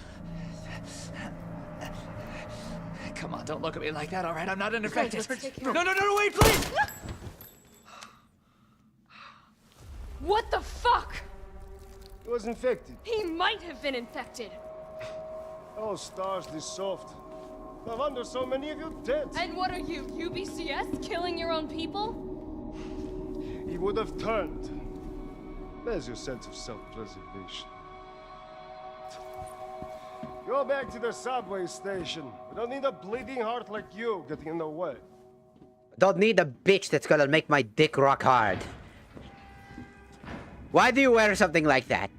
Speaker 10: Come on, don't look at me like that, all right? I'm not an infected. No, wait, please!
Speaker 2: What the fuck?
Speaker 11: He was infected.
Speaker 2: He might have been infected.
Speaker 11: Oh, stars, this soft. No wonder so many of you dead.
Speaker 2: And what are you, UBCS? Killing your own people?
Speaker 11: He would have turned. There's your sense of self-preservation. Go back to the subway station. We don't need a bleeding heart like you getting in the way.
Speaker 1: Don't need a bitch that's gonna make my dick rock hard. Why do you wear something like that?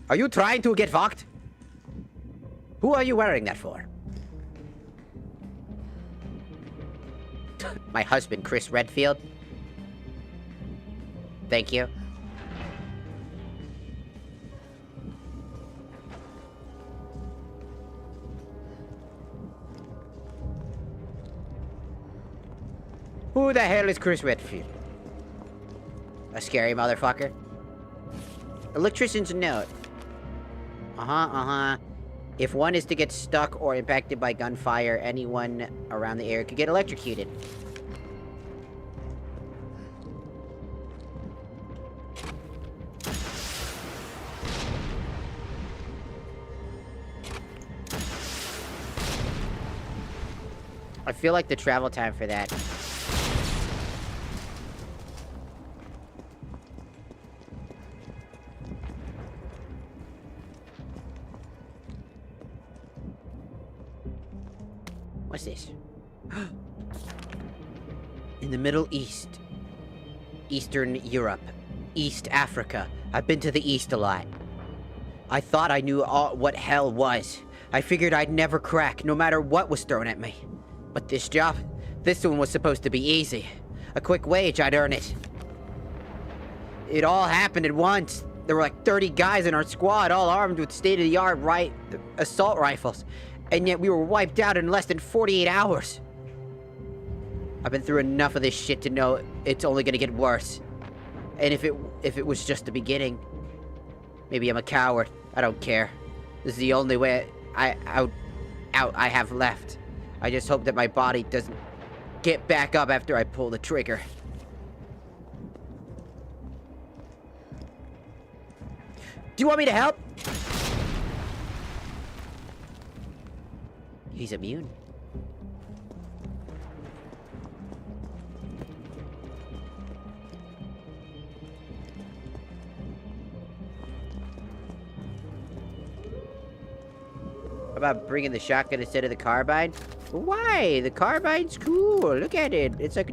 Speaker 1: Are you trying to get fucked? Who are you wearing that for? My husband, Chris Redfield. Thank you. Who the hell is Chris Redfield? A scary motherfucker? Electrician's note. If one is to get stuck or impacted by gunfire, anyone around the area could get electrocuted. I feel like the travel time for that. What's this? In the Middle East, Eastern Europe, East Africa. I've been to the East a lot. I thought I knew what hell was. I figured I'd never crack, no matter what was thrown at me. But this job, this one was supposed to be easy. A quick wage, I'd earn it. It all happened at once. There were like 30 guys in our squad, all armed with state-of-the-art assault rifles. And yet we were wiped out in less than 48 hours. I've been through enough of this shit to know it's only gonna get worse. And if it was just the beginning, maybe I'm a coward. I don't care. This is the only way I have left. I just hope that my body doesn't get back up after I pull the trigger. Do you want me to help? He's immune. About bringing the shotgun instead of the carbine? Why? The carbine's cool. Look at it. It's like...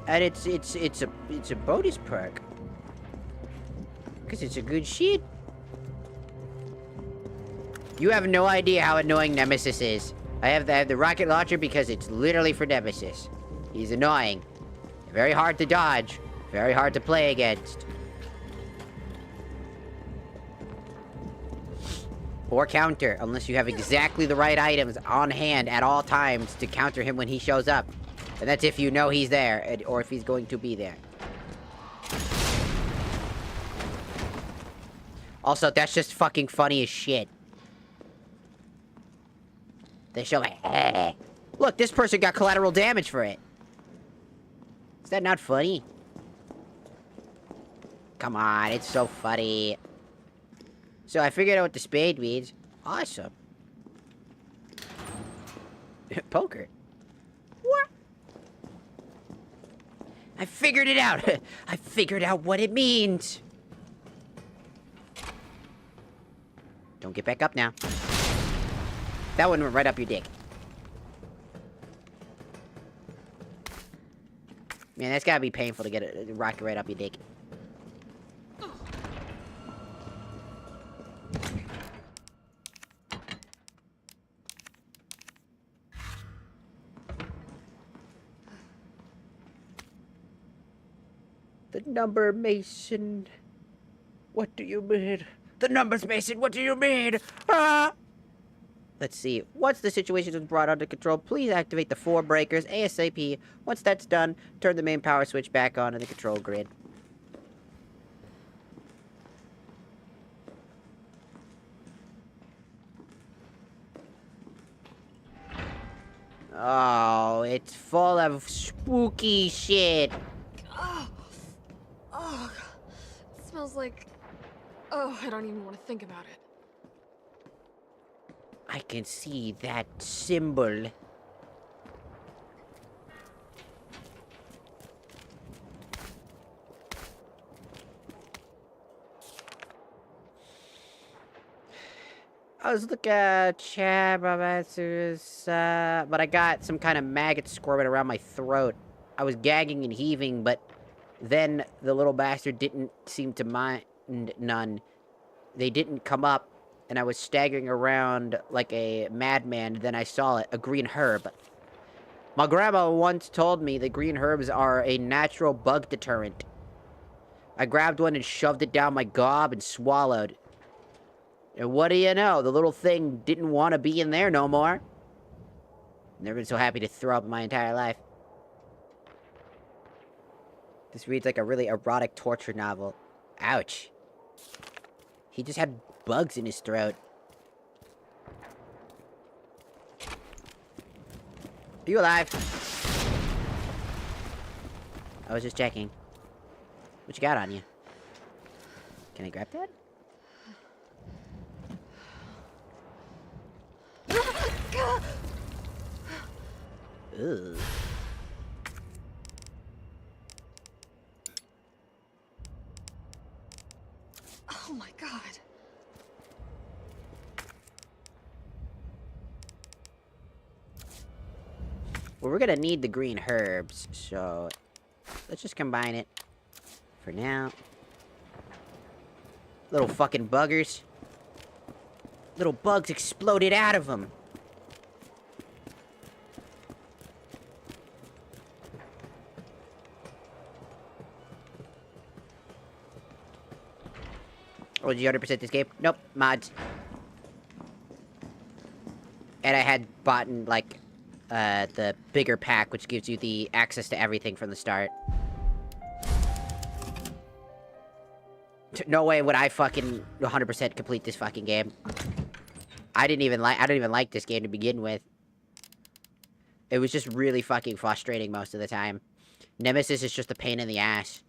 Speaker 1: And it's a bonus perk. Because it's a good shit. You have no idea how annoying Nemesis is. I have the rocket launcher because it's literally for Nemesis. He's annoying. Very hard to dodge. Very hard to play against. Or counter, unless you have exactly the right items on hand at all times to counter him when he shows up. And that's if you know he's there, or if he's going to be there. Also, that's just fucking funny as shit. They show like, look, this person got collateral damage for it. Is that not funny? Come on, it's so funny. So I figured out what the spade means. Awesome. Poker. What? I figured it out. I figured out what it means. Don't get back up now. That one went right up your dick. Man, that's gotta be painful to get a rocket right up your dick. The number, Mason. What do you mean? The numbers, Mason, what do you mean? Ah! Let's see. Once the situation is brought under control, please activate the 4 breakers ASAP. Once that's done, turn the main power switch back on in the control grid. Oh, it's full of spooky shit.
Speaker 2: Oh, it smells like... Oh, I don't even want to think about it.
Speaker 1: I can see that symbol. I was looking at chat, but I got some kind of maggot squirming around my throat. I was gagging and heaving, but then the little bastard didn't seem to mind none. They didn't come up, and I was staggering around like a madman. Then I saw it, a green herb. My grandma once told me that green herbs are a natural bug deterrent. I grabbed one and shoved it down my gob and swallowed. And what do you know? The little thing didn't want to be in there no more. Never been so happy to throw up in my entire life. This reads like a really erotic torture novel. Ouch. He just had bugs in his throat. Are you alive? I was just checking. What you got on you? Can I grab that? Ooh.
Speaker 2: Oh my god.
Speaker 1: Well, we're gonna need the green herbs, so let's just combine it for now. Little fucking buggers. Little bugs exploded out of them. Oh, did you 100% this game? Nope, mods. And I had bought in, like, the bigger pack, which gives you the access to everything from the start. No way would I fucking 100% complete this fucking game. I don't even like this game to begin with. It was just really fucking frustrating most of the time. Nemesis is just a pain in the ass.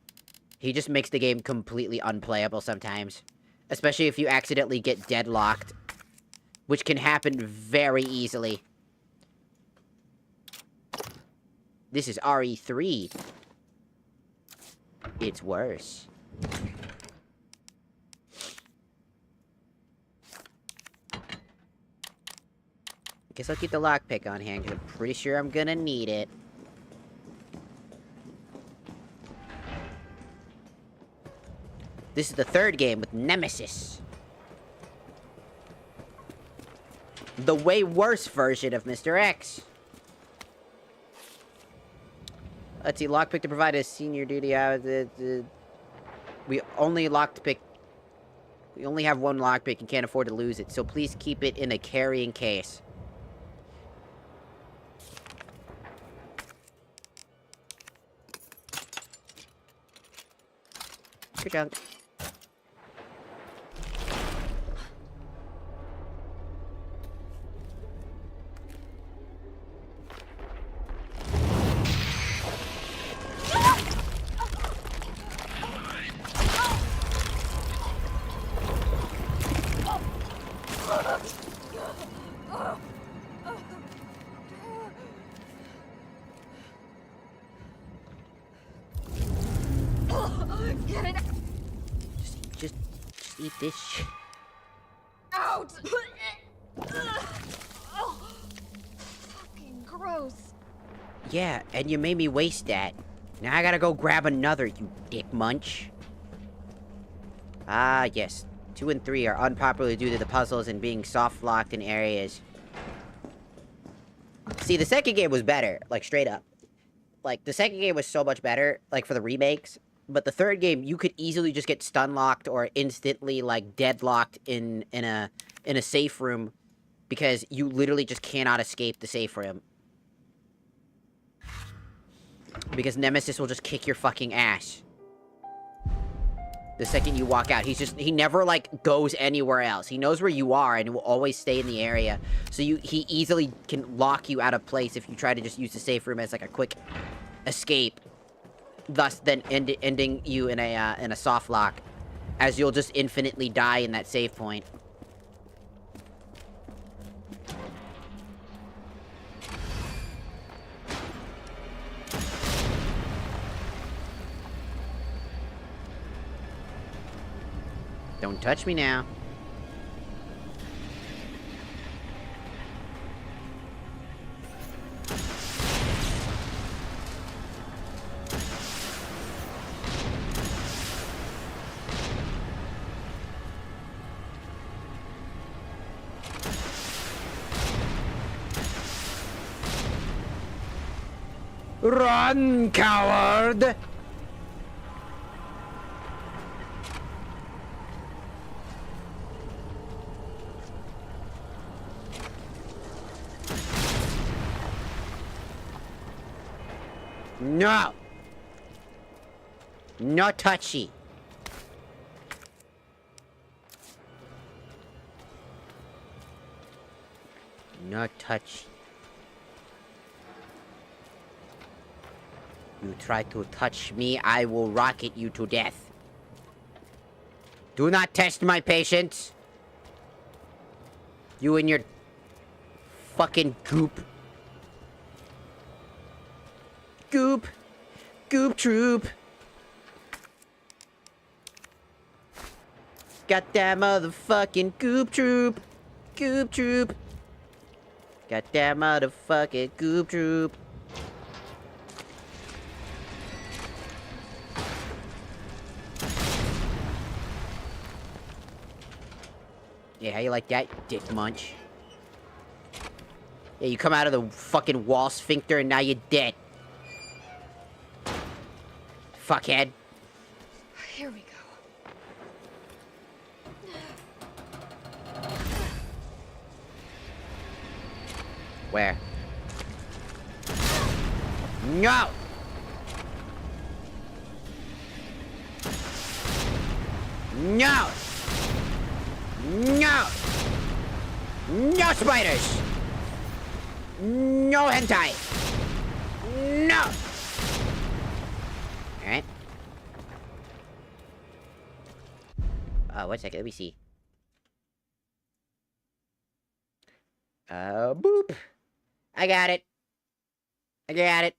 Speaker 1: He just makes the game completely unplayable sometimes. Especially if you accidentally get deadlocked. Which can happen very easily. This is RE3. It's worse. Guess I'll keep the lockpick on hand, because I'm pretty sure I'm gonna need it. This is the third game with Nemesis. The way worse version of Mr. X. Let's see, lockpick to provide a senior duty. We only lockpick. We only have one lockpick and can't afford to lose it, so please keep it in a carrying case. Good job.
Speaker 2: Get it
Speaker 1: Just eat this shit.
Speaker 2: out! Oh, fucking gross.
Speaker 1: Yeah, and you made me waste that. Now I gotta go grab another, you dick munch. Ah, yes. 2 and 3 are unpopular due to the puzzles and being soft-locked in areas. See, the second game was better, like, straight up. Like, the second game was so much better, like, for the remakes. But the third game, you could easily just get stun-locked or instantly, like, deadlocked in a safe room. Because you literally just cannot escape the safe room. Because Nemesis will just kick your fucking ass. The second you walk out, he never, like, goes anywhere else. He knows where you are and will always stay in the area. So he easily can lock you out of place if you try to just use the safe room as, like, a quick escape. Thus, then ending you in a soft lock. As you'll just infinitely die in that save point. Don't touch me now. Run, coward! No! No touchy. No touchy. You try to touch me, I will rocket you to death. Do not test my patience. You and your fucking goop. Goop. Goop troop. Got that motherfucking goop troop. Goop troop. Got that motherfucking goop troop. Yeah, how you like that, dick munch? Yeah, you come out of the fucking wall sphincter and now you're dead. Fuckhead.
Speaker 2: Here we go.
Speaker 1: Where? No! No! No! No spiders! No hentai! No! Alright. One second, let me see. Boop! I got it. I got it.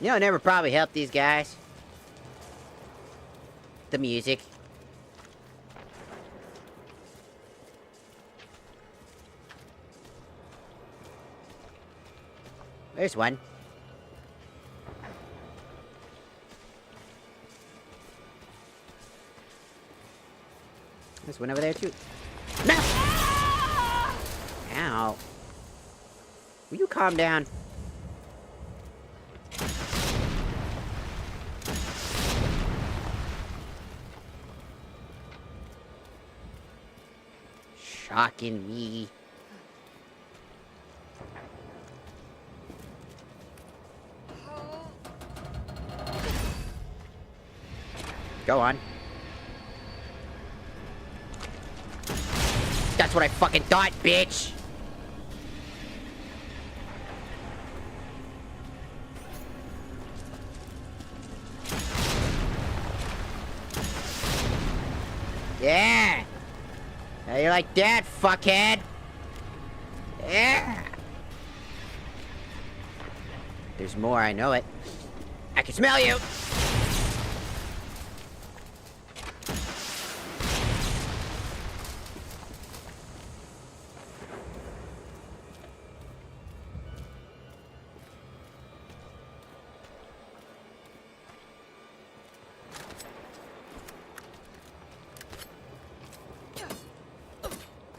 Speaker 1: You know, it never probably helped these guys. The music. There's one. There's one over there too. No! Ow. Will you calm down? Shocking me. Go on. That's what I fucking thought, bitch! Yeah! How you like that, fuckhead? Yeah! There's more, I know it. I can smell you!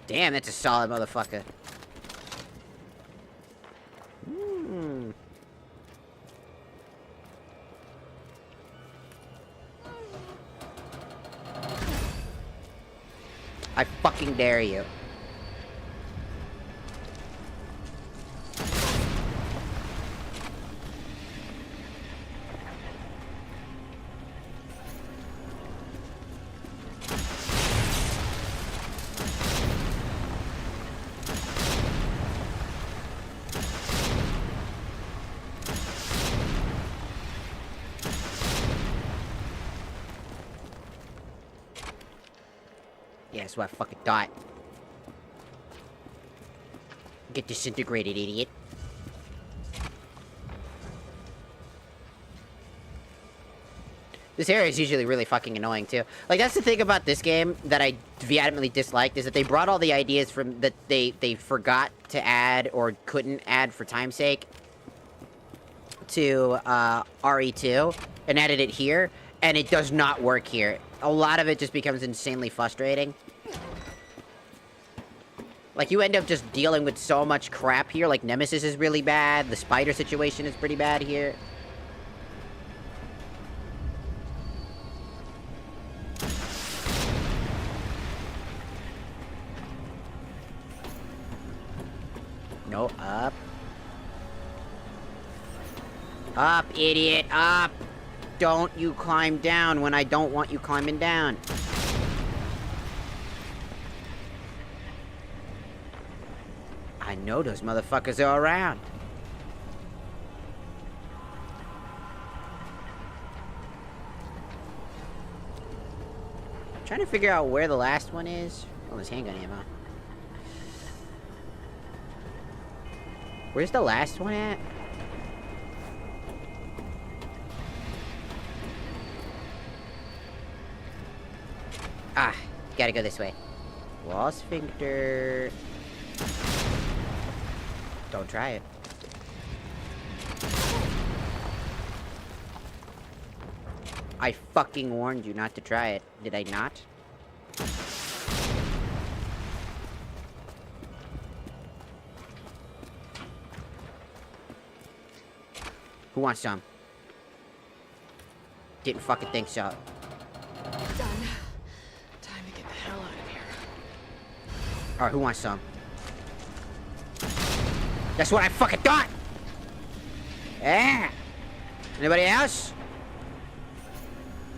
Speaker 1: Damn, that's a solid motherfucker. I fucking dare you. Yeah, that's what I fucking thought. Get disintegrated, idiot. This area is usually really fucking annoying, too. Like, that's the thing about this game that I vehemently disliked, is that they brought all the ideas from that they forgot to add or couldn't add for time's sake to RE2 and added it here, and it does not work here. A lot of it just becomes insanely frustrating. Like, you end up just dealing with so much crap here. Like, Nemesis is really bad. The spider situation is pretty bad here. No, up. Up, idiot, up! Don't you climb down when I don't want you climbing down. I know those motherfuckers are around. I'm trying to figure out where the last one is. Oh, there's handgun ammo. Where's the last one at? Ah, Gotta go this way. Wall sphincter. Don't try it. I fucking warned you not to try it. Did I not? Who wants some? Didn't fucking think so.
Speaker 2: Done. Time to get the hell out of here.
Speaker 1: Alright, who wants some? That's what I fucking thought! Yeah! Anybody else?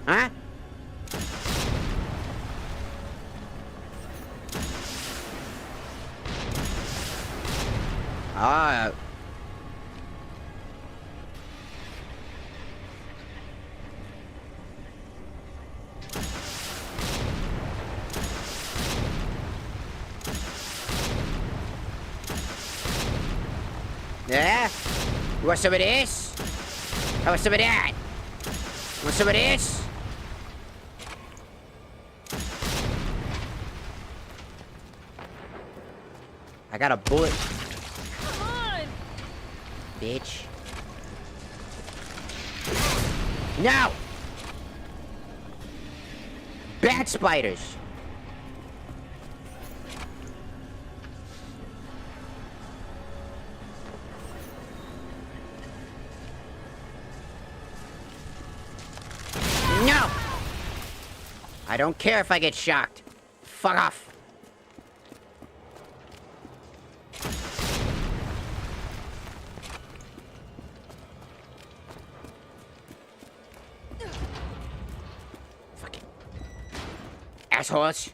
Speaker 1: Huh? Ah. Yeah? You want some of this? How about some of that? You want some of this? I got a bullet.
Speaker 2: Come on!
Speaker 1: Bitch. No! Bat spiders! No! I don't care if I get shocked. Fuck off. Fucking assholes.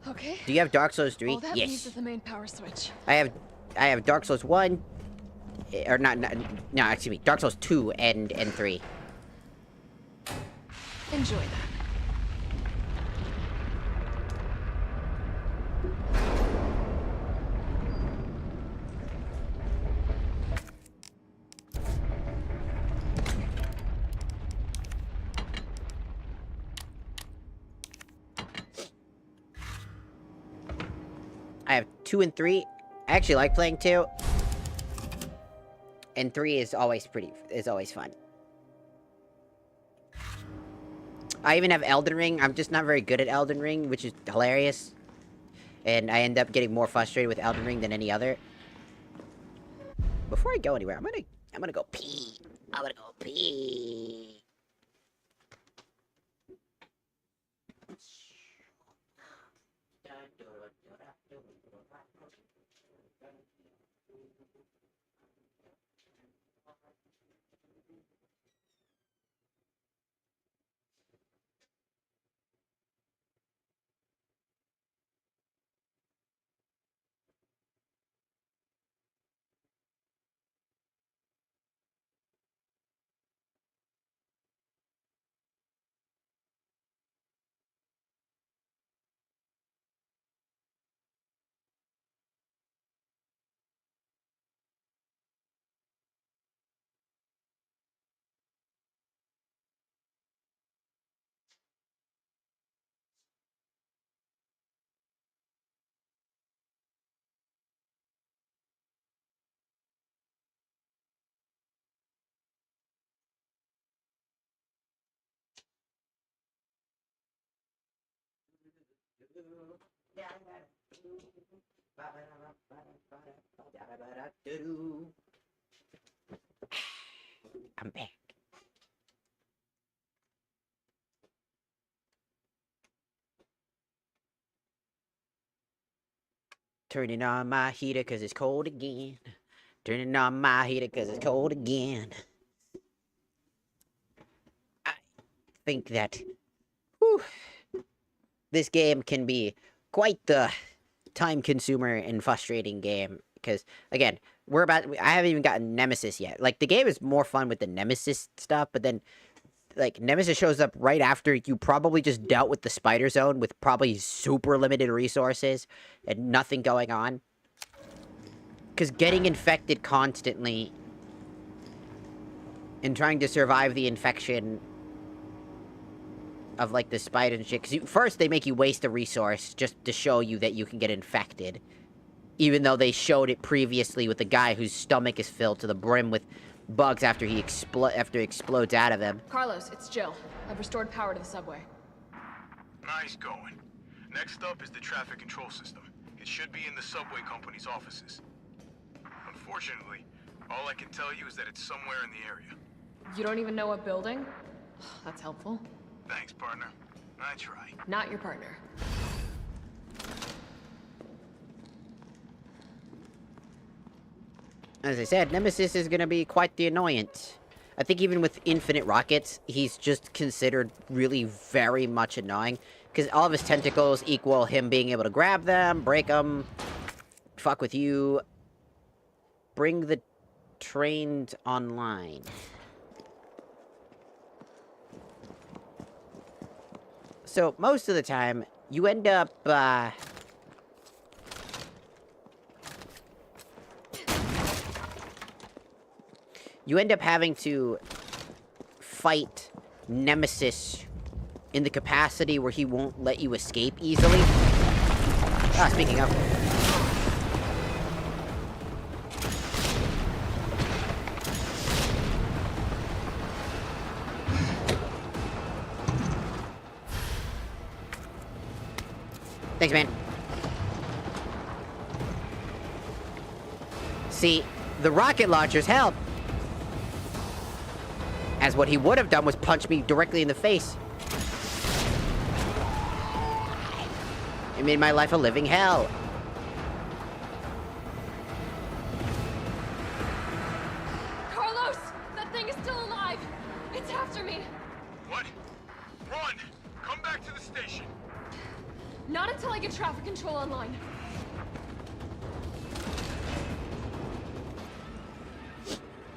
Speaker 2: Okay.
Speaker 1: Do you have Dark Souls 3?
Speaker 2: All that means
Speaker 1: Yes.
Speaker 2: is the main power switch.
Speaker 1: I have Dark Souls 1 or not no, excuse me. Dark Souls 2 and 3.
Speaker 2: Enjoy that.
Speaker 1: I have 2 and 3. I actually like playing 2. And 3 is always fun. I even have Elden Ring. I'm just not very good at Elden Ring, which is hilarious. And I end up getting more frustrated with Elden Ring than any other. Before I go anywhere, I'm gonna go pee. I'm gonna go pee. I'm back. Turning on my heater cause it's cold again. Turning on my heater cause it's cold again. I think that this game can be quite the time consumer and frustrating game. Because, again, I haven't even gotten Nemesis yet. Like, the game is more fun with the Nemesis stuff, but then, like, Nemesis shows up right after you probably just dealt with the Spider Zone with probably super limited resources and nothing going on. Because getting infected constantly and trying to survive the infection of, like, the spiders and shit. Because first, they make you waste a resource just to show you that you can get infected. Even though they showed it previously with the guy whose stomach is filled to the brim with bugs after he explodes out of him.
Speaker 2: Carlos, it's Jill. I've restored power to the subway.
Speaker 6: Nice going. Next up is the traffic control system. It should be in the subway company's offices. Unfortunately, all I can tell you is that it's somewhere in the area.
Speaker 2: You don't even know what building? That's helpful.
Speaker 6: Thanks, partner. I try.
Speaker 2: Not your partner.
Speaker 1: As I said, Nemesis is gonna be quite the annoyance. I think even with infinite rockets, he's just considered really very much annoying. Because all of his tentacles equal him being able to grab them, break them, fuck with you. Bring the trains online. So, most of the time, you end up, you end up having to fight Nemesis in the capacity where he won't let you escape easily. Ah, speaking of. Thanks, man. See, the rocket launchers help. As what he would have done was punch me directly in the face. It made my life a living hell.
Speaker 2: Carlos! That thing is still alive! It's after me!
Speaker 6: What? Run! Come back to the station!
Speaker 2: Not until I get traffic control online.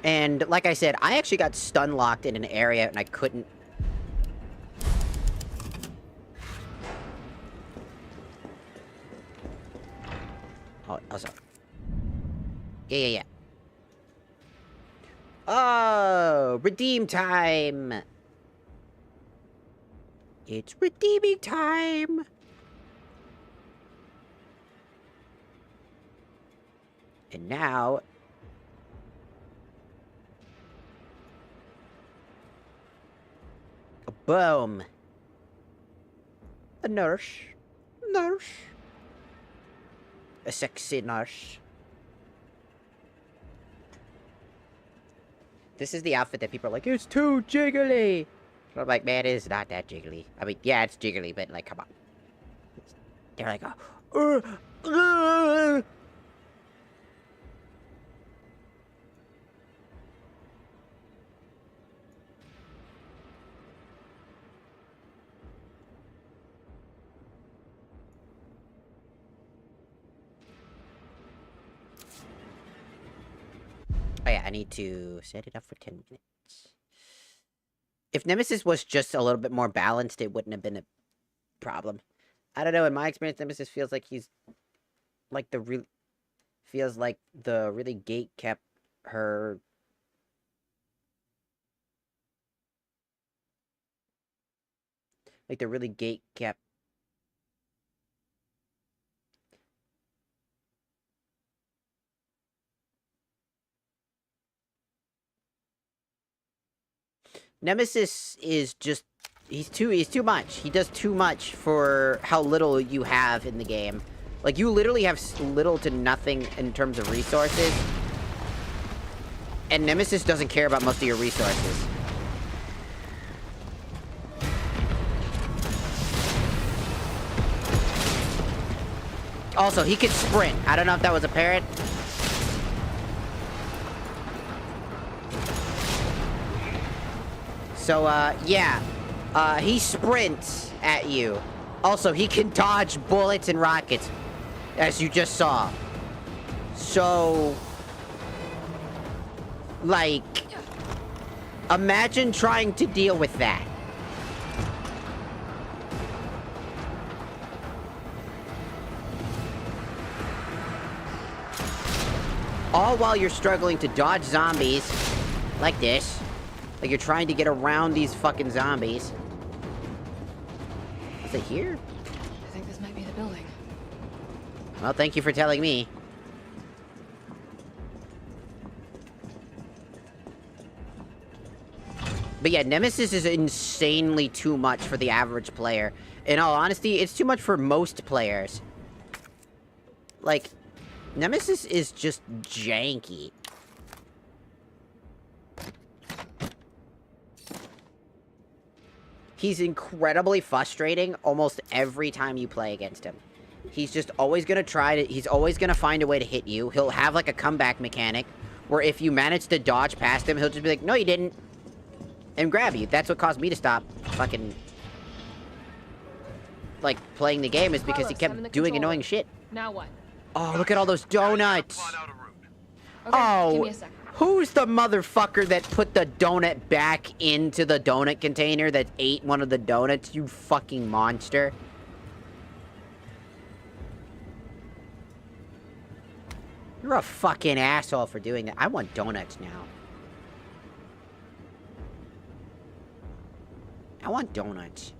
Speaker 1: And like I said, I actually got stun locked in an area and I couldn't. Oh, sorry. Yeah. Oh, redeem time. It's redeeming time. And now... boom. A nurse. A sexy nurse. This is the outfit that people are like, it's too jiggly. So I'm like, man, it is not that jiggly. I mean, yeah, it's jiggly, but like, come on. They're like, oh yeah, I need to set it up for 10 minutes. If Nemesis was just a little bit more balanced, it wouldn't have been a problem. I don't know, in my experience, Nemesis feels like he's... like the really... feels like the really gate kept her... like the really gate kept... Nemesis is just... he's too much. He does too much for how little you have in the game. Like, you literally have little to nothing in terms of resources. And Nemesis doesn't care about most of your resources. Also, he could sprint. I don't know if that was apparent. So, yeah. He sprints at you. Also, he can dodge bullets and rockets, as you just saw. So... like... imagine trying to deal with that. All while you're struggling to dodge zombies, like this. Like you're trying to get around these fucking zombies. it here?
Speaker 2: I think this might be the building.
Speaker 1: Well, thank you for telling me. But yeah, Nemesis is insanely too much for the average player. In all honesty, it's too much for most players. Like, Nemesis is just janky. He's incredibly frustrating almost every time you play against him. He's just always gonna he's always gonna find a way to hit you. He'll have like a comeback mechanic where if you manage to dodge past him, he'll just be like, no you didn't. And grab you. That's what caused me to stop fucking, like, playing the game, is because he kept doing annoying shit.
Speaker 2: Now what?
Speaker 1: Oh, look at all those donuts!
Speaker 2: Okay, give me a sec.
Speaker 1: Who's the motherfucker that put the donut back into the donut container that ate one of the donuts, you fucking monster? You're a fucking asshole for doing that. I want donuts now. I want donuts.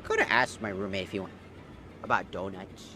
Speaker 1: Could have asked my roommate if he want about donuts.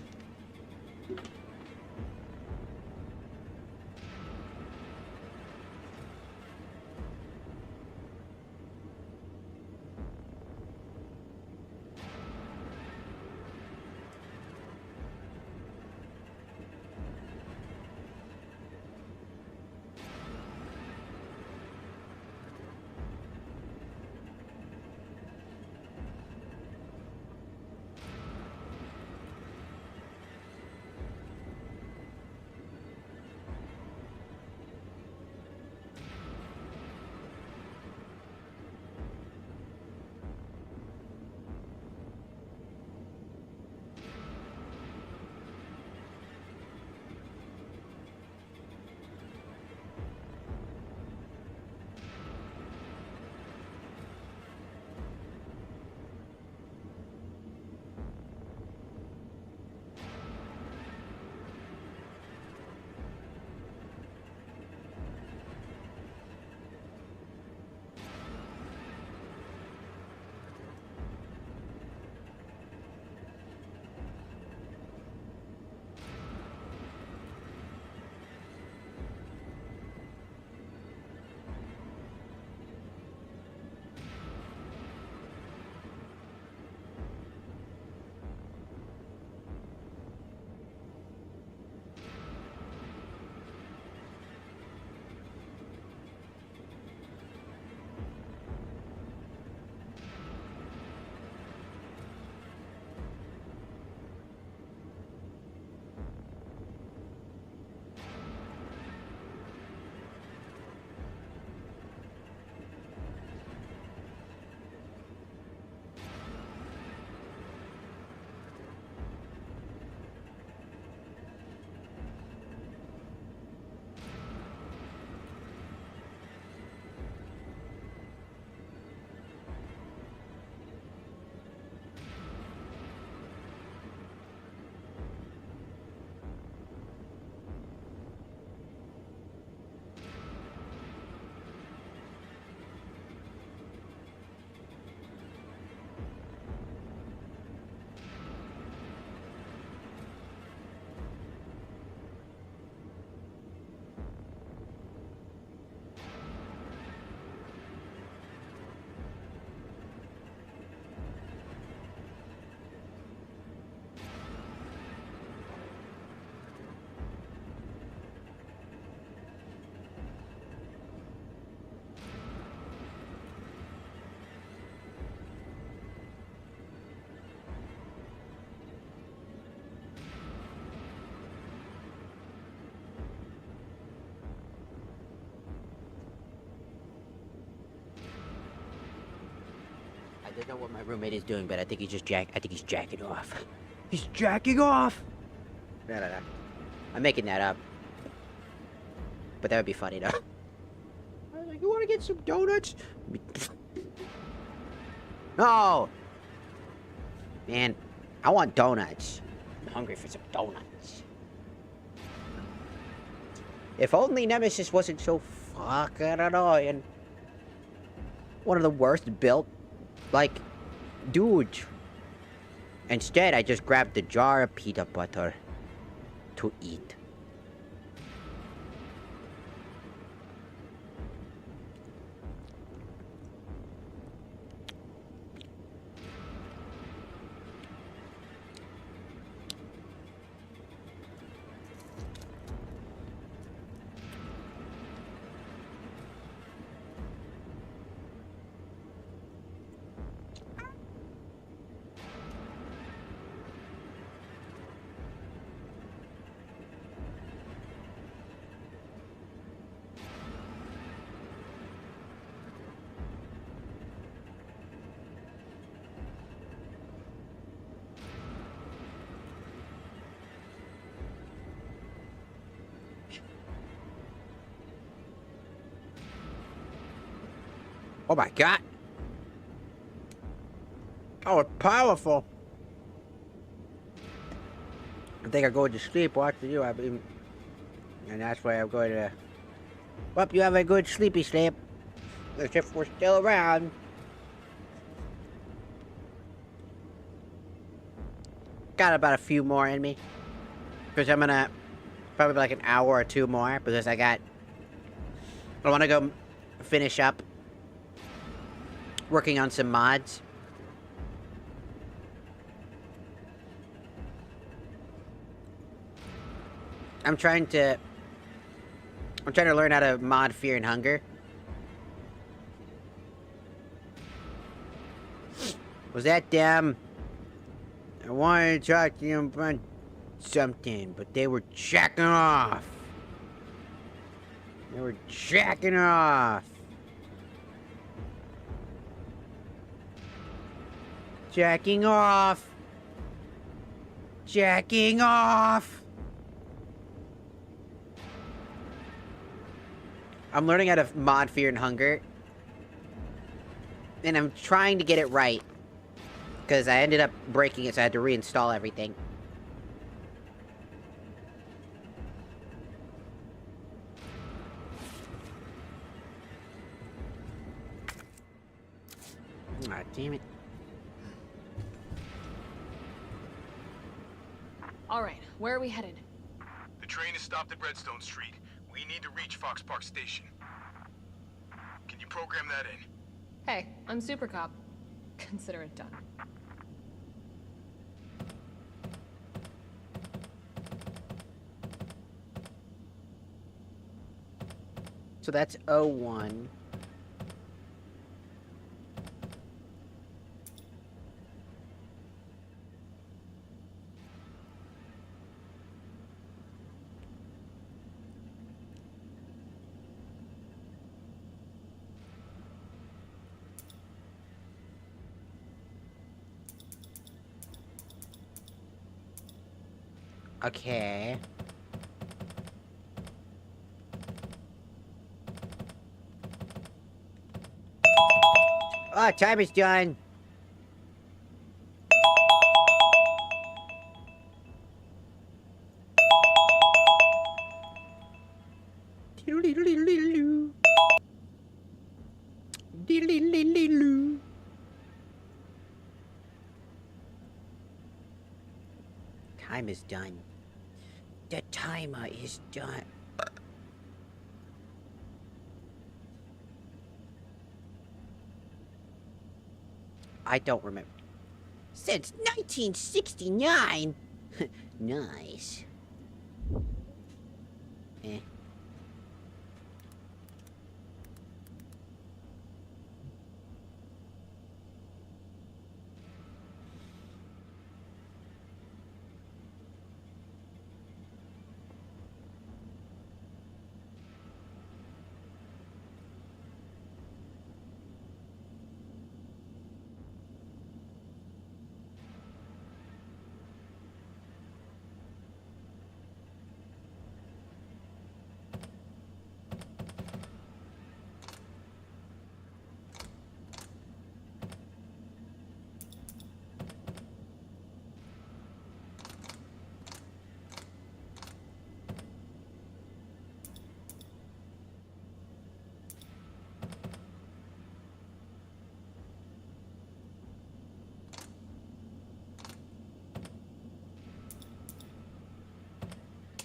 Speaker 1: I don't know what my roommate is doing, but I think he's just jacking off. He's jacking off! No. I'm making that up. But that would be funny, though. I was like, you wanna get some donuts? No! Man, I want donuts. I'm hungry for some donuts. If only Nemesis wasn't so fucking annoying. One of the worst built Like, dude. Instead, I just grabbed the jar of peanut butter to eat. Oh my god. Oh, it's powerful. I think I'm going to sleep watching you. And that's why I'm going to... Well, you have a good sleepy sleep. As if we're still around. Got about a few more in me. Because I'm gonna... Probably like an hour or two more. Because I want to go finish up working on some mods. I'm trying to learn how to mod Fear and Hunger. Was that them? I wanted to talk to them about something, but they were jacking off. They were jacking off. Jacking off. Jacking off. I'm learning how to mod Fear and Hunger. And I'm trying to get it right. Because I ended up breaking it, so I had to reinstall everything. Ah, damn it.
Speaker 2: Alright, where are we headed?
Speaker 6: The train is stopped at Redstone Street. We need to reach Fox Park Station. Can you program that in?
Speaker 2: Hey, I'm Super Cop. Consider it done.
Speaker 1: So that's 01. Okay. Oh, time is done. Time is done. The timer is done. I don't remember. Since 1969? Nice. Eh.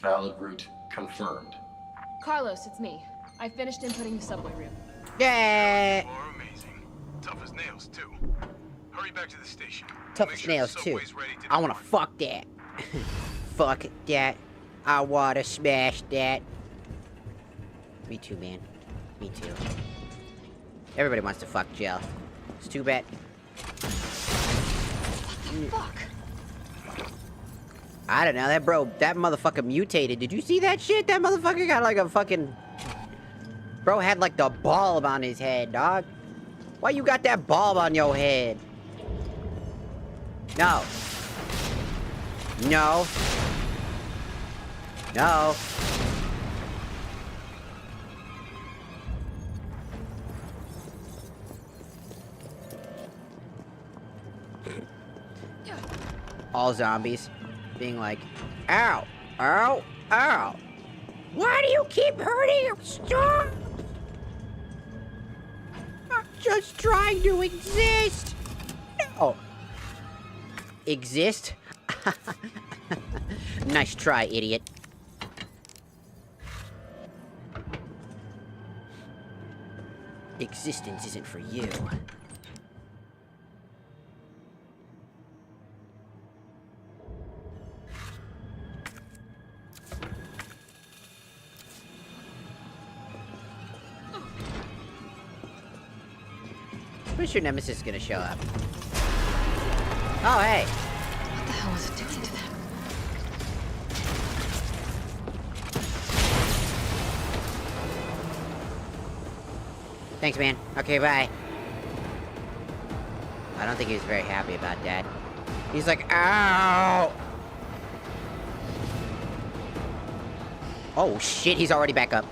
Speaker 12: Valid route confirmed.
Speaker 2: Carlos, it's me. I finished inputting the subway route.
Speaker 1: Yeah.
Speaker 6: You are amazing. Tough as nails, too. Hurry back to the station.
Speaker 1: Tough
Speaker 6: Make
Speaker 1: as
Speaker 6: sure the
Speaker 1: nails, too.
Speaker 6: subway's ready to
Speaker 1: I wanna
Speaker 6: depart.
Speaker 1: fuck that. Fuck that. I wanna smash that. Me too, man. Me too. Everybody wants to fuck Jill. It's too bad.
Speaker 2: Fuck.
Speaker 1: I don't know, that motherfucker mutated. Did you see that shit? That motherfucker got like a fucking... Bro had like the bulb on his head, dog. Why you got that bulb on your head? No. No. No. All zombies being like, ow, ow, ow. Why do you keep hurting him? Stop! I'm just trying to exist. No. Exist? Nice try, idiot. Existence isn't for you. Pretty sure Nemesis is gonna show up. Oh, hey.
Speaker 2: What the hell was it doing to them?
Speaker 1: Thanks, man. Okay, bye. I don't think he was very happy about that. He's like, ow! Oh, shit, he's already back up.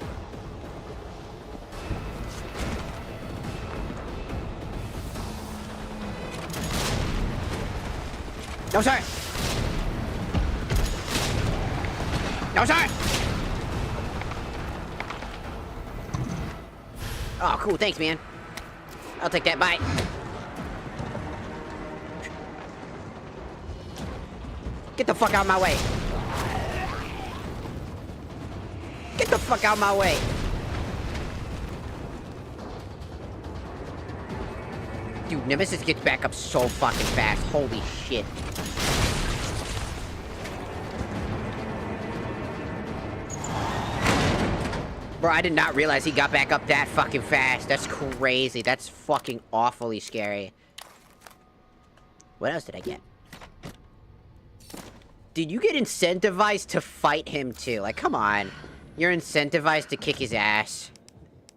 Speaker 1: No, sir! No, sir! Oh, cool, thanks, man. I'll take that, bye. Get the fuck out of my way. Get the fuck out of my way. Dude, Nemesis gets back up so fucking fast. Holy shit. Bro, I did not realize he got back up that fucking fast. That's crazy. That's fucking awfully scary. What else did I get? Dude, you get incentivized to fight him too. Like, come on. You're incentivized to kick his ass.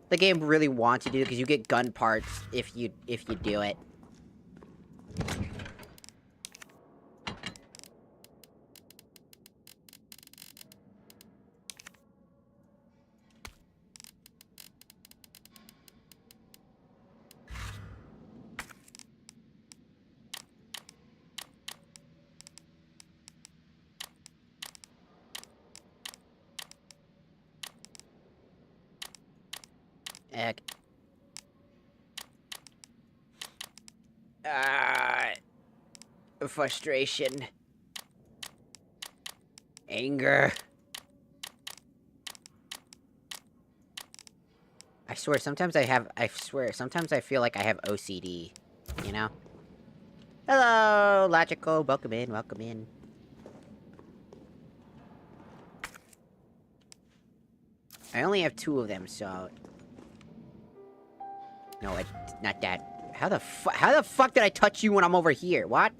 Speaker 1: The game really wants you to do it because you get gun parts if you do it. Heck. Frustration. Anger. I swear, sometimes sometimes I feel like I have OCD, you know? Hello, Logical, welcome in, welcome in. I only have 2 of them, so... No, not that. How the fuck did I touch you when I'm over here? What?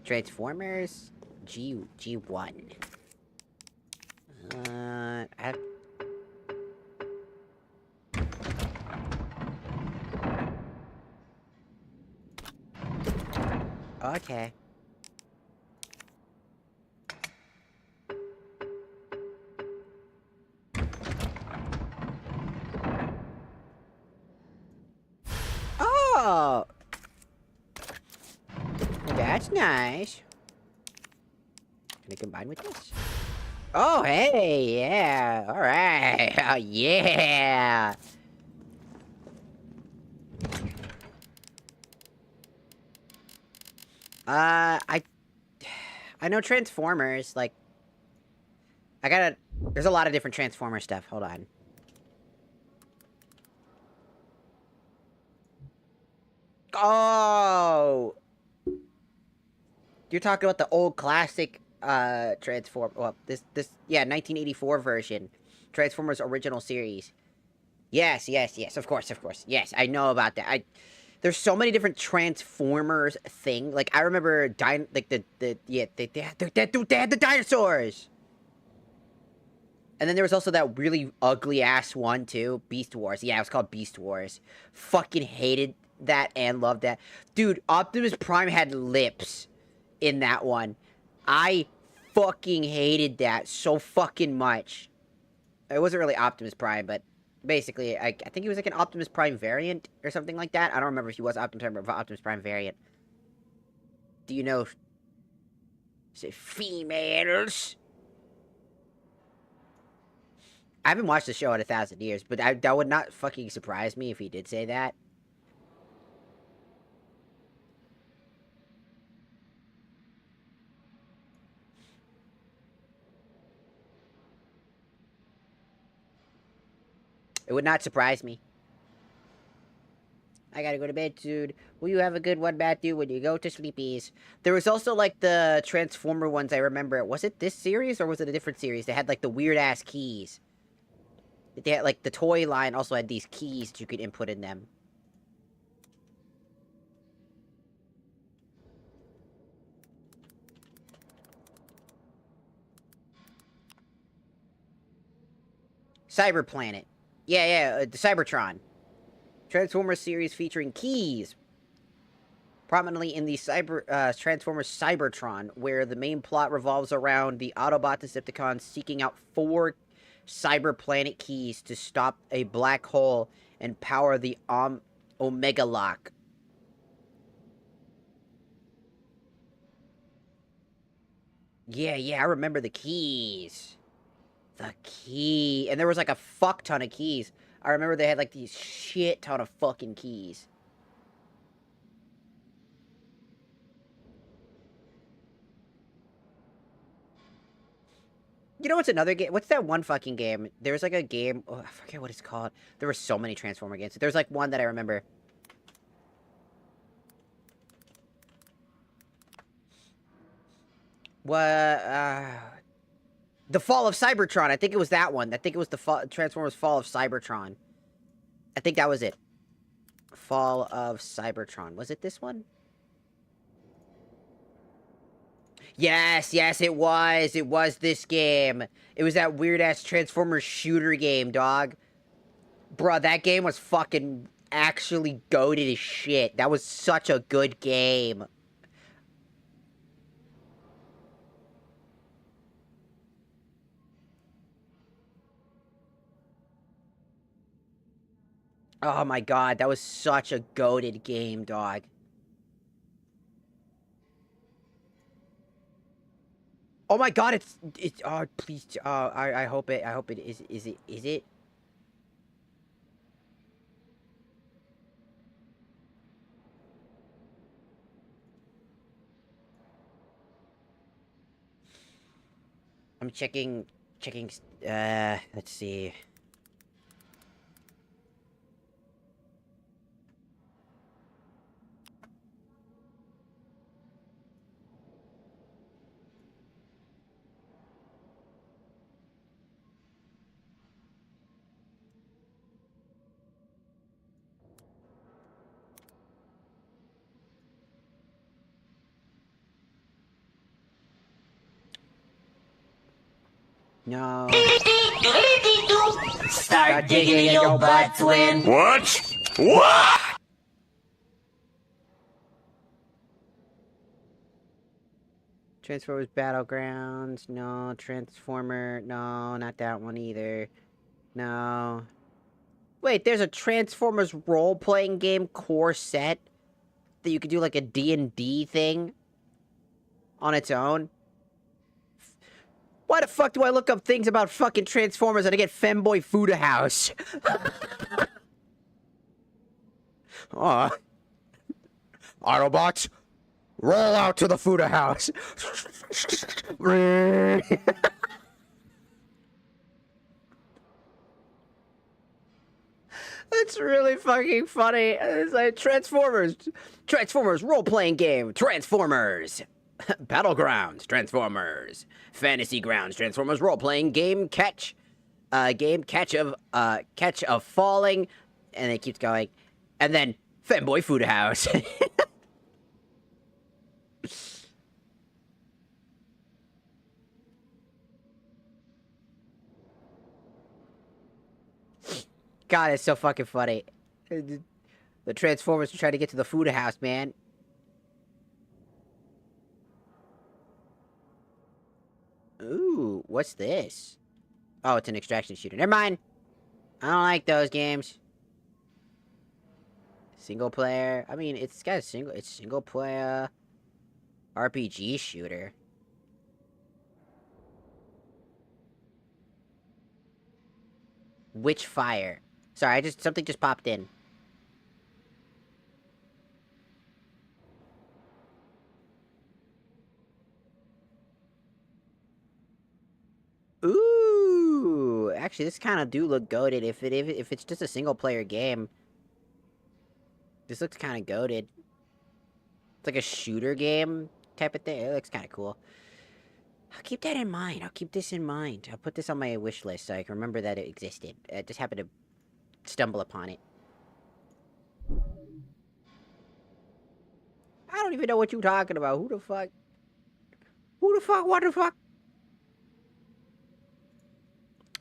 Speaker 1: Transformers? G1. Okay. Oh! That's nice. Can I combine with this? Oh, hey, yeah, all right, oh, yeah. I know Transformers, like, there's a lot of different Transformer stuff, hold on. Oh! You're talking about the old classic, well, yeah, 1984 version. Transformers original series. Yes, of course. Yes, I know about that. There's so many different Transformers thing. Like, I remember, they had the dinosaurs! And then there was also that really ugly-ass one, too. Beast Wars. Yeah, it was called Beast Wars. Fucking hated that and loved that. Dude, Optimus Prime had lips in that one. I fucking hated that so fucking much. It wasn't really Optimus Prime, but basically, I think he was like an Optimus Prime variant or something like that. I don't remember if he was Optimus Prime variant. Do you know? Say females. I haven't watched the show in 1,000 years, but that would not fucking surprise me if he did say that. It would not surprise me. I gotta go to bed, dude. Will you have a good one, Matthew, when you go to sleepies? There was also, like, the Transformer ones I remember. Was it this series, or was it a different series? They had, like, the weird-ass keys. They had, like, the toy line also had these keys that you could input in them. Cyber Planet. Yeah, the Cybertron. Transformers series featuring keys. Prominently in the Transformers Cybertron, where the main plot revolves around the Autobot Decepticons seeking out 4 Cyber Planet keys to stop a black hole and power the Omega Lock. Yeah, I remember the keys. The key. And there was like a fuck ton of keys. I remember they had like these shit ton of fucking keys. You know what's another game? What's that one fucking game? There's like a game. Oh, I forget what it's called. There were so many Transformer games. There's like one that I remember. What? The Fall of Cybertron. I think it was that one. I think it was the Transformers Fall of Cybertron. I think that was it. Fall of Cybertron. Was it this one? Yes, it was. It was this game. It was that weird-ass Transformers shooter game, dog. Bruh, that game was fucking actually goated as shit. That was such a good game. Oh my god, that was such a goated game, dog. Oh my god, it's, oh, please, I hope it, is it? I'm checking, let's see. No.
Speaker 13: Start digging in your butt, twin.
Speaker 6: What? What?
Speaker 1: Transformers Battlegrounds, no. Transformer, no, not that one either. No. Wait, there's a Transformers role-playing game core set that you could do like a D&D thing on its own? Why the fuck do I look up things about fucking Transformers and I get Femboy Food House? Aw. Autobots, roll out to the Food House. That's really fucking funny. It's like Transformers, role-playing game, Transformers, Battlegrounds, Transformers, Fantasy Grounds, Transformers, role-playing game, catch of falling, and it keeps going, and then Femboy Food House. God, it's so fucking funny. The Transformers are trying to get to the Food House, man. Ooh, what's this? Oh, it's an extraction shooter. Never mind. I don't like those games. Single player. I mean, it's got a single player RPG shooter. Witchfire. Sorry, something just popped in. Ooh, actually, this kind of do look goated. If it's just a single player game, this looks kind of goated. It's like a shooter game type of thing. It looks kind of cool. I'll keep that in mind. I'll keep this in mind. I'll put this on my wish list so I can remember that it existed. I just happened to stumble upon it. I don't even know what you're talking about. Who the fuck? Who the fuck? What the fuck?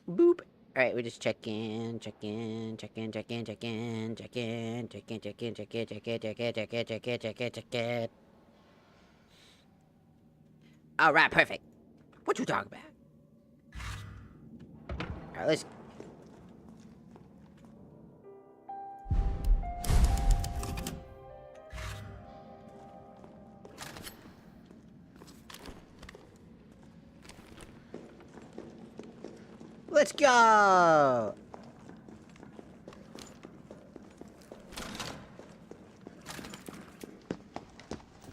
Speaker 1: Boop. Alright, we just check in. Alright, perfect. What you talking about? Alright, let's... Let's go!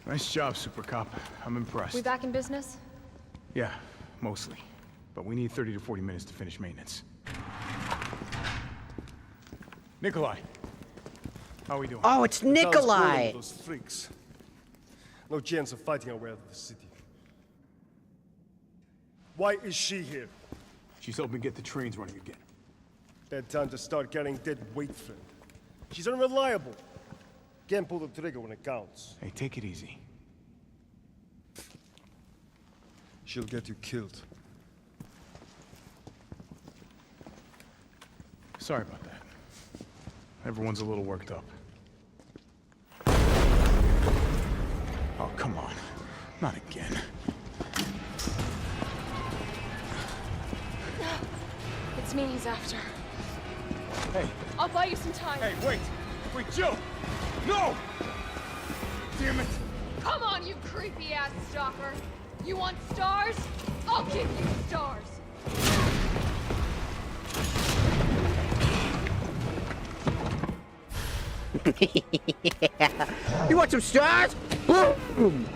Speaker 6: Nice job, Super Cop. I'm impressed.
Speaker 2: We back in business?
Speaker 6: Yeah, mostly. But we need 30 to 40 minutes to finish maintenance. Nikolai! How are we doing?
Speaker 1: Oh, it's Nikolai!
Speaker 11: Those freaks. No chance of fighting our way out of the city. Why is she here?
Speaker 6: She's helping get the trains running again.
Speaker 11: Bad time to start carrying dead weight, friend. She's unreliable. Can't pull the trigger when it counts.
Speaker 6: Hey, take it easy.
Speaker 11: She'll get you killed.
Speaker 6: Sorry about that. Everyone's a little worked up. Oh, come on. Not again.
Speaker 2: It's me he's after.
Speaker 6: Hey.
Speaker 2: I'll buy you some time.
Speaker 6: Hey, wait! Wait, Jill! No! Damn it!
Speaker 2: Come on, you creepy-ass stalker! You want stars? I'll give you stars!
Speaker 1: Yeah. You want some stars? Boom!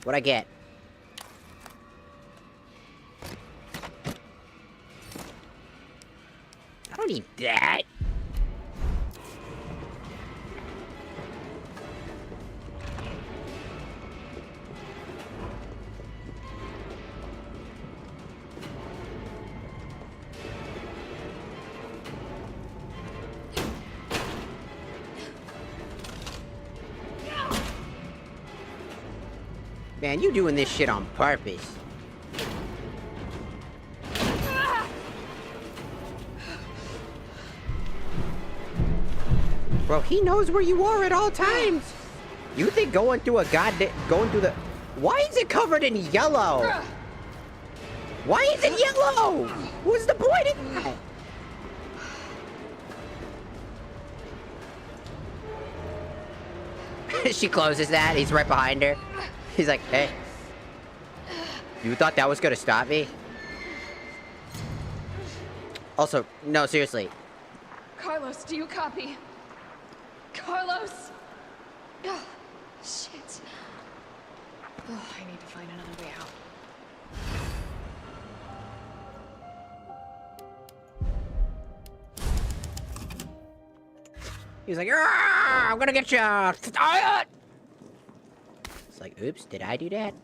Speaker 1: What'd I get? I don't need that. Man, you doing this shit on purpose. Bro, he knows where you are at all times. You think going through the... Why is it covered in yellow? Why is it yellow? What's the point of that? She closes that. He's right behind her. He's like, hey. You thought that was gonna stop me? Also, no, seriously.
Speaker 2: Carlos, do you copy? Carlos! Oh, shit. Oh, I need to find another way out.
Speaker 1: He's like, I'm gonna get you. It's like, oops, did I do that?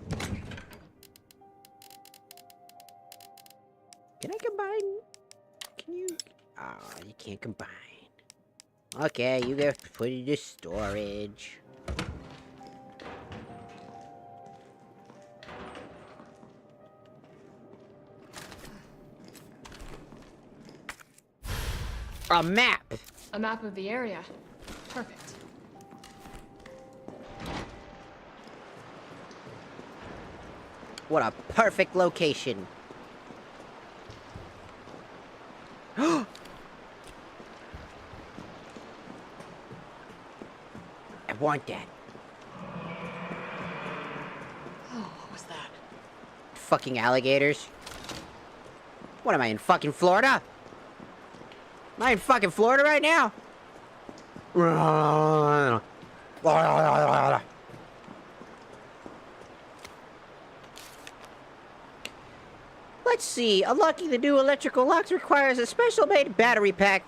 Speaker 1: Can I combine? Can you? Oh, you can't combine. Okay, you have to put it into storage. A map!
Speaker 2: A map of the area. Perfect.
Speaker 1: What a perfect location. I want that.
Speaker 2: Oh, what was that?
Speaker 1: Fucking alligators. What am I in fucking Florida? Am I in fucking Florida right now? Let's see. Unlocking the new electrical locks requires a special made battery pack.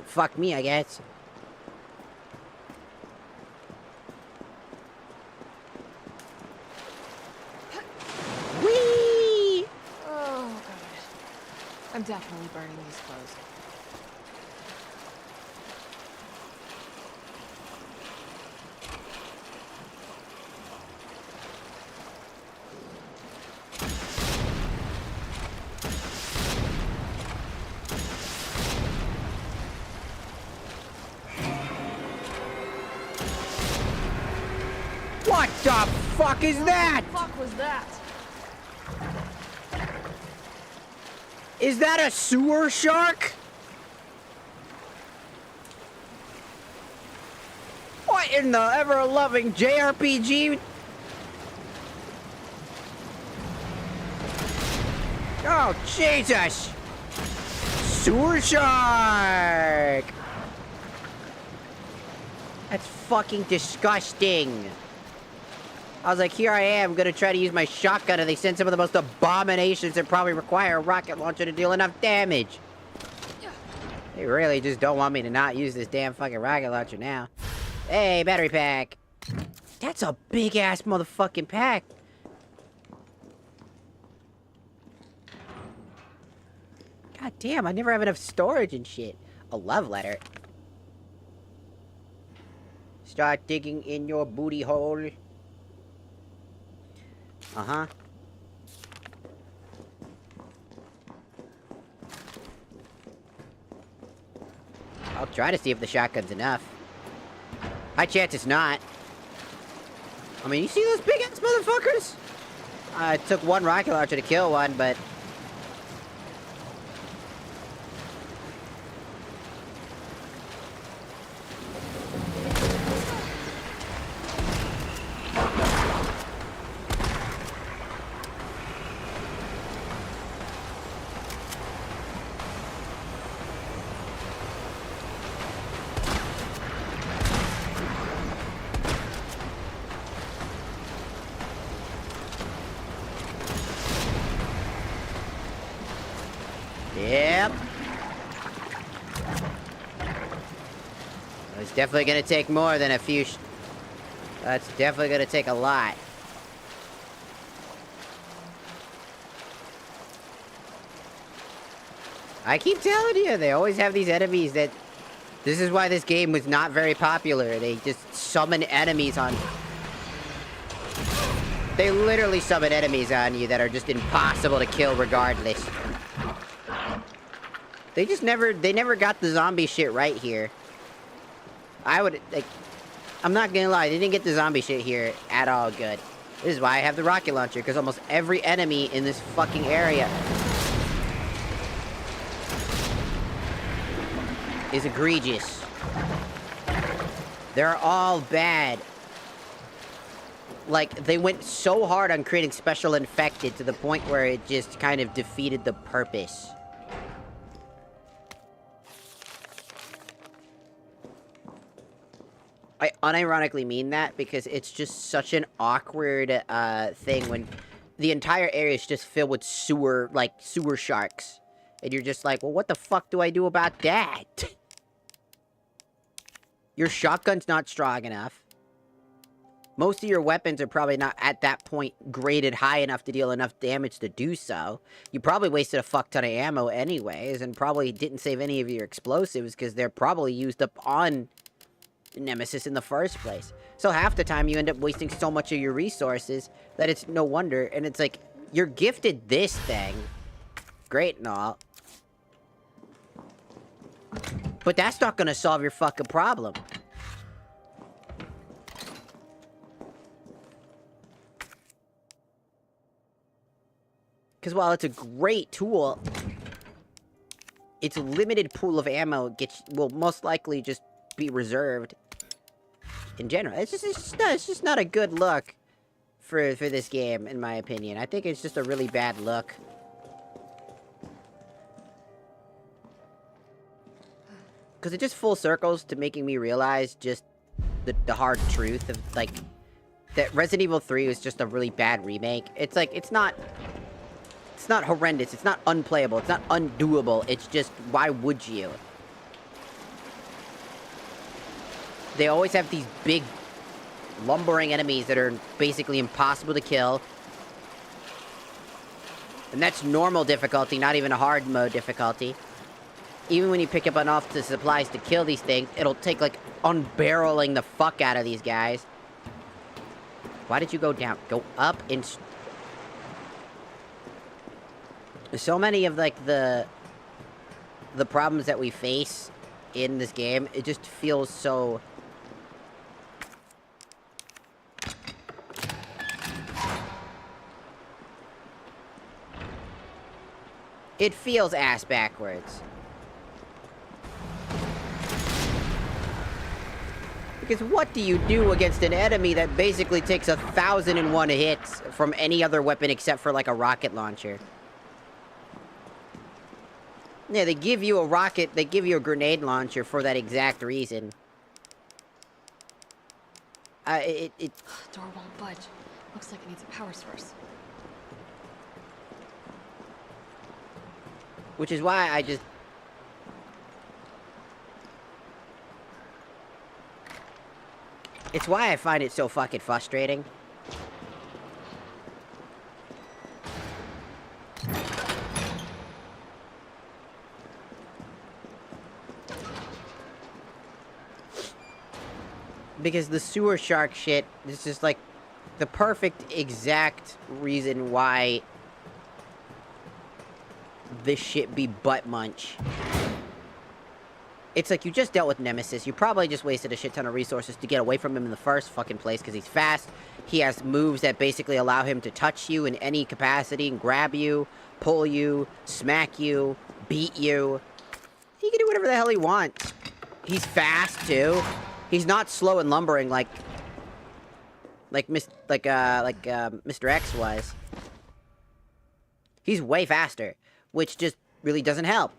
Speaker 1: Fuck me, I guess. Whee!
Speaker 2: Oh, God. I'm definitely burning these clothes.
Speaker 1: What the fuck is that?
Speaker 2: What the fuck was that?
Speaker 1: Is that a sewer shark? What in the ever-loving JRPG? Oh, Jesus! Sewer shark! That's fucking disgusting. I was like, here I am, gonna try to use my shotgun, and they send some of the most abominations that probably require a rocket launcher to deal enough damage. They really just don't want me to not use this damn fucking rocket launcher now. Hey, battery pack. That's a big-ass motherfucking pack. God damn, I never have enough storage and shit. A love letter. Start digging in your booty hole. Uh-huh. I'll try to see if the shotgun's enough. High chance it's not. I mean, you see those big-ass motherfuckers? It took one rocket launcher to kill one, but... Yep. It's definitely gonna take more than a few. That's definitely gonna take a lot. I keep telling you, they always have these enemies that... This is why this game was not very popular. They just summon enemies on... They literally summon enemies on you that are just impossible to kill regardless. They just never got the zombie shit right here. I would, like... I'm not gonna lie, they didn't get the zombie shit here at all good. This is why I have the rocket launcher, because almost every enemy in this fucking area is egregious. They're all bad. Like, they went so hard on creating special infected to the point where it just kind of defeated the purpose. I unironically mean that because it's just such an awkward thing when the entire area is just filled with sewer sharks. And you're just like, well, what the fuck do I do about that? Your shotgun's not strong enough. Most of your weapons are probably not at that point graded high enough to deal enough damage to do so. You probably wasted a fuck ton of ammo anyways, and probably didn't save any of your explosives because they're probably used up on Nemesis in the first place. So half the time you end up wasting so much of your resources that it's no wonder. And it's like, you're gifted this thing. Great and all. But that's not gonna solve your fucking problem. Because while it's a great tool, its limited pool of ammo will most likely just be reserved in general. It's just not a good look for this game, in my opinion. I think it's just a really bad look. Because it just full circles to making me realize just the hard truth of, like, that Resident Evil 3 was just a really bad remake. It's like, it's not horrendous, it's not unplayable, it's not undoable, it's just, why would you? They always have these big, lumbering enemies that are basically impossible to kill. And that's normal difficulty, not even a hard mode difficulty. Even when you pick up enough supplies to kill these things, it'll take, like, unbarreling the fuck out of these guys. Why did you go down? Go up and... So many of, like, the problems that we face in this game, it just feels so... It feels ass backwards. Because what do you do against an enemy that basically takes 1,001 hits from any other weapon except for, like, a rocket launcher? Yeah, they give you a grenade launcher for that exact reason.
Speaker 2: Door won't budge. Looks like it needs a power source.
Speaker 1: Which is why I just... It's why I find it so fucking frustrating. Because the sewer shark shit is just like the perfect exact reason why this shit be butt munch. It's like, you just dealt with Nemesis. You probably just wasted a shit ton of resources to get away from him in the first fucking place because he's fast. He has moves that basically allow him to touch you in any capacity and grab you, pull you, smack you, beat you. He can do whatever the hell he wants. He's fast too. He's not slow and lumbering like Mr. X was. He's way faster, which just really doesn't help.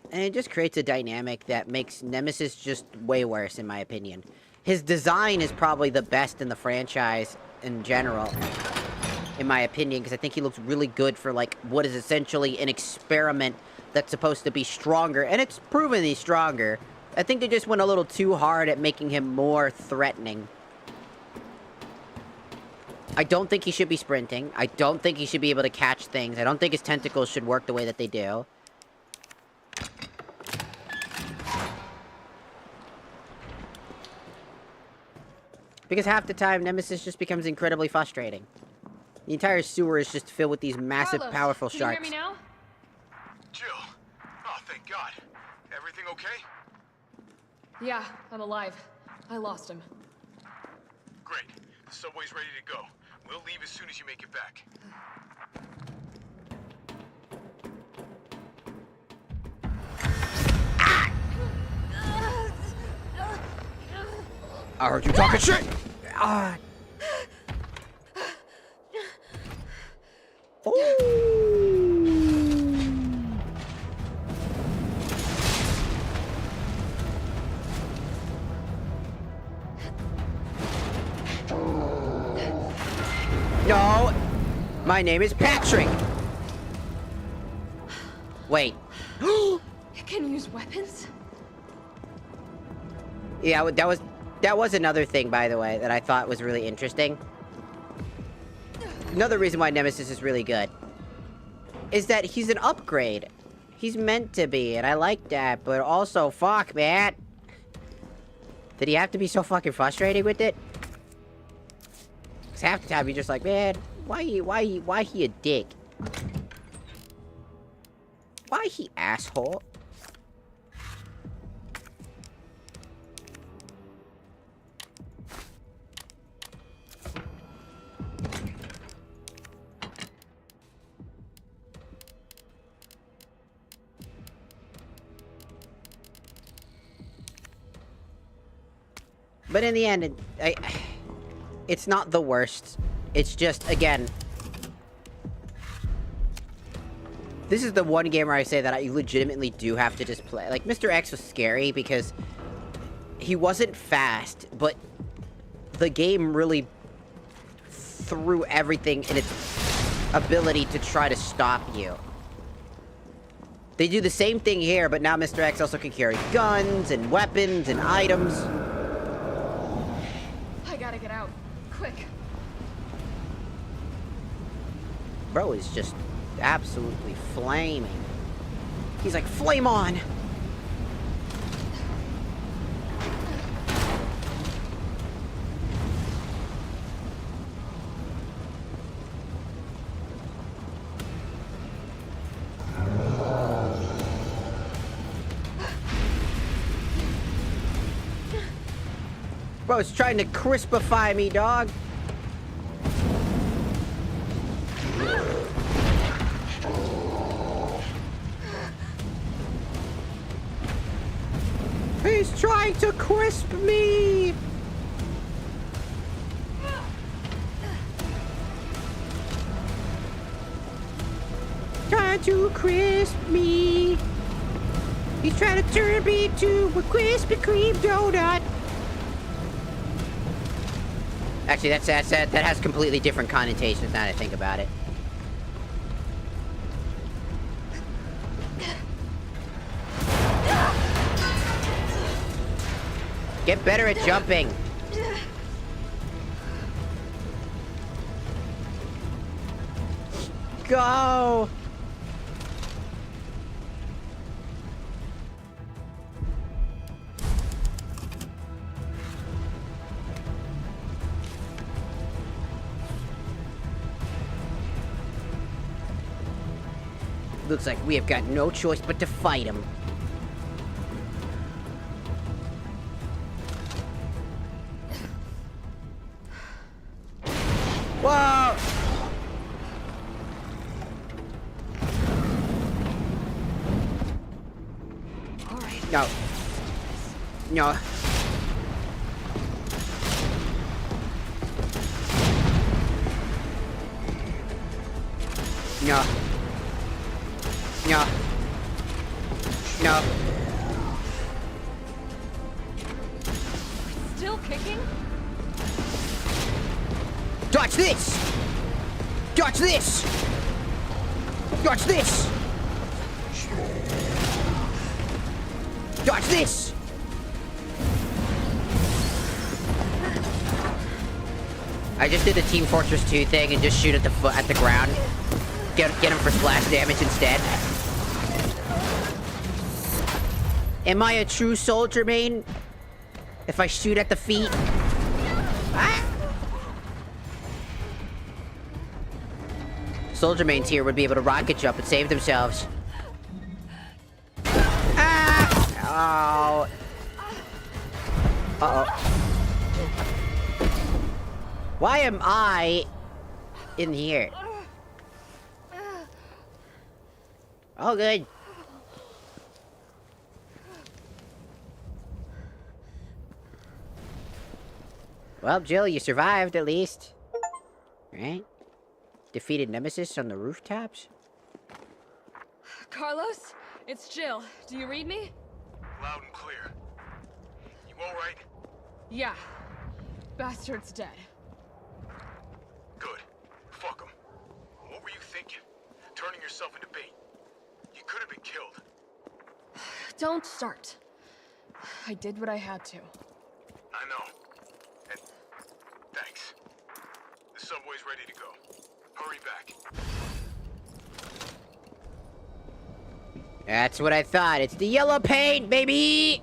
Speaker 1: And it just creates a dynamic that makes Nemesis just way worse, in my opinion. His design is probably the best in the franchise in general, in my opinion, because I think he looks really good for, like, what is essentially an experiment that's supposed to be stronger, and it's proven he's stronger. I think they just went a little too hard at making him more threatening. I don't think he should be sprinting. I don't think he should be able to catch things. I don't think his tentacles should work the way that they do. Because half the time, Nemesis just becomes incredibly frustrating. The entire sewer is just filled with these massive,
Speaker 2: Carlos,
Speaker 1: powerful
Speaker 2: can
Speaker 1: sharks.
Speaker 2: you hear me now?
Speaker 6: Jill! Oh, thank God. Everything okay?
Speaker 2: Yeah, I'm alive. I lost him.
Speaker 6: Great. The subway's ready to go. We'll leave as soon as you make it back.
Speaker 1: I heard you talking shit! Ah. No! My name is Patrick! Wait.
Speaker 2: Can you use weapons?
Speaker 1: Yeah, that was another thing, by the way, that I thought was really interesting. Another reason why Nemesis is really good is that he's an upgrade. He's meant to be, and I like that, but also, fuck, man. Did he have to be so fucking frustrating with it? 'Cause half the time you're just like, man, why he a dick? Why he asshole? But in the end, it's not the worst. It's just, again, this is the one game where I say that I legitimately do have to just play. Like, Mr. X was scary because he wasn't fast, but the game really threw everything in its ability to try to stop you. They do the same thing here, but now Mr. X also can carry guns and weapons and items.
Speaker 2: I gotta get out. Quick.
Speaker 1: Bro is just absolutely flaming. He's like, flame on! Bro's trying to crispify me, dog. He's trying to crisp me! Trying to crisp me! He's trying to turn me into a Krispy Kreme donut! Actually, that has completely different connotations now that I think about it. Get better at jumping. Go! Looks like we have got no choice but to fight him. Whoa!
Speaker 2: All right.
Speaker 1: No. No. No. No. No.
Speaker 2: Still kicking?
Speaker 1: Dodge this! Dodge this! Dodge this! Dodge this! I just did the Team Fortress 2 thing and just shoot at the ground. Get him for splash damage instead. Am I a true soldier, main? If I shoot at the feet? Ah! Soldier mains here would be able to rocket jump and save themselves. Ah! Oh. Uh-oh. Why am I in here? Oh, good. Well, Jill, you survived at least. Right? Defeated Nemesis on the rooftops?
Speaker 2: Carlos, it's Jill. Do you read me?
Speaker 6: Loud and clear. You alright?
Speaker 2: Yeah. Bastard's dead.
Speaker 6: Good. Fuck him. What were you thinking? Turning yourself into bait. You could have been killed.
Speaker 2: Don't start. I did what I had to.
Speaker 6: I know. And thanks. The subway's ready to go. Hurry back.
Speaker 1: That's what I thought. It's the yellow paint, baby!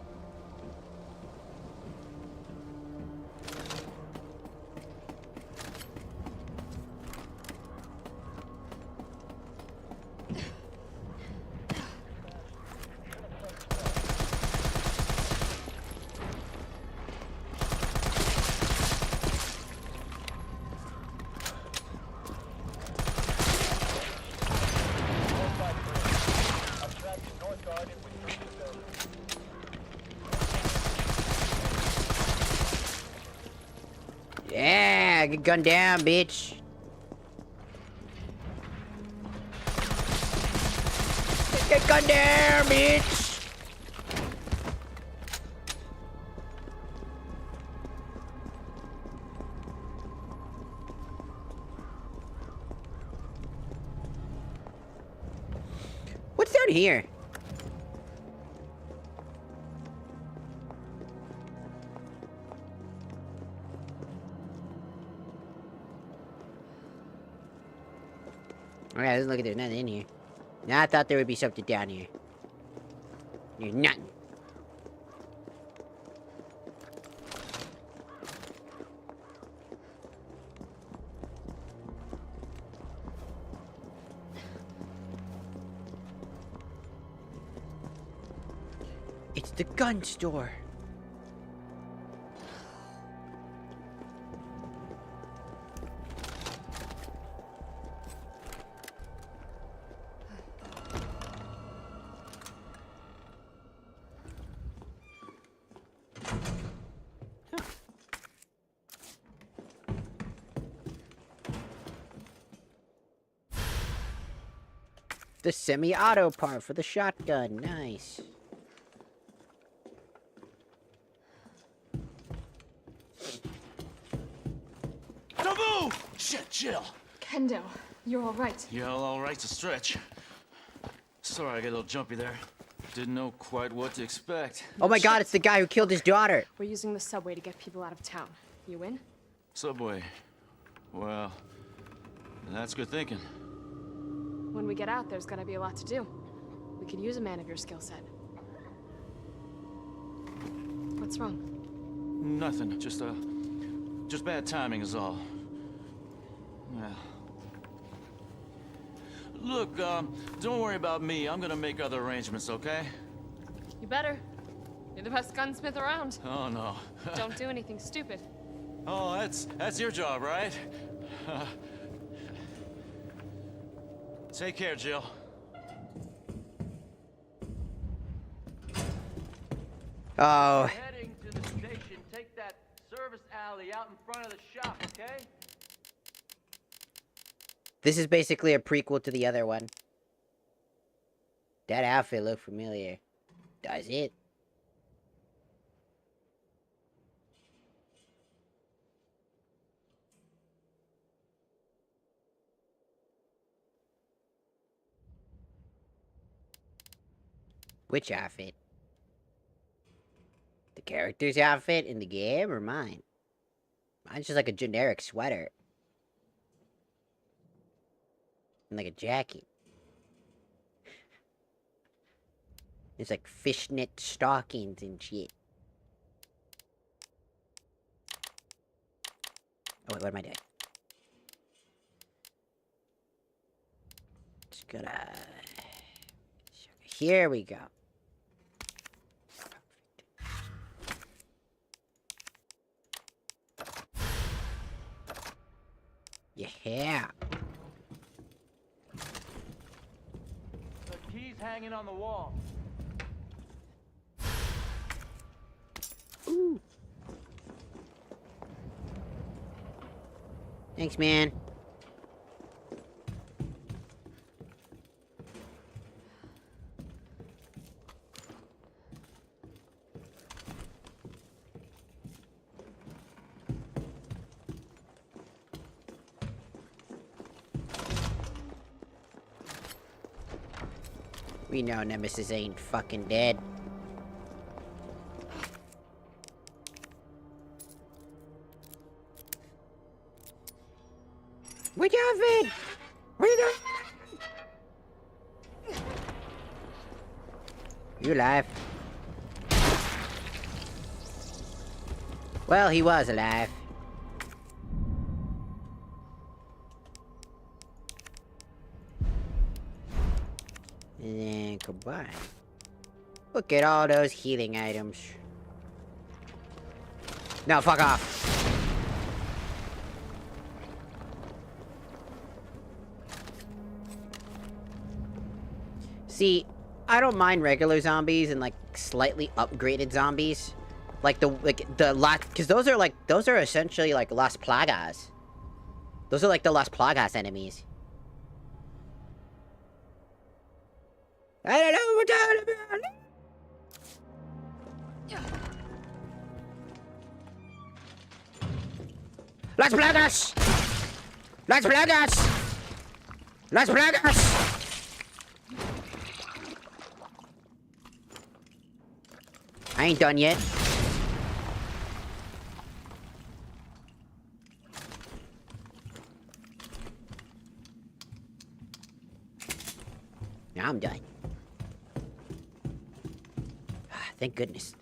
Speaker 1: Yeah, get gunned down, bitch. Get gunned down, bitch. What's down here? Alright, doesn't look like there's nothing in here. Now I thought there would be something down here. There's nothing. It's the gun store. The semi-auto part for the shotgun. Nice.
Speaker 5: Nooooo! Shit, Jill.
Speaker 2: Kendo, you're all right.
Speaker 5: Yeah, all right's a stretch. Sorry, I got a little jumpy there. Didn't know quite what to expect.
Speaker 1: Oh my god, it's the guy who killed his daughter.
Speaker 2: We're using the subway to get people out of town. You in?
Speaker 5: Subway. Well, that's good thinking.
Speaker 2: When we get out, there's gonna be a lot to do. We could use a man of your skill set. What's wrong?
Speaker 5: Nothing. Just bad timing is all. Well. Look, don't worry about me. I'm gonna make other arrangements, okay?
Speaker 2: You better. You're the best gunsmith around.
Speaker 5: Oh, no.
Speaker 2: Don't do anything stupid.
Speaker 5: Oh, that's your job, right? Take care, Jill.
Speaker 1: Oh.
Speaker 14: Heading to the station, take that service alley out in front of the shop, okay?
Speaker 1: This is basically a prequel to the other one. That outfit looked familiar. Does it? Which outfit? The character's outfit in the game or mine? Mine's just like a generic sweater. And like a jacket. It's like fishnet stockings and shit. Oh wait, what am I doing? Just gonna... Here we go. Yeah.
Speaker 14: The key's hanging on the wall.
Speaker 1: Ooh. Thanks, man. We know Nemesis ain't fucking dead. What you doing? What you doing? You alive? Well, he was alive. And then combine. Look at all those healing items. No, fuck off. See, I don't mind regular zombies and like slightly upgraded zombies. Like the lot, because those are essentially like Las Plagas. Those are like the Las Plagas enemies. I don't know what you're talking about. Las Plagas! Las Plagas! Las Plagas! I ain't done yet. Now I'm done. Thank goodness.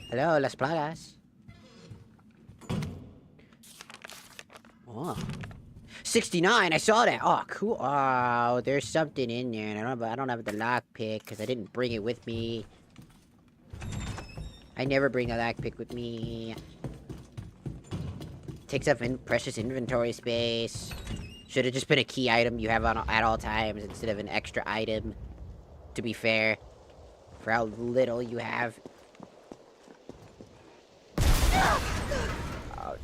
Speaker 1: Hello, Las Plagas. Oh. 69, I saw that. Oh, cool. Oh, there's something in there. And I don't have the lockpick because I didn't bring it with me. I never bring a lockpick with me. Takes up precious inventory space. Should have just been a key item you have on at all times instead of an extra item. To be fair, for how little you have. Oh.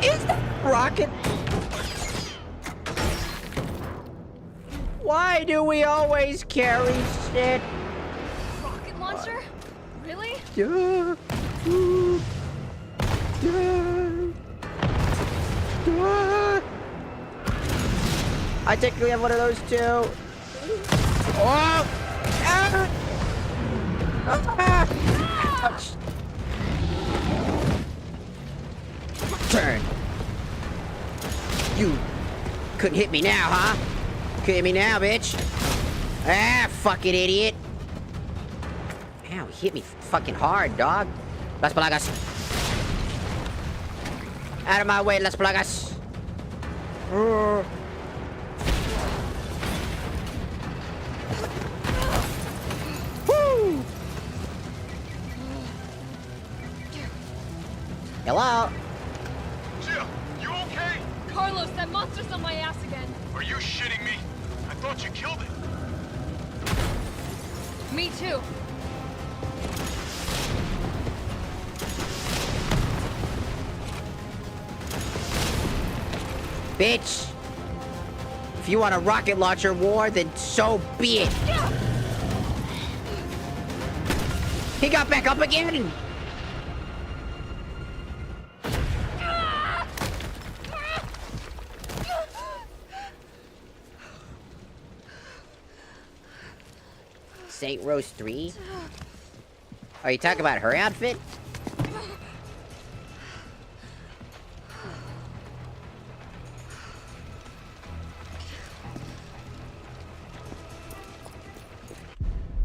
Speaker 1: Is that rocket? Why do we always carry shit?
Speaker 2: Rocket launcher? Really?
Speaker 1: Yeah. I technically have one of those too. Oh! Ah! Ah! Ouch. Turn. You couldn't hit me now, huh? Couldn't hit me now, bitch. Ah, fucking idiot. Ow, he hit me fucking hard, dog. Las Plagas. Out of my way, Las Plagas. Woo! Hello?
Speaker 6: Jill, you okay?
Speaker 2: Carlos, that monster's on my ass again.
Speaker 6: Are you shitting me? I thought you killed it.
Speaker 2: Me too.
Speaker 1: Bitch! If you want a rocket launcher war, then so be it! He got back up again! Saint Rose 3? Are you talking about her outfit?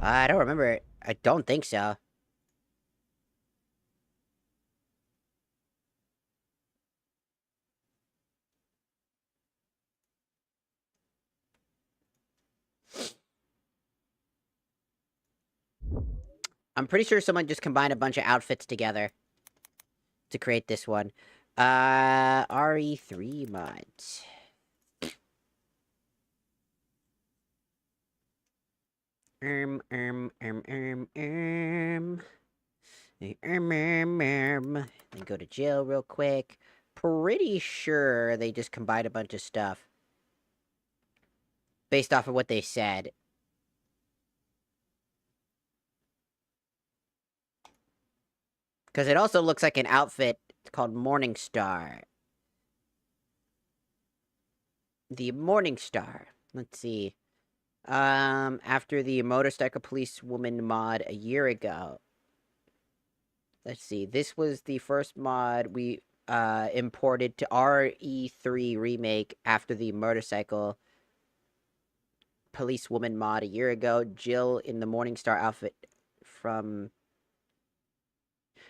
Speaker 1: I don't remember. I don't think so. I'm pretty sure someone just combined a bunch of outfits together to create this one. RE3 mods. Then go to jail real quick. pretty sure they just combined a bunch of stuff. Based off of what they said. Because it also looks like an outfit called Morning Star. The Morning Star. Let's see. After the Motorcycle Policewoman mod a year ago. Let's see. This was the first mod we imported to RE3 remake after the Motorcycle Policewoman mod a year ago. Jill in the Morning Star outfit from...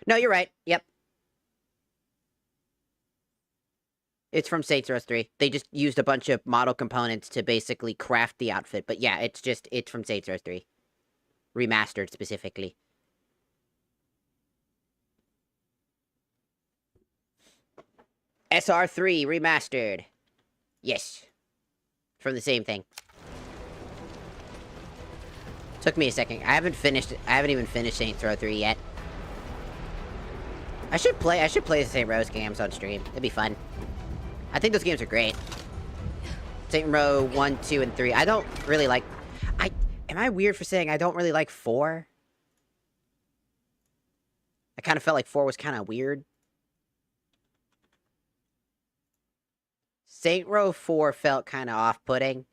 Speaker 1: No, you're right. Yep. It's from Saints Row 3. They just used a bunch of model components to basically craft the outfit. But yeah, it's from Saints Row 3. Remastered, specifically. SR3 Remastered. Yes. From the same thing. Took me a second. I haven't even finished Saints Row 3 yet. I should play the Saint Rose games on stream. It'd be fun. I think those games are great. Saint Row 1, 2, and 3. I don't really like... Am I weird for saying I don't really like 4? I kind of felt like 4 was kind of weird. Saint Row 4 felt kind of off-putting.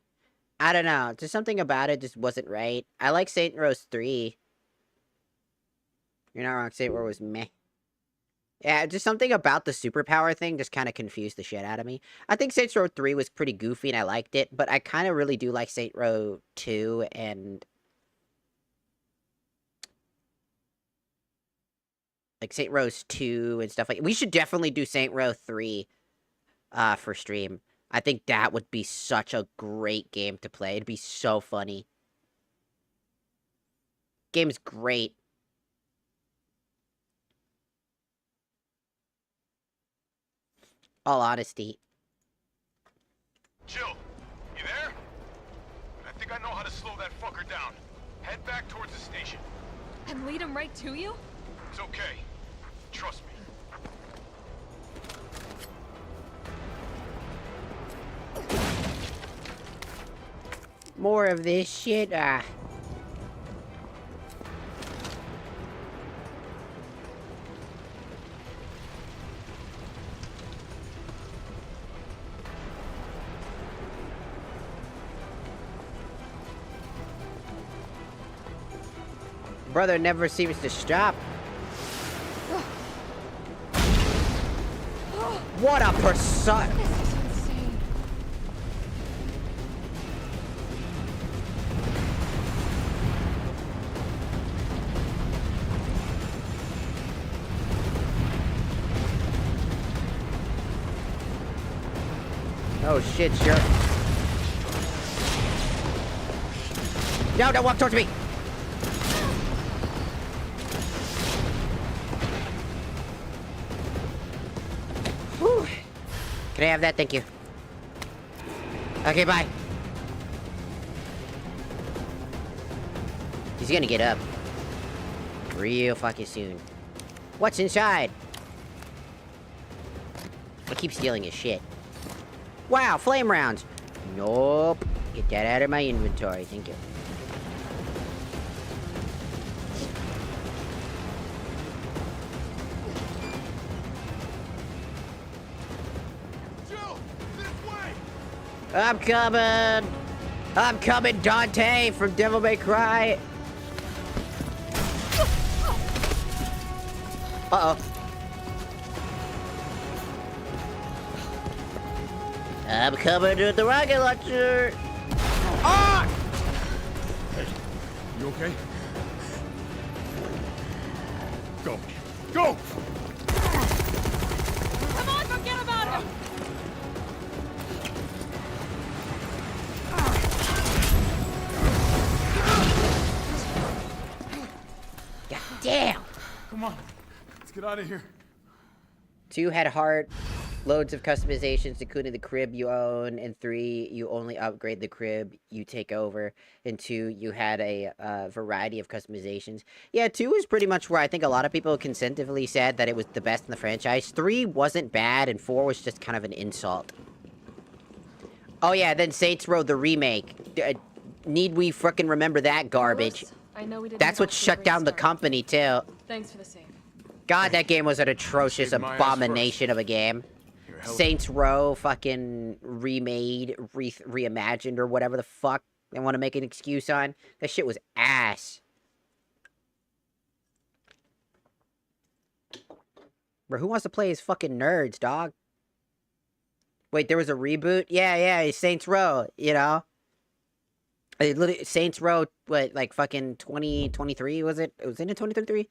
Speaker 1: I don't know. Just something about it just wasn't right. I like Saint Row 3. You're not wrong. Saint Row was meh. Yeah, just something about the superpower thing just kind of confused the shit out of me. I think Saints Row 3 was pretty goofy and I liked it, but I kind of really do like Saint Row 2 and... like Saint Row 2 and stuff like... We should definitely do Saint Row 3 for stream. I think that would be such a great game to play. It'd be so funny. Game's great. All honesty.
Speaker 6: Jill, you there? I think I know how to slow that fucker down. Head back towards the station.
Speaker 2: And lead him right to you?
Speaker 6: It's okay. Trust me.
Speaker 1: More of this shit? Brother never seems to stop. What a persona!
Speaker 2: This is insane.
Speaker 1: Oh shit, sure. No, don't walk towards me! Whew. Can I have that? Thank you. Okay, bye. He's gonna get up. Real fucking soon. What's inside? I keep stealing his shit. Wow, flame rounds. Nope. Get that out of my inventory. Thank you. I'm coming! I'm coming, Dante, from Devil May Cry! Uh-oh. I'm coming with the rocket launcher! Ah!
Speaker 6: You okay? Go. Go!
Speaker 2: Come on, forget about him!
Speaker 1: God damn!
Speaker 6: Come on. Let's get out of here.
Speaker 1: 2 had heart. Loads of customizations, including the crib you own. And 3, you only upgrade the crib you take over. And 2, you had a variety of customizations. Yeah, 2 is pretty much where I think a lot of people consensually said that it was the best in the franchise. 3 wasn't bad, and 4 was just kind of an insult. Oh yeah, then Saints Row the remake. Need we frickin' remember that garbage?
Speaker 2: I know we didn't.
Speaker 1: That's what shut down the company too.
Speaker 2: Thanks for the save.
Speaker 1: God, that game was an atrocious abomination of a game. Saints Row fucking remade, reimagined, or whatever the fuck they want to make an excuse on. That shit was ass. Bro, who wants to play as fucking nerds, dog? Wait, there was a reboot? Yeah, Saints Row, you know? Saints Row, what, like fucking 2023, was it? It was in 2023?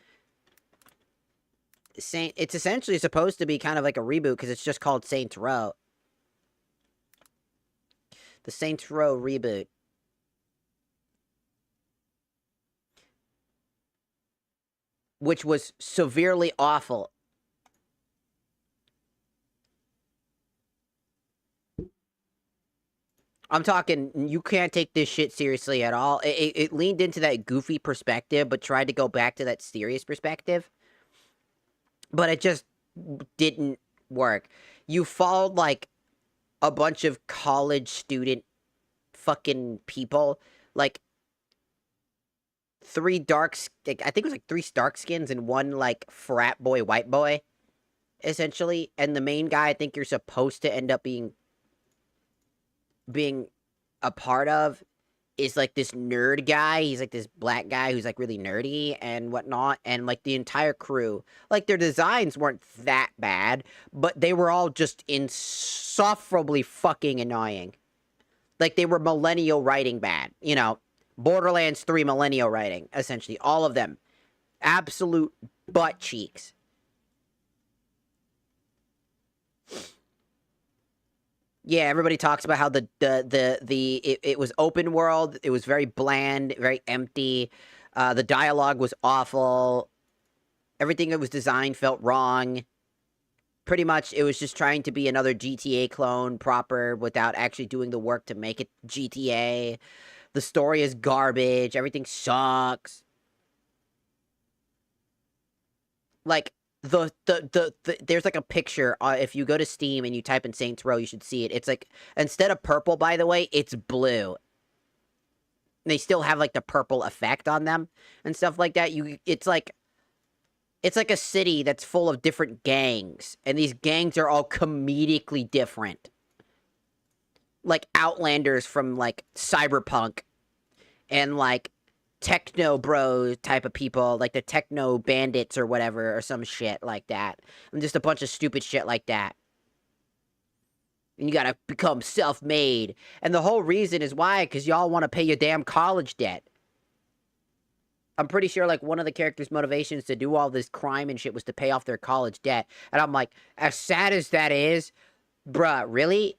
Speaker 1: It's essentially supposed to be kind of like a reboot because it's just called Saints Row. The Saints Row reboot. Which was severely awful. I'm talking, you can't take this shit seriously at all. It leaned into that goofy perspective, but tried to go back to that serious perspective. But it just didn't work. You followed, like, a bunch of college student fucking people. Like, I think it was like 3 dark skins and 1, like, frat boy, white boy, essentially. And the main guy I think you're supposed to end up being a part of is like this nerd guy. He's like this black guy who's like really nerdy and whatnot. And like the entire crew, like their designs weren't that bad, but they were all just insufferably fucking annoying. Like they were millennial writing bad, you know, Borderlands 3 millennial writing, essentially. All of them. Absolute butt cheeks. Yeah, everybody talks about how it was open world. It was very bland, very empty. The dialogue was awful. Everything that was designed felt wrong. Pretty much, it was just trying to be another GTA clone proper without actually doing the work to make it GTA. The story is garbage. Everything sucks. Like, there's like a picture, if you go to Steam and you type in Saints Row, you should see it. It's like, instead of purple, by the way, it's blue. They still have like the purple effect on them and stuff like that. It's like a city that's full of different gangs, and these gangs are all comedically different. Like Outlanders from like Cyberpunk, and like techno bro type of people, like the techno bandits or whatever, or some shit like that. And just a bunch of stupid shit like that. And you gotta become self-made. And the whole reason is why? Because y'all want to pay your damn college debt. I'm pretty sure, like, one of the characters' motivations to do all this crime and shit was to pay off their college debt. And I'm like, as sad as that is, bruh, really?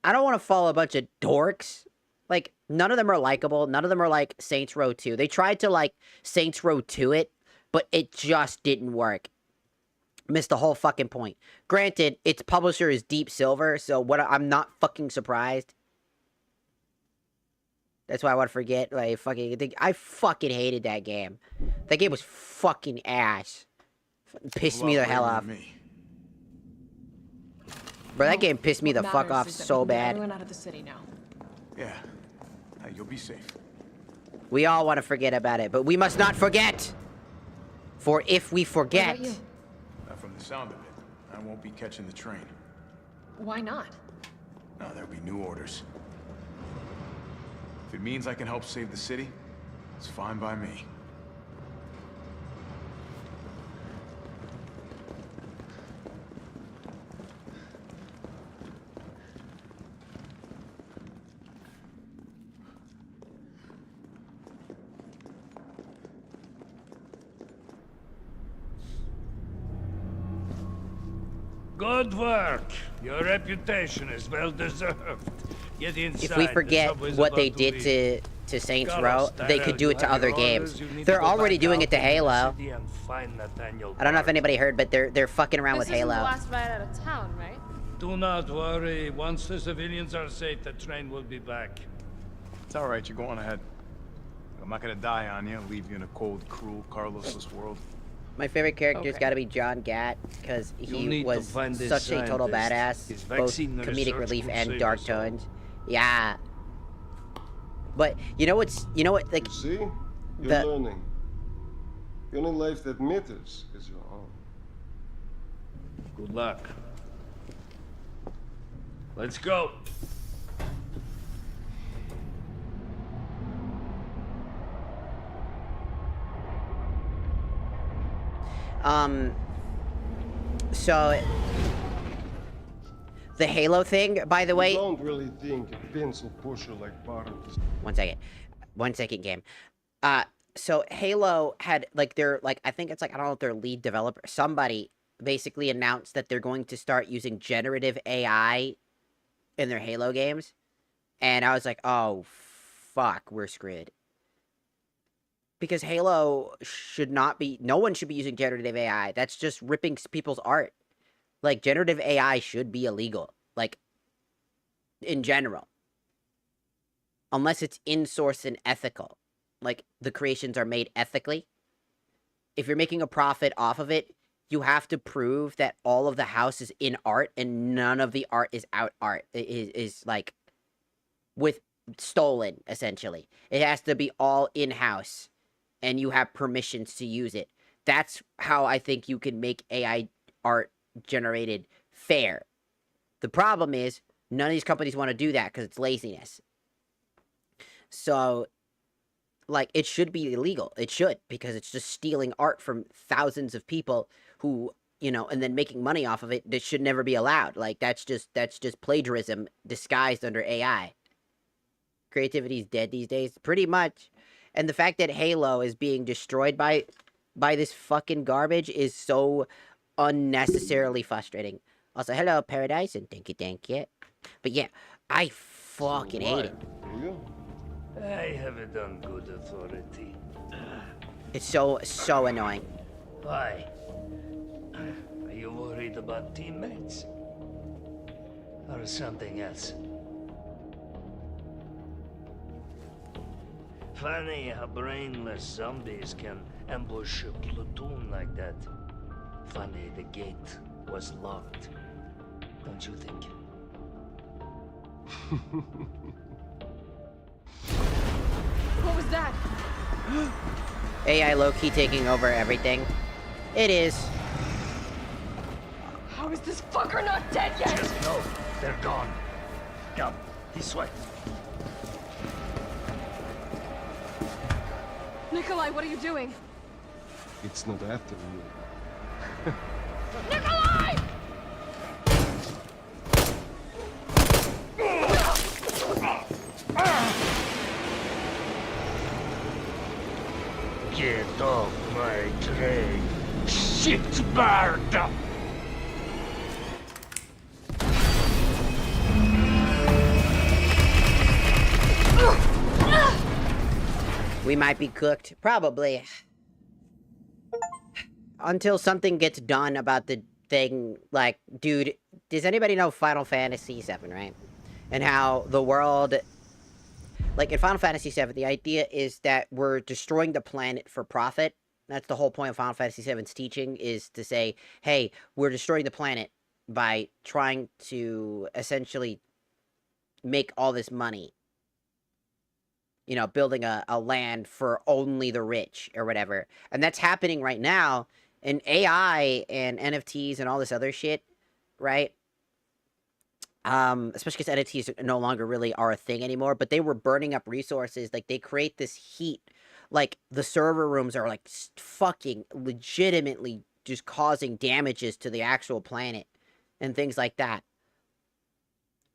Speaker 1: I don't want to follow a bunch of dorks. Like, none of them are likable. None of them are like Saints Row 2. They tried to, like, Saints Row 2 it, but it just didn't work. Missed the whole fucking point. Granted, its publisher is Deep Silver, so I'm not fucking surprised. That's why I want to forget. Like, I fucking hated that game. That game was fucking ass. Pissed me the hell off. Bro, that game pissed me the fuck off so bad.
Speaker 2: Everyone out of the city now.
Speaker 6: Yeah. You'll be safe.
Speaker 1: We all want to forget about it, but we must not forget. For if we forget...
Speaker 6: From the sound of it, I won't be catching the train.
Speaker 2: Why not?
Speaker 6: No, there'll be new orders. If it means I can help save the city, it's fine by me.
Speaker 9: Good work. Your reputation is well deserved. Get inside.
Speaker 1: If we forget what they did to Saints Row, they could do it to other games. They're already doing it to Halo. I don't know if anybody heard, but they're fucking around with Halo.
Speaker 15: This is the last ride out of town, right?
Speaker 9: Do not worry. Once the civilians are safe, the train will be back.
Speaker 6: It's all right. You go on ahead. I'm not gonna die on you. Leave you in a cold, cruel, Carlosless world.
Speaker 1: My favorite character's got to be John Gatt because he was such a total badass, both comedic relief and dark tones. Yeah. But you know what? Like,
Speaker 15: you see, you're learning. The only life that matters is your own.
Speaker 9: Good luck. Let's go.
Speaker 1: So the Halo thing, by the way.
Speaker 15: I don't really think a pencil pusher like Barrett is...
Speaker 1: One second, game. So Halo had, like, I think it's like, I don't know if their lead developer, somebody basically announced that they're going to start using generative AI in their Halo games. And I was like, oh, fuck, we're screwed. Because Halo should not be... No one should be using generative AI. That's just ripping people's art. Like, generative AI should be illegal. Like, in general. Unless it's in-source and ethical. Like, the creations are made ethically. If you're making a profit off of it, you have to prove that all of the house is in art and none of the art is out art. It is like, with stolen, essentially. It has to be all in-house. And you have permissions to use it. That's how I think you can make AI art generated fair. The problem is, none of these companies want to do that because it's laziness. So, like, it should be illegal. It should, because it's just stealing art from thousands of people who, you know, and then making money off of it. That should never be allowed. Like, that's just plagiarism disguised under AI. Creativity's dead these days, pretty much. And the fact that Halo is being destroyed by this fucking garbage is so unnecessarily frustrating. Also, hello, Paradise, and thank you. But yeah, I fucking hate it.
Speaker 9: I have it on good authority.
Speaker 1: It's so annoying.
Speaker 9: Why? Are you worried about teammates? Or something else? Funny how brainless zombies can ambush a platoon like that. Funny the gate was locked. Don't you think?
Speaker 2: What was that?
Speaker 1: AI low-key taking over everything. It is.
Speaker 2: How is this fucker not dead yet?
Speaker 9: Just know they're gone. Come, this way.
Speaker 2: Nikolai, what are you doing?
Speaker 15: It's not after you.
Speaker 2: Nikolai!
Speaker 9: Get off my train, shitbird!
Speaker 1: We might be cooked. Probably. Until something gets done about the thing. Like, dude, does anybody know Final Fantasy VII, right? And how the world... Like, in Final Fantasy VII, the idea is that we're destroying the planet for profit. That's the whole point of Final Fantasy VII's teaching, is to say, hey, we're destroying the planet by trying to essentially make all this money. You know, building a land for only the rich or whatever. And that's happening right now. And AI and NFTs and all this other shit, right? Especially because NFTs no longer really are a thing anymore. But they were burning up resources. Like, they create this heat. Like, the server rooms are, like, fucking legitimately just causing damages to the actual planet. And things like that.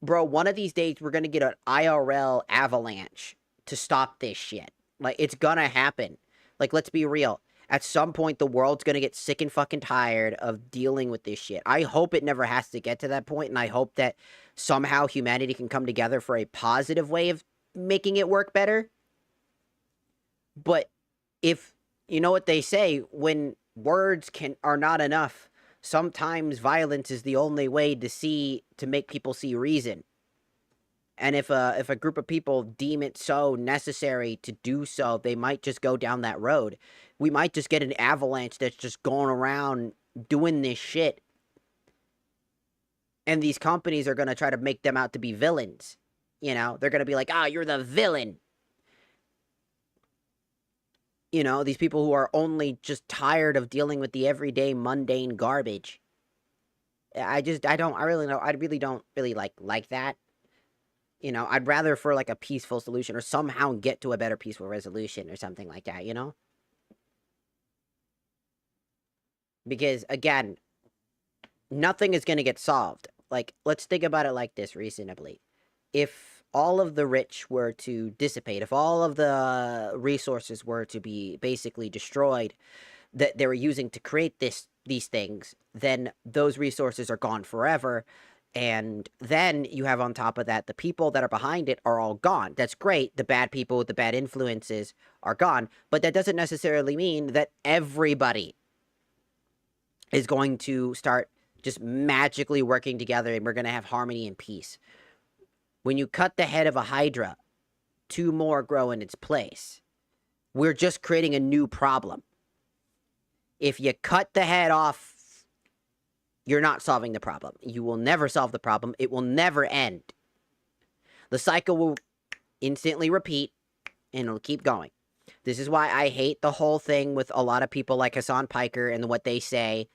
Speaker 1: Bro, one of these days we're going to get an IRL avalanche to stop this shit. Like, it's gonna happen. Like, let's be real. At some point, the world's gonna get sick and fucking tired of dealing with this shit. I hope it never has to get to that point, and I hope that somehow humanity can come together for a positive way of making it work better. But if, you know what they say, when words are not enough, sometimes violence is the only way to make people see reason. And if a group of people deem it so necessary to do so, they might just go down that road. We might just get an avalanche that's just going around doing this shit. And these companies are going to try to make them out to be villains. You know, they're going to be like, ah, you're the villain. You know, these people who are only just tired of dealing with the everyday mundane garbage. I really don't like that. You know, I'd rather for like a peaceful solution or somehow get to a better peaceful resolution or something like that, you know? Because, again, nothing is going to get solved. Like, let's think about it like this reasonably. If all of the rich were to dissipate, if all of the resources were to be basically destroyed that they were using to create these things, then those resources are gone forever. And then you have on top of that, the people that are behind it are all gone. That's great. The bad people with the bad influences are gone. But that doesn't necessarily mean that everybody is going to start just magically working together and we're going to have harmony and peace. When you cut the head of a hydra, 2 more grow in its place. We're just creating a new problem. If you cut the head off, you're not solving the problem. You will never solve the problem. It will never end. The cycle will instantly repeat, and it'll keep going. This is why I hate the whole thing with a lot of people like Hassan Piker and what they say.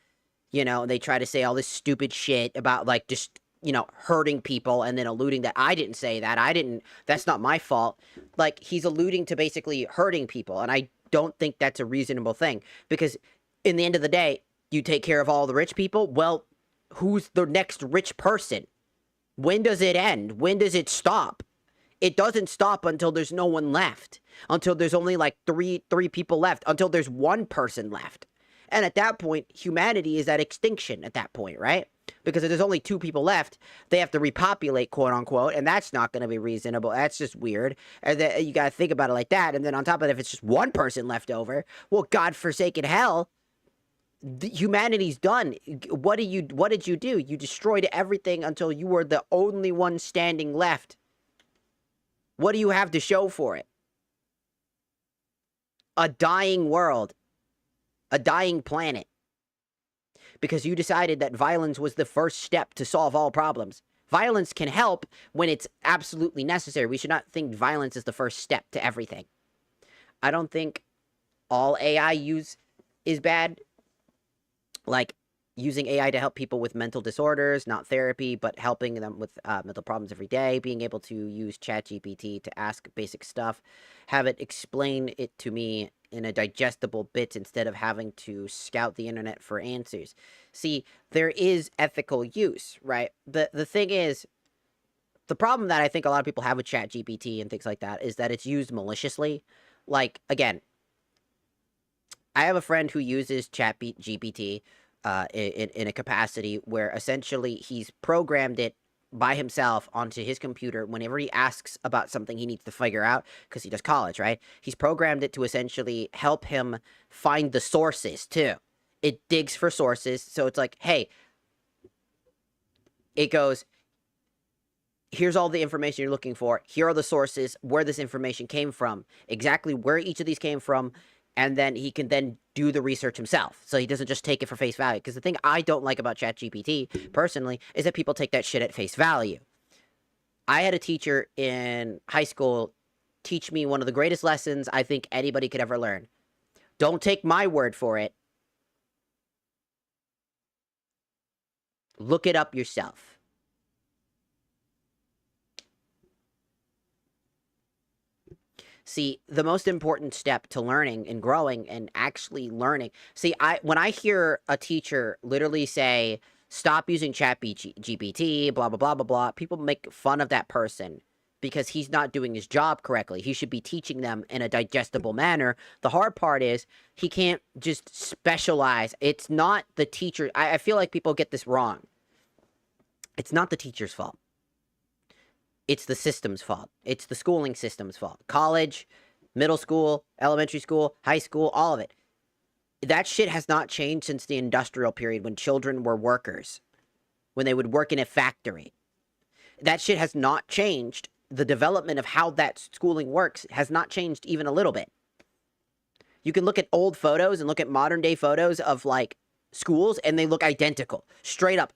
Speaker 1: You know, they try to say all this stupid shit about, like, just, you know, hurting people and then alluding that I didn't say that. That's not my fault. Like, he's alluding to basically hurting people, and I don't think that's a reasonable thing. Because in the end of the day, you take care of all the rich people? Well, who's the next rich person? When does it end? When does it stop? It doesn't stop until there's no one left. Until there's only like three people left. Until there's 1 person left. And at that point, humanity is at extinction at that point, right? Because if there's only 2 people left, they have to repopulate, quote unquote, and that's not going to be reasonable. That's just weird. And then you got to think about it like that. And then on top of it, if it's just 1 person left over, well, God-forsaken hell, humanity's done. What did you do? You destroyed everything until you were the only one standing left. What do you have to show for it? A dying world. A dying planet. Because you decided that violence was the first step to solve all problems. Violence can help when it's absolutely necessary. We should not think violence is the first step to everything. I don't think all AI use is bad. Like, using AI to help people with mental disorders, not therapy, but helping them with mental problems every day, being able to use ChatGPT to ask basic stuff, have it explain it to me in a digestible bit instead of having to scout the internet for answers. See, there is ethical use, right? The thing is, the problem that I think a lot of people have with ChatGPT and things like that is that it's used maliciously. Like, again, I have a friend who uses ChatGPT in a capacity where essentially he's programmed it by himself onto his computer whenever he asks about something he needs to figure out, because he does college, right? He's programmed it to essentially help him find the sources, too. It digs for sources, so it's like, hey, it goes, here's all the information you're looking for, here are the sources, where this information came from, exactly where each of these came from, and then he can then do the research himself. So he doesn't just take it for face value. Because the thing I don't like about ChatGPT, personally, is that people take that shit at face value. I had a teacher in high school teach me one of the greatest lessons I think anybody could ever learn. Don't take my word for it. Look it up yourself. See, the most important step to learning and growing and actually learning. See, when I hear a teacher literally say, stop using ChatGPT, blah, blah, blah, blah, blah, people make fun of that person because he's not doing his job correctly. He should be teaching them in a digestible manner. The hard part is he can't just specialize. It's not the teacher. I feel like people get this wrong. It's not the teacher's fault. It's the system's fault. It's the schooling system's fault. College, middle school, elementary school, high school, all of it. That shit has not changed since the industrial period when children were workers, when they would work in a factory. That shit has not changed. The development of how that schooling works has not changed even a little bit. You can look at old photos and look at modern day photos of like schools and they look identical. Straight up.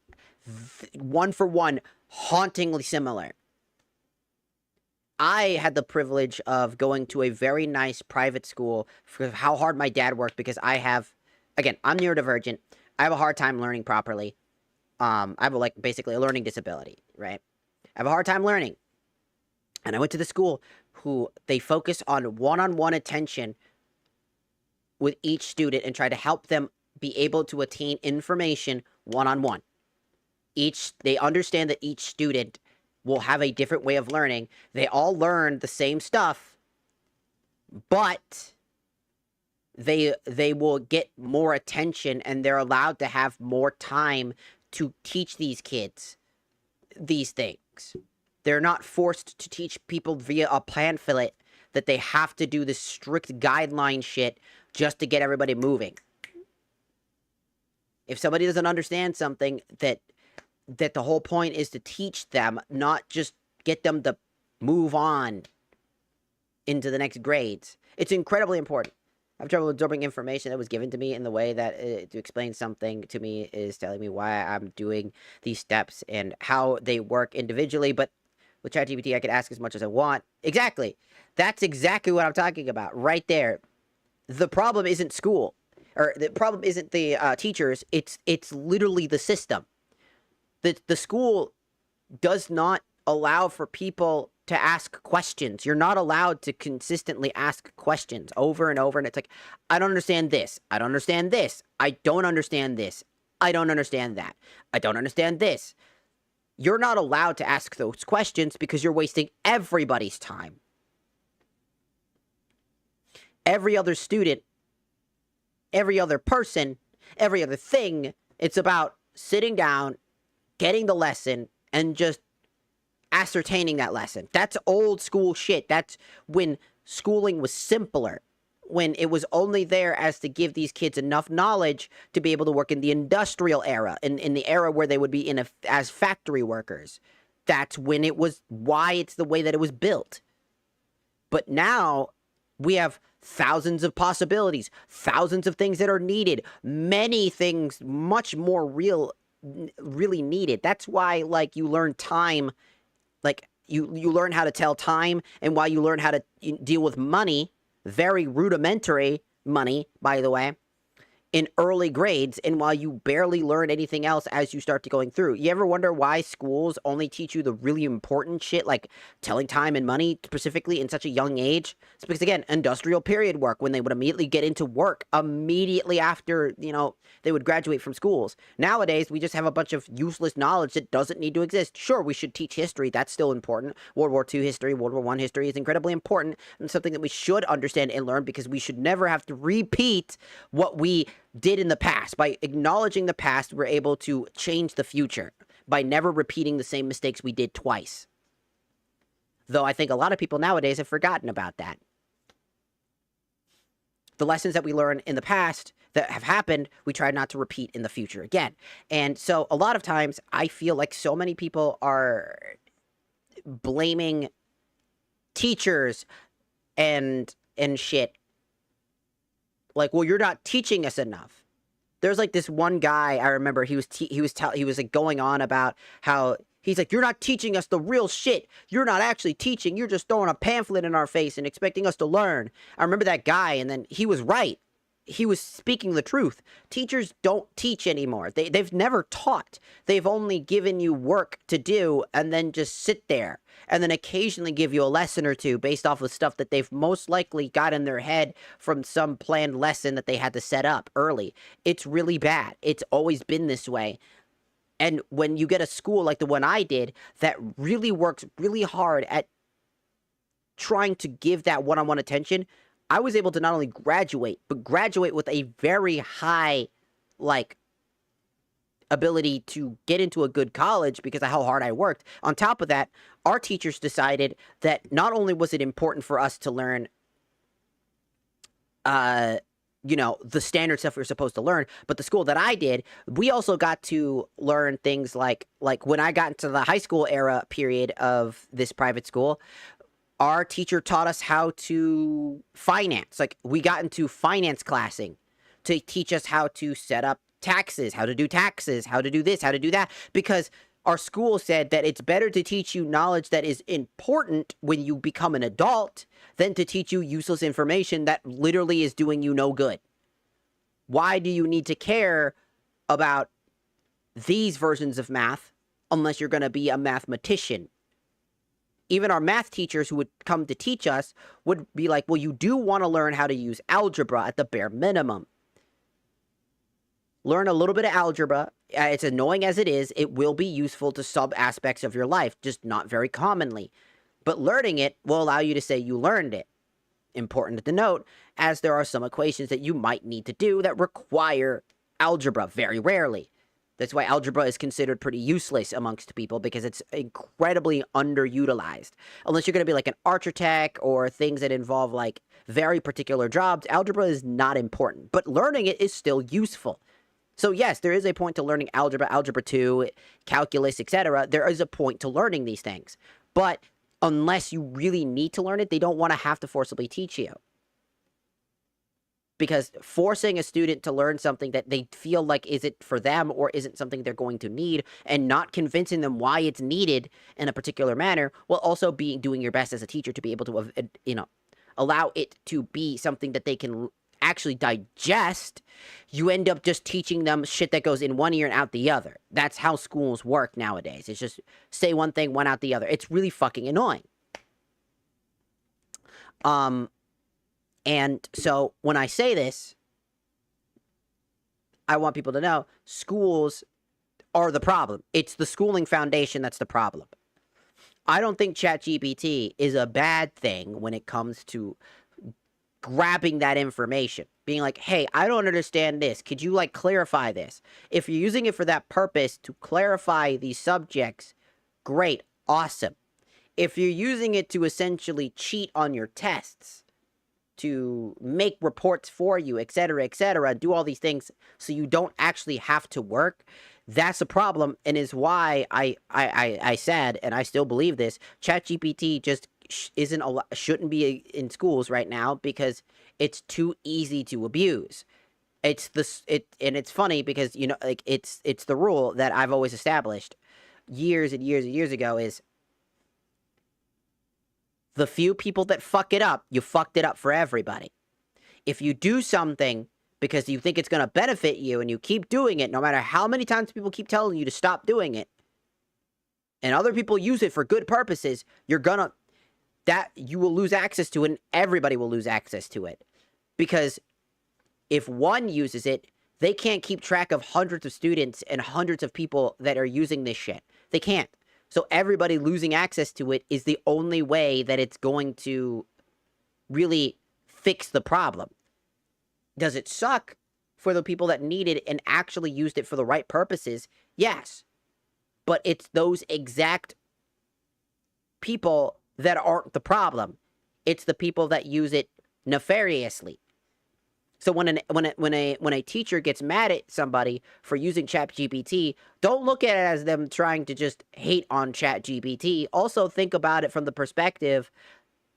Speaker 1: One for one, hauntingly similar. I had the privilege of going to a very nice private school for how hard my dad worked because I have, again, I'm neurodivergent. I have a hard time learning properly. I have basically a learning disability, right? I have a hard time learning. And I went to the school who they focus on one-on-one attention with each student and try to help them be able to attain information one-on-one. They understand that each student will have a different way of learning. They all learn the same stuff, but they will get more attention and they're allowed to have more time to teach these kids these things. They're not forced to teach people via a pamphlet that they have to do this strict guideline shit just to get everybody moving. If somebody doesn't understand something, that the whole point is to teach them, not just get them to move on into the next grades. It's incredibly important. I have trouble absorbing information that was given to me in the way that to explain something to me is telling me why I'm doing these steps and how they work individually. But with ChatGPT, I can ask as much as I want. Exactly. That's exactly what I'm talking about right there. The problem isn't school, or the problem isn't the teachers. It's literally the system. The school does not allow for people to ask questions. You're not allowed to consistently ask questions over and over. And it's like, I don't understand this. I don't understand this. I don't understand this. I don't understand that. I don't understand this. You're not allowed to ask those questions because you're wasting everybody's time. Every other student, every other person, every other thing, it's about sitting down, getting the lesson, and just ascertaining that lesson. That's old school shit. That's when schooling was simpler. When it was only there as to give these kids enough knowledge to be able to work in the industrial era, in the era where they would be as factory workers. That's when it was, why it's the way that it was built. But now we have thousands of possibilities, thousands of things that are needed, many things much more really needed. That's why, like, you learn time, like, you learn how to tell time, and why you learn how to deal with money, very rudimentary money, by the way, in early grades, and while you barely learn anything else as you start to going through. You ever wonder why schools only teach you the really important shit, like telling time and money specifically in such a young age? It's because, again, industrial period work, when they would immediately get into work immediately after, they would graduate from schools. Nowadays, we just have a bunch of useless knowledge that doesn't need to exist. Sure, we should teach history. That's still important. World War II history, World War I history is incredibly important and something that we should understand and learn, because we should never have to repeat what we did in the past. By acknowledging the past, we're able to change the future by never repeating the same mistakes we did twice. Though I think a lot of people nowadays have forgotten about that. The lessons that we learn in the past that have happened, we try not to repeat in the future again. And so a lot of times I feel like so many people are blaming teachers and shit. Like, well, you're not teaching us enough. There's like this one guy I remember, he was like going on about how he's like, you're not teaching us the real shit. You're not actually teaching. You're just throwing a pamphlet in our face and expecting us to learn. I remember that guy, and then he was right. He was speaking the truth. Teachers don't teach anymore. They've never taught. They've only given you work to do and then just sit there and then occasionally give you a lesson or two based off of stuff that they've most likely got in their head from some planned lesson that they had to set up early. It's really bad. It's always been this way. And when you get a school like the one I did that really works really hard at trying to give that one-on-one attention, I was able to not only graduate, but graduate with a very high, ability to get into a good college because of how hard I worked. On top of that, our teachers decided that not only was it important for us to learn you know, the standard stuff we were supposed to learn. But the school that I did, we also got to learn things like when I got into the high school era period of this private school, our teacher taught us how to finance. Like, we got into finance classing to teach us how to set up taxes, how to do taxes, how to do this, how to do that, because our school said that it's better to teach you knowledge that is important when you become an adult than to teach you useless information that literally is doing you no good. Why do you need to care about these versions of math unless you're going to be a mathematician? Even our math teachers who would come to teach us would be like, well, you do want to learn how to use algebra at the bare minimum. Learn a little bit of algebra. It's annoying as it is. It will be useful to some aspects of your life, just not very commonly. But learning it will allow you to say you learned it. Important to note, as there are some equations that you might need to do that require algebra very rarely. That's why algebra is considered pretty useless amongst people, because it's incredibly underutilized. Unless you're going to be like an architect or things that involve like very particular jobs, algebra is not important. But learning it is still useful. So yes, there is a point to learning algebra, algebra 2, calculus, etc. There is a point to learning these things. But unless you really need to learn it, they don't want to have to forcibly teach you. Because forcing a student to learn something that they feel like isn't for them or isn't something they're going to need, and not convincing them why it's needed in a particular manner, while also doing your best as a teacher to be able to, you know, allow it to be something that they can actually digest, you end up just teaching them shit that goes in one ear and out the other. That's how schools work nowadays. It's just say one thing, one out the other. It's really fucking annoying. And so when I say this, I want people to know schools are the problem. It's the schooling foundation that's the problem. I don't think ChatGPT is a bad thing when it comes to grabbing that information, being like, hey, I don't understand this. Could you like clarify this? If you're using it for that purpose to clarify these subjects, great, awesome. If you're using it to essentially cheat on your tests, to make reports for you, etc., do all these things so you don't actually have to work, that's a problem, and is why I said, and I still believe this, ChatGPT just shouldn't be in schools right now because it's too easy to abuse. And it's funny because, you know, like it's the rule that I've always established years and years and years ago is the few people that fuck it up, you fucked it up for everybody. If you do something because you think it's going to benefit you and you keep doing it, no matter how many times people keep telling you to stop doing it, and other people use it for good purposes, you will lose access to it, and everybody will lose access to it. Because if one uses it, they can't keep track of hundreds of students and hundreds of people that are using this shit. They can't. So everybody losing access to it is the only way that it's going to really fix the problem. Does it suck for the people that need it and actually used it for the right purposes? Yes. But it's those exact people that aren't the problem. It's the people that use it nefariously. So when a teacher gets mad at somebody for using ChatGPT, don't look at it as them trying to just hate on ChatGPT. Also think about it from the perspective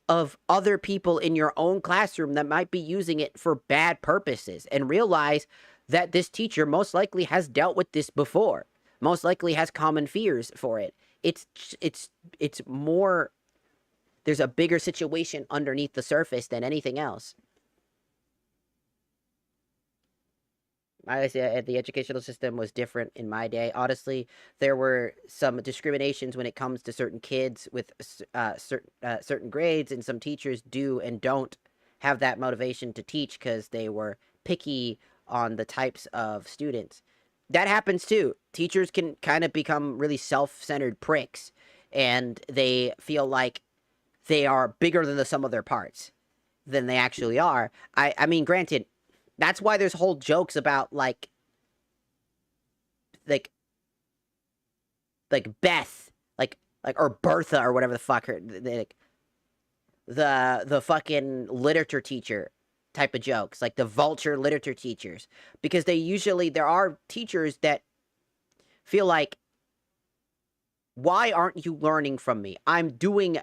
Speaker 1: of other people in your own classroom that might be using it for bad purposes, and realize that this teacher most likely has dealt with this before. Most likely has common fears for it. It's more, there's a bigger situation underneath the surface than anything else. I say the educational system was different in my day. Honestly, there were some discriminations when it comes to certain kids with certain grades, and some teachers do and don't have that motivation to teach because they were picky on the types of students. That happens too. Teachers can kind of become really self-centered pricks, and they feel like they are bigger than the sum of their parts than they actually are. I mean, granted, that's why there's whole jokes about like Beth, or Bertha or whatever the fuck her, the fucking literature teacher type of jokes, like the vulture literature teachers, because there are teachers that feel like, why aren't you learning from me? I'm the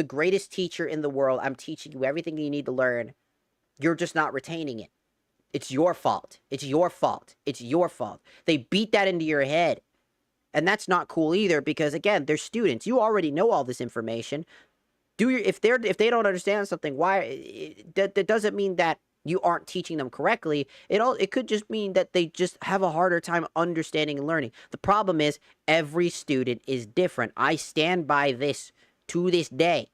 Speaker 1: greatest teacher in the world. I'm teaching you everything you need to learn. You're just not retaining it. It's your fault. It's your fault. It's your fault. They beat that into your head. And that's not cool either, because again, they're students. You already know all this information. If they don't understand something, that doesn't mean that you aren't teaching them correctly. It could just mean that they just have a harder time understanding and learning. The problem is every student is different. I stand by this to this day.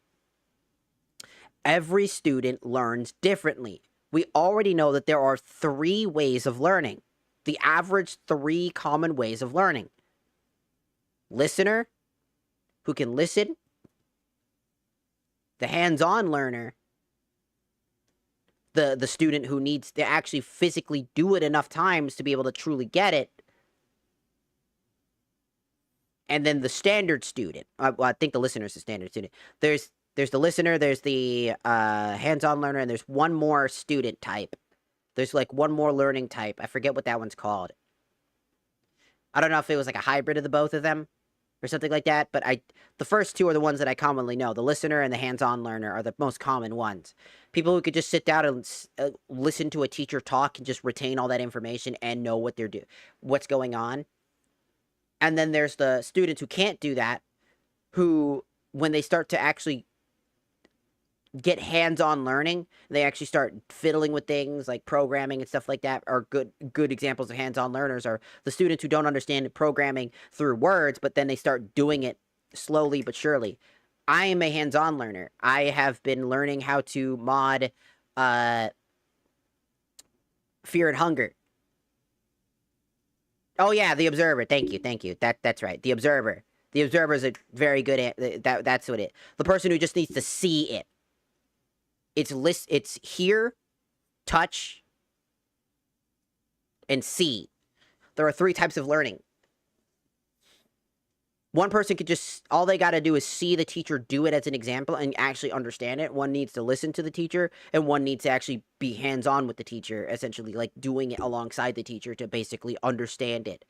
Speaker 1: Every student learns differently. We already know that there are 3 ways of learning. The average 3 common ways of learning. Listener, who can listen. The hands-on learner. The student who needs to actually physically do it enough times to be able to truly get it. And then the standard student. Well, I think the listener is the standard student. There's the listener, there's the hands-on learner, and there's one more student type. There's like one more learning type. I forget what that one's called. I don't know if it was like a hybrid of the both of them or something like that, but the first 2 are the ones that I commonly know. The listener and the hands-on learner are the most common ones. People who could just sit down and listen to a teacher talk and just retain all that information and know what's going on. And then there's the students who can't do that, who, when they start to actually get hands-on learning, they actually start fiddling with things like programming and stuff like that. Are good examples of hands-on learners are the students who don't understand programming through words, but then they start doing it slowly but surely. I am a hands-on learner. I have been learning how to mod Fear and Hunger. Oh yeah, the Observer. Thank you. That's right. The Observer. The Observer is a very good. That's what it. The person who just needs to see it. It's hear, touch, and see. There are 3 types of learning. One person could all they got to do is see the teacher do it as an example and actually understand it. One needs to listen to the teacher, and one needs to actually be hands-on with the teacher, essentially like doing it alongside the teacher to basically understand it.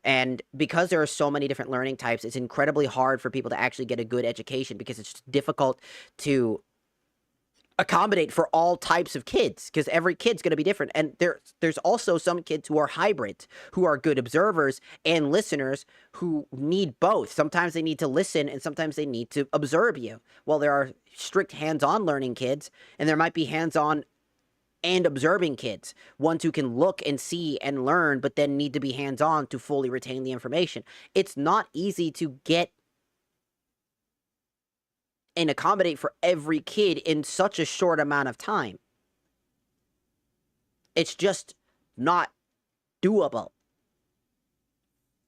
Speaker 1: And because there are so many different learning types, it's incredibly hard for people to actually get a good education, because it's difficult to accommodate for all types of kids, because every kid's going to be different. And there's also some kids who are hybrids, who are good observers and listeners, who need both. Sometimes they need to listen and sometimes they need to observe you. Well, there are strict hands-on learning kids, and there might be hands-on and observing kids, ones who can look and see and learn, but then need to be hands-on to fully retain the information. It's not easy to get and accommodate for every kid in such a short amount of time. It's just not doable.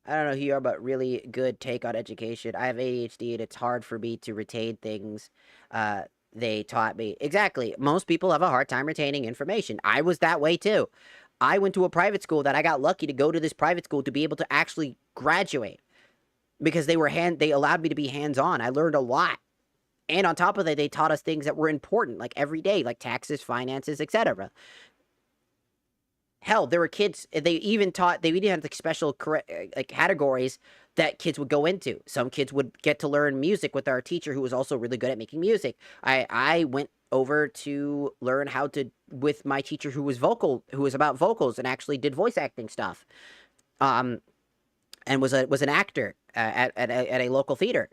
Speaker 1: I don't know who you are, but really good take on education. I have ADHD, and it's hard for me to retain things they taught me. Exactly. Most people have a hard time retaining information. I was that way too. I went to a private school that I got lucky to go to this private school to be able to actually graduate, because they allowed me to be hands-on. I learned a lot. And on top of that, they taught us things that were important, like every day, like taxes, finances, etc. Hell, there were kids, they even had like special like categories that kids would go into. Some kids would get to learn music with our teacher, who was also really good at making music. I went over to learn with my teacher who was about vocals and actually did voice acting stuff. And was an actor at a local theater.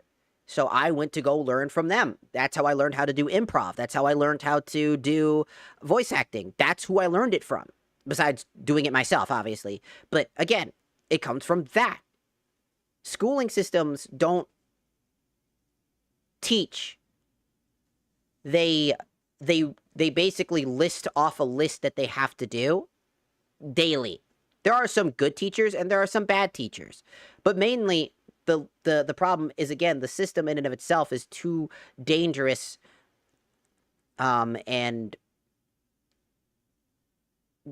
Speaker 1: So I went to go learn from them. That's how I learned how to do improv. That's how I learned how to do voice acting. That's who I learned it from, besides doing it myself, obviously. But again, it comes from that. Schooling systems don't teach. They basically list off a list that they have to do daily. There are some good teachers and there are some bad teachers. But mainly, the problem is, again, the system in and of itself is too dangerous and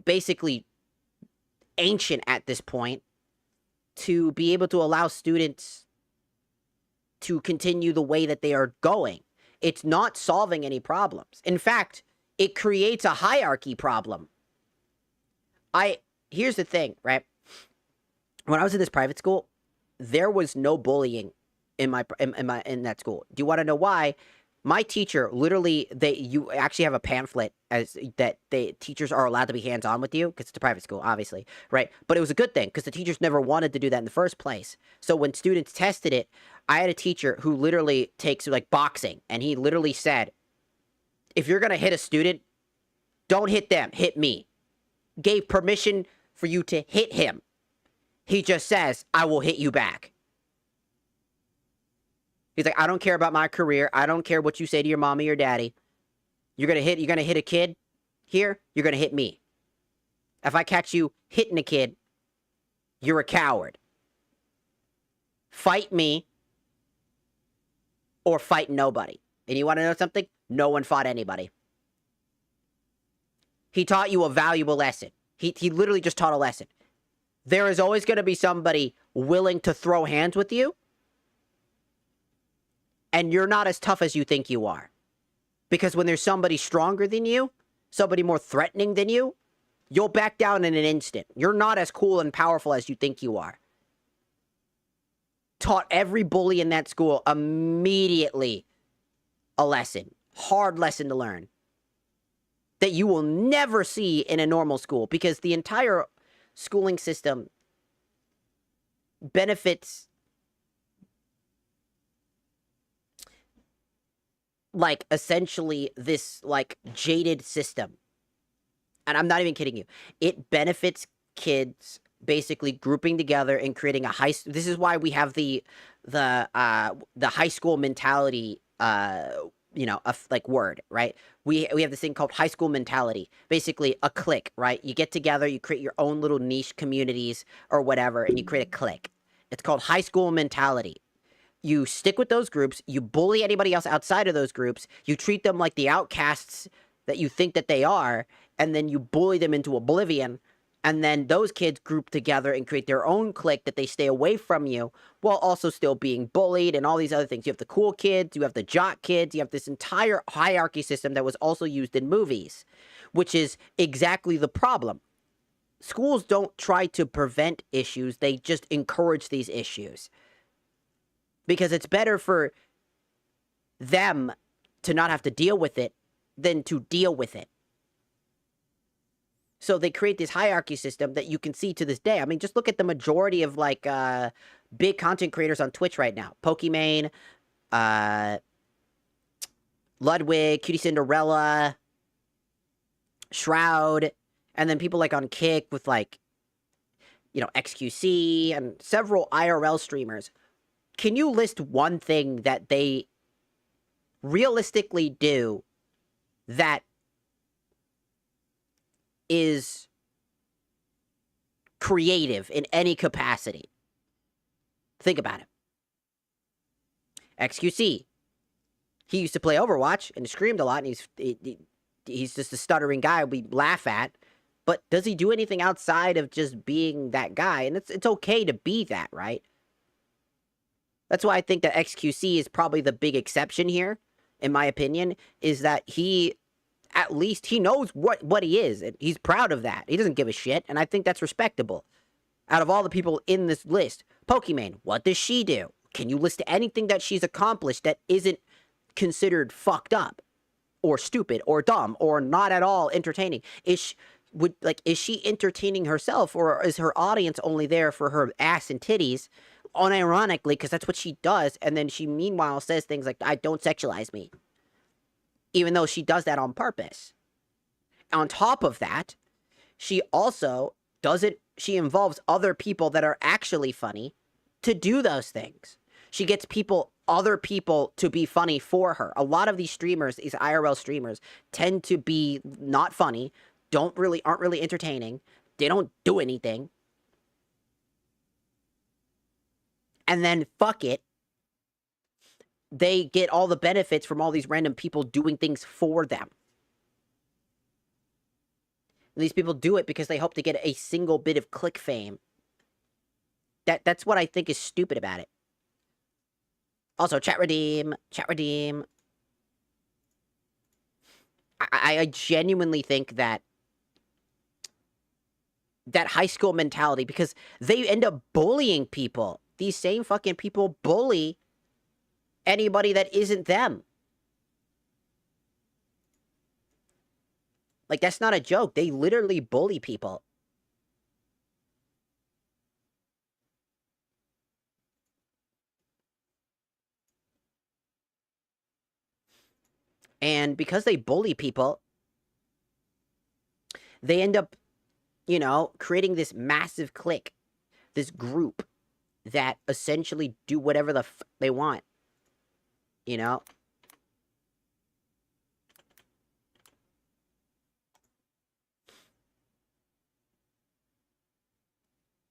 Speaker 1: basically ancient at this point to be able to allow students to continue the way that they are going. It's not solving any problems. In fact, it creates a hierarchy problem. Here's the thing, right? When I was in this private school, there was no bullying in that school. Do you want to know why? My teacher, literally, you actually have a pamphlet as that teachers are allowed to be hands-on with you, because it's a private school, obviously, right? But it was a good thing, because the teachers never wanted to do that in the first place. So when students tested it, I had a teacher who literally takes, like, boxing, and he literally said, if you're going to hit a student, don't hit them, hit me. Gave permission for you to hit him. He just says, I will hit you back. He's like, I don't care about my career. I don't care what you say to your mommy or daddy. You're gonna hit a kid here, you're gonna hit me. If I catch you hitting a kid, you're a coward. Fight me or fight nobody. And you want to know something? No one fought anybody. He taught you a valuable lesson. He literally just taught a lesson. There is always going to be somebody willing to throw hands with you, and you're not as tough as you think you are. Because when there's somebody stronger than you, somebody more threatening than you, you'll back down in an instant. You're not as cool and powerful as you think you are. Taught every bully in that school immediately a lesson. Hard lesson to learn. That you will never see in a normal school, because the entire schooling system benefits, like, essentially this, like, jaded system. And I'm not even kidding you. It benefits kids basically grouping together and creating a this is why we have the high school mentality, like, word, right? We have this thing called high school mentality. Basically, a clique, right? You get together, you create your own little niche communities or whatever, and you create a clique. It's called high school mentality. You stick with those groups, you bully anybody else outside of those groups, you treat them like the outcasts that you think that they are, and then you bully them into oblivion, and then those kids group together and create their own clique that they stay away from you, while also still being bullied and all these other things. You have the cool kids, you have the jock kids, you have this entire hierarchy system that was also used in movies, which is exactly the problem. Schools don't try to prevent issues, they just encourage these issues. Because it's better for them to not have to deal with it than to deal with it. So they create this hierarchy system that you can see to this day. I mean, just look at the majority of, like, big content creators on Twitch right now. Pokimane, Ludwig, Cutie Cinderella, Shroud, and then people, like, on Kick with, like, XQC and several IRL streamers. Can you list one thing that they realistically do that is creative in any capacity? Think about it. XQC. He used to play Overwatch and screamed a lot, and he's just a stuttering guy we laugh at. But does he do anything outside of just being that guy? And it's okay to be that, right? That's why I think that XQC is probably the big exception here, in my opinion, is that at least he knows what he is, and he's proud of that. He doesn't give a shit, and I think that's respectable. Out of all the people in this list, Pokimane, what does she do? Can you list anything that she's accomplished that isn't considered fucked up, or stupid, or dumb, or not at all entertaining? Is she entertaining herself, or is her audience only there for her ass and titties? Unironically, because that's what she does, and then she meanwhile says things like, "I don't sexualize me," even though she does that on purpose. On top of that, she also she involves other people that are actually funny to do those things. She gets other people to be funny for her. A lot of these streamers, these IRL streamers, tend to be not funny, aren't really entertaining, they don't do anything. And then, fuck it, they get all the benefits from all these random people doing things for them. And these people do it because they hope to get a single bit of click fame. That's what I think is stupid about it. Also, chat redeem. I genuinely think that high school mentality, because they end up bullying people. These same fucking people bully anybody that isn't them. Like, that's not a joke. They literally bully people. And because they bully people, they end up, you know, creating this massive clique, this group that essentially do whatever the they want. You know?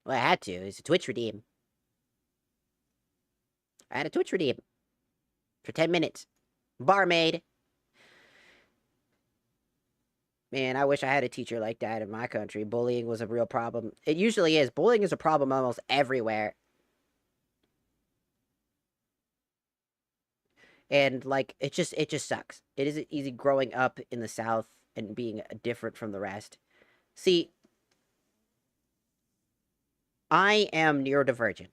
Speaker 1: Well, I had to. It's a Twitch redeem. I had a Twitch redeem. For 10 minutes. Barmaid. Man, I wish I had a teacher like that in my country. Bullying was a real problem. It usually is. Bullying is a problem almost everywhere. And, like, it just sucks. It isn't easy growing up in the South and being different from the rest. See, I am neurodivergent.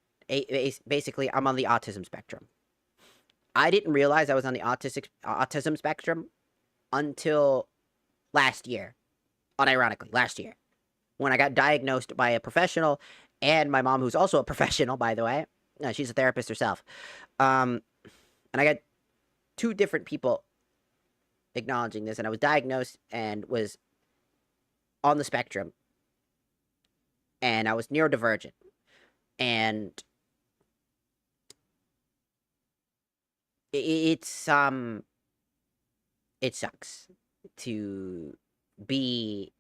Speaker 1: Basically, I'm on the autism spectrum. I didn't realize I was on the autism spectrum until last year. Unironically, last year. When I got diagnosed by a professional, and my mom, who's also a professional, by the way. She's a therapist herself. And I got 2 different people acknowledging this, and I was diagnosed and was on the spectrum. And I was neurodivergent. And it sucks to be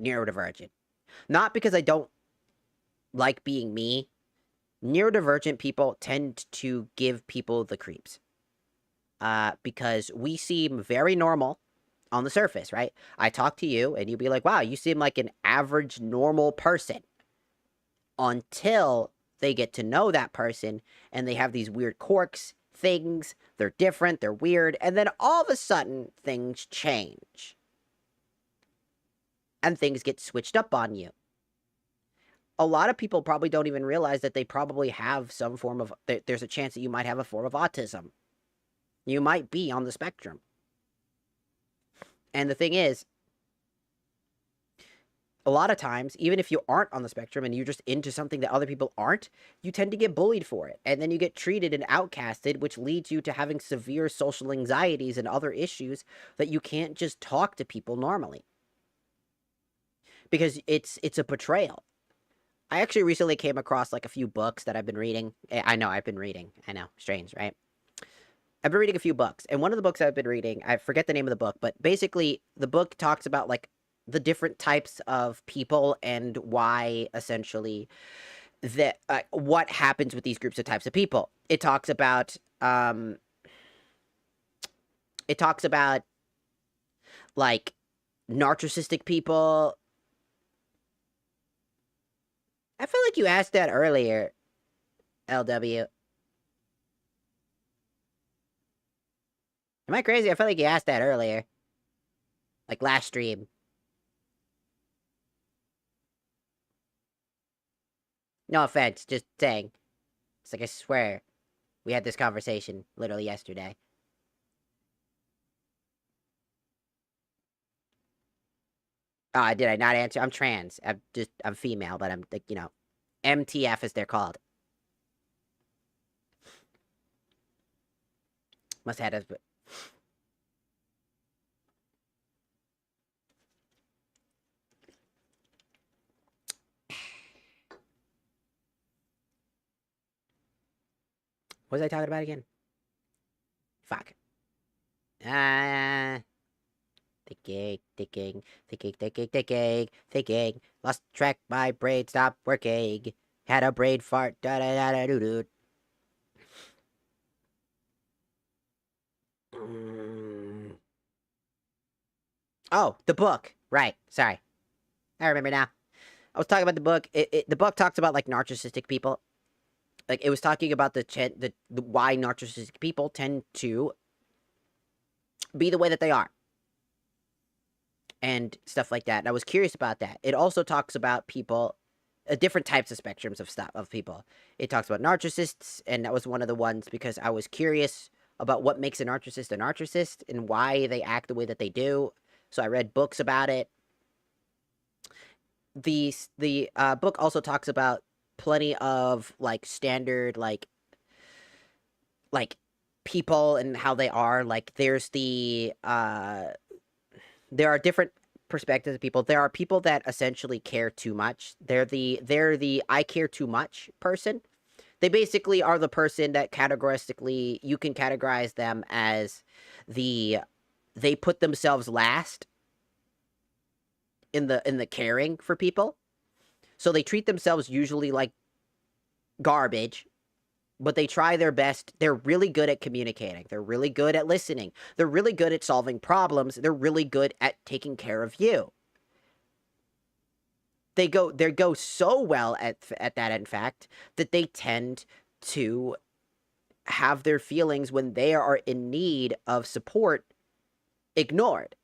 Speaker 1: neurodivergent. Not because I don't like being me. Neurodivergent people tend to give people the creeps. Because we seem very normal on the surface, right? I talk to you, and you'd be like, wow, you seem like an average, normal person. Until they get to know that person, and they have these weird quirks, things, they're different, they're weird, and then all of a sudden, things change. And things get switched up on you. A lot of people probably don't even realize that they probably have some form of... There's a chance that you might have a form of autism. You might be on the spectrum. And the thing is, a lot of times, even if you aren't on the spectrum and you're just into something that other people aren't, you tend to get bullied for it. And then you get treated and outcasted, which leads you to having severe social anxieties and other issues that you can't just talk to people normally. Because it's a betrayal. I actually recently came across like a few books that I've been reading. I know, I've been reading. I know, strange, right? I've been reading a few books. And one of the books I've been reading, I forget the name of the book, but basically the book talks about like the different types of people and why essentially that what happens with these groups of types of people. It talks about like narcissistic people. I feel like you asked that earlier, LW. Am I crazy? I feel like you asked that earlier. Like last stream. No offense, just saying. It's like I swear we had this conversation literally yesterday. Did I not answer? I'm trans. I'm female, but I'm like, you know, MTF as they're called. Must have had a... What was I talking about again? Fuck. Thinking. Lost track, my brain stopped working. Had a brain fart, da-da-da-da-doo-doo. Oh, the book. Right, sorry. I remember now. I was talking about the book. The book talks about, like, narcissistic people. Like, it was talking about the why narcissistic people tend to be the way that they are. and stuff like that. And I was curious about that. It also talks about people, different types of spectrums of people. It talks about narcissists, and that was one of the ones because I was curious about what makes a narcissist and why they act the way that they do. So I read books about it. The book also talks about plenty of like standard like people and how they are. Like there's there are different perspectives of people. There are people that essentially care too much. They're the I care too much person. They basically are the person that categoristically you can categorize them as they put themselves last in the caring for people. So they treat themselves usually like garbage, but they try their best. They're really good at communicating. They're really good at listening. They're really good at solving problems. They're really good at taking care of you. They go so well at that, in fact, that they tend to have their feelings when they are in need of support ignored,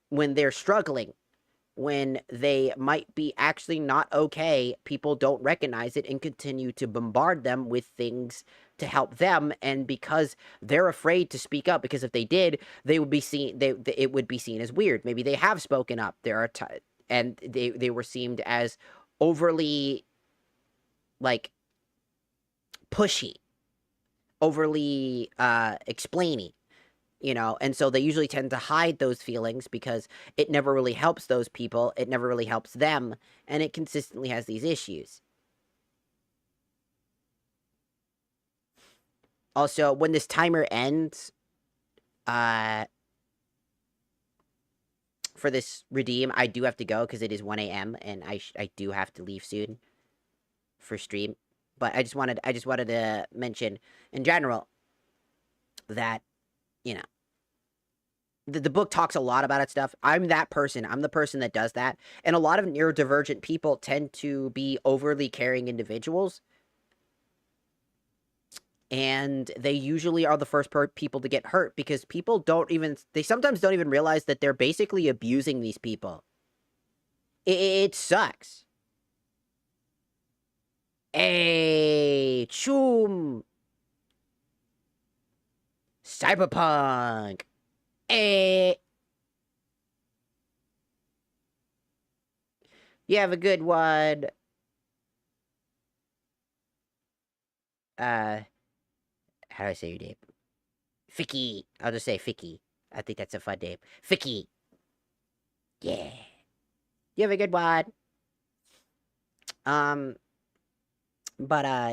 Speaker 1: when they're struggling, when they might be actually not okay. People don't recognize it and continue to bombard them with things to help them, and because they're afraid to speak up, because if they did, they would be seen. It would be seen as weird. Maybe they have spoken up. And they were seen as overly, like, pushy, overly explaining, you know, and so they usually tend to hide those feelings because it never really helps those people, it never really helps them, and it consistently has these issues. Also, when this timer ends, for this redeem, I do have to go because it is 1 a.m. and I do have to leave soon for stream. But I just wanted to mention in general that, you know, the book talks a lot about it stuff. I'm that person. I'm the person that does that. And a lot of neurodivergent people tend to be overly caring individuals. And they usually are the first people to get hurt because people they sometimes don't even realize that they're basically abusing these people. It sucks. Hey, choom. Cyberpunk. Hey. You have a good one. How do I say your name? Ficky. I'll just say Ficky. I think that's a fun name. Ficky. Yeah. You have a good one.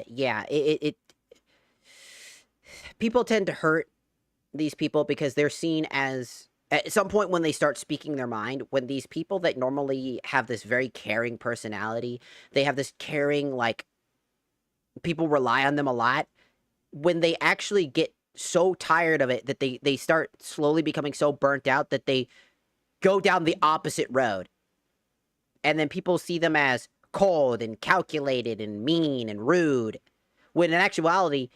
Speaker 1: Yeah, people tend to hurt these people because they're seen as, at some point when they start speaking their mind, when these people that normally have this very caring personality, they have this caring, like, people rely on them a lot, when they actually get so tired of it that they start slowly becoming so burnt out that they go down the opposite road. And then people see them as cold and calculated and mean and rude. When in actuality,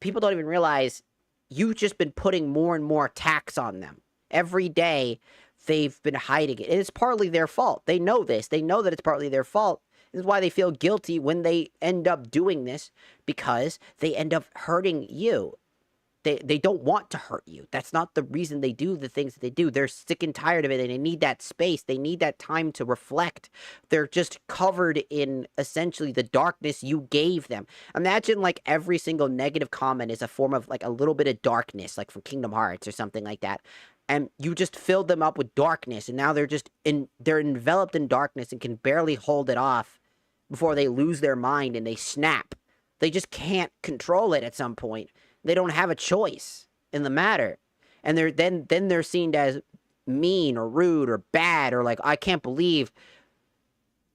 Speaker 1: people don't even realize you've just been putting more and more tax on them. Every day, they've been hiding it. And it's partly their fault. They know this. They know that it's partly their fault. This is why they feel guilty when they end up doing this, because they end up hurting you. They don't want to hurt you. That's not the reason they do the things that they do. They're sick and tired of it, and they need that space. They need that time to reflect. They're just covered in, essentially, the darkness you gave them. Imagine, like, every single negative comment is a form of, like, a little bit of darkness, like from Kingdom Hearts or something like that. And you just filled them up with darkness, and now they're enveloped in darkness and can barely hold it off before they lose their mind and they snap. They just can't control it at some point. They don't have a choice in the matter. And then they're seen as mean or rude or bad, or like, I can't believe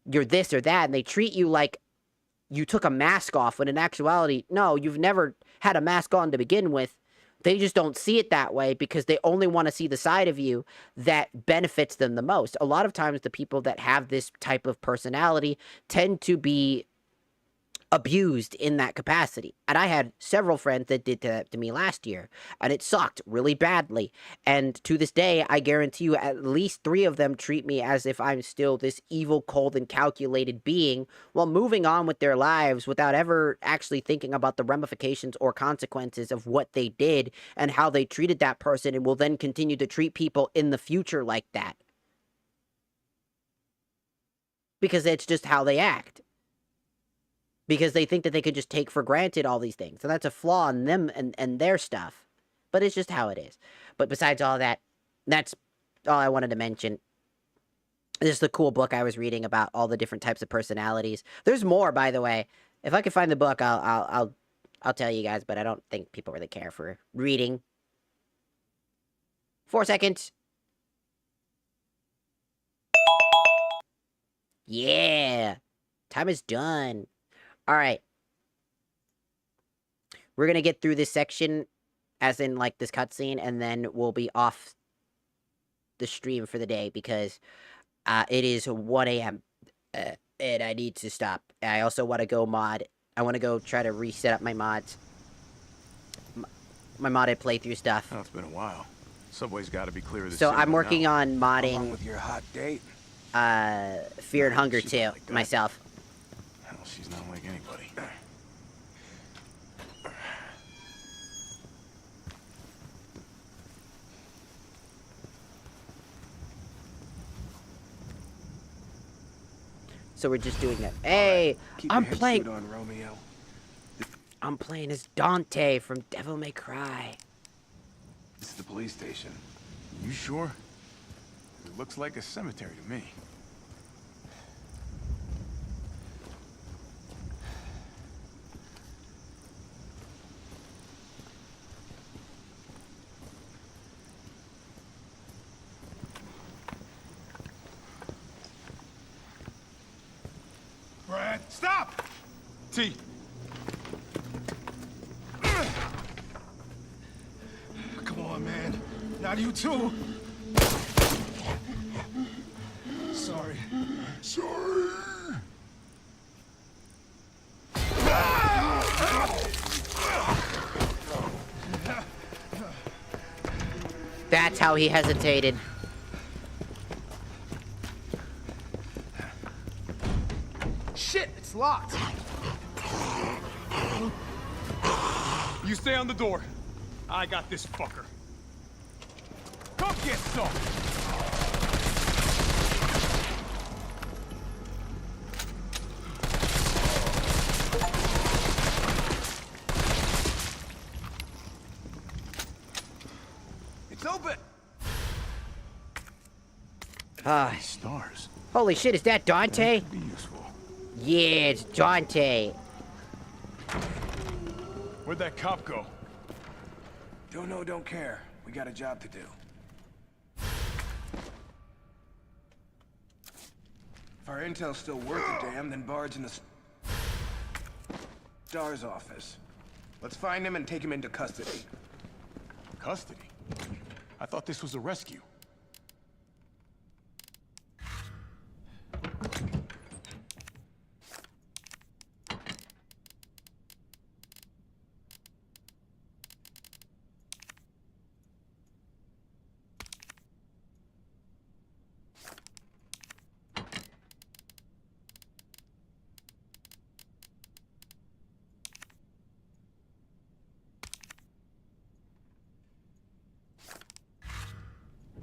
Speaker 1: you're this or that. And they treat you like you took a mask off, when in actuality, no, you've never had a mask on to begin with. They just don't see it that way because they only want to see the side of you that benefits them the most. A lot of times the people that have this type of personality tend to be abused in that capacity. And I had several friends that did that to me last year, and it sucked really badly. And to this day, I guarantee you at least 3 of them treat me as if I'm still this evil, cold, and calculated being while moving on with their lives without ever actually thinking about the ramifications or consequences of what they did and how they treated that person, and will then continue to treat people in the future like that. Because it's just how they act. Because they think that they could just take for granted all these things. And that's a flaw in them and their stuff. But it's just how it is. But besides all that, that's all I wanted to mention. This is the cool book I was reading about all the different types of personalities. There's more, by the way. If I can find the book, I'll tell you guys, but I don't think people really care for reading. 4 seconds. Yeah. Time is done. All right. We're going to get through this section, as in, like, this cutscene, and then we'll be off the stream for the day, because it is 1 a.m., and I need to stop. I also want to go mod. I want to go try to reset up my mods. My modded playthrough stuff.
Speaker 6: Oh, it's been a while. Subway's got to be clear of the
Speaker 1: So
Speaker 6: city
Speaker 1: I'm
Speaker 6: by
Speaker 1: working
Speaker 6: now.
Speaker 1: on modding
Speaker 6: with your hot date?
Speaker 1: Fear and Hunger 2 myself.
Speaker 6: Hell, she's not like anybody.
Speaker 1: So we're just doing that. Hey, I'm playing.
Speaker 6: On, Romeo.
Speaker 1: I'm playing as Dante from Devil May Cry.
Speaker 6: This is the police station. You sure? It looks like a cemetery to me. Brad, stop! T. Come on, man. Not you too. Sorry. Sorry.
Speaker 1: That's how he hesitated.
Speaker 4: Shit, it's locked. You stay on the door. I got this fucker. Come get some.
Speaker 6: It's open.
Speaker 1: Ah,
Speaker 6: Stars.
Speaker 1: holy shit, is that Dante?
Speaker 6: That could be useful.
Speaker 1: Yeah, it's Dante.
Speaker 6: Where'd that cop go?
Speaker 16: Don't know, don't care. We got a job to do. If our intel's still worth a damn, then Bard's in the STAR's office. Let's find him and take him into custody.
Speaker 6: Custody? I thought this was a rescue.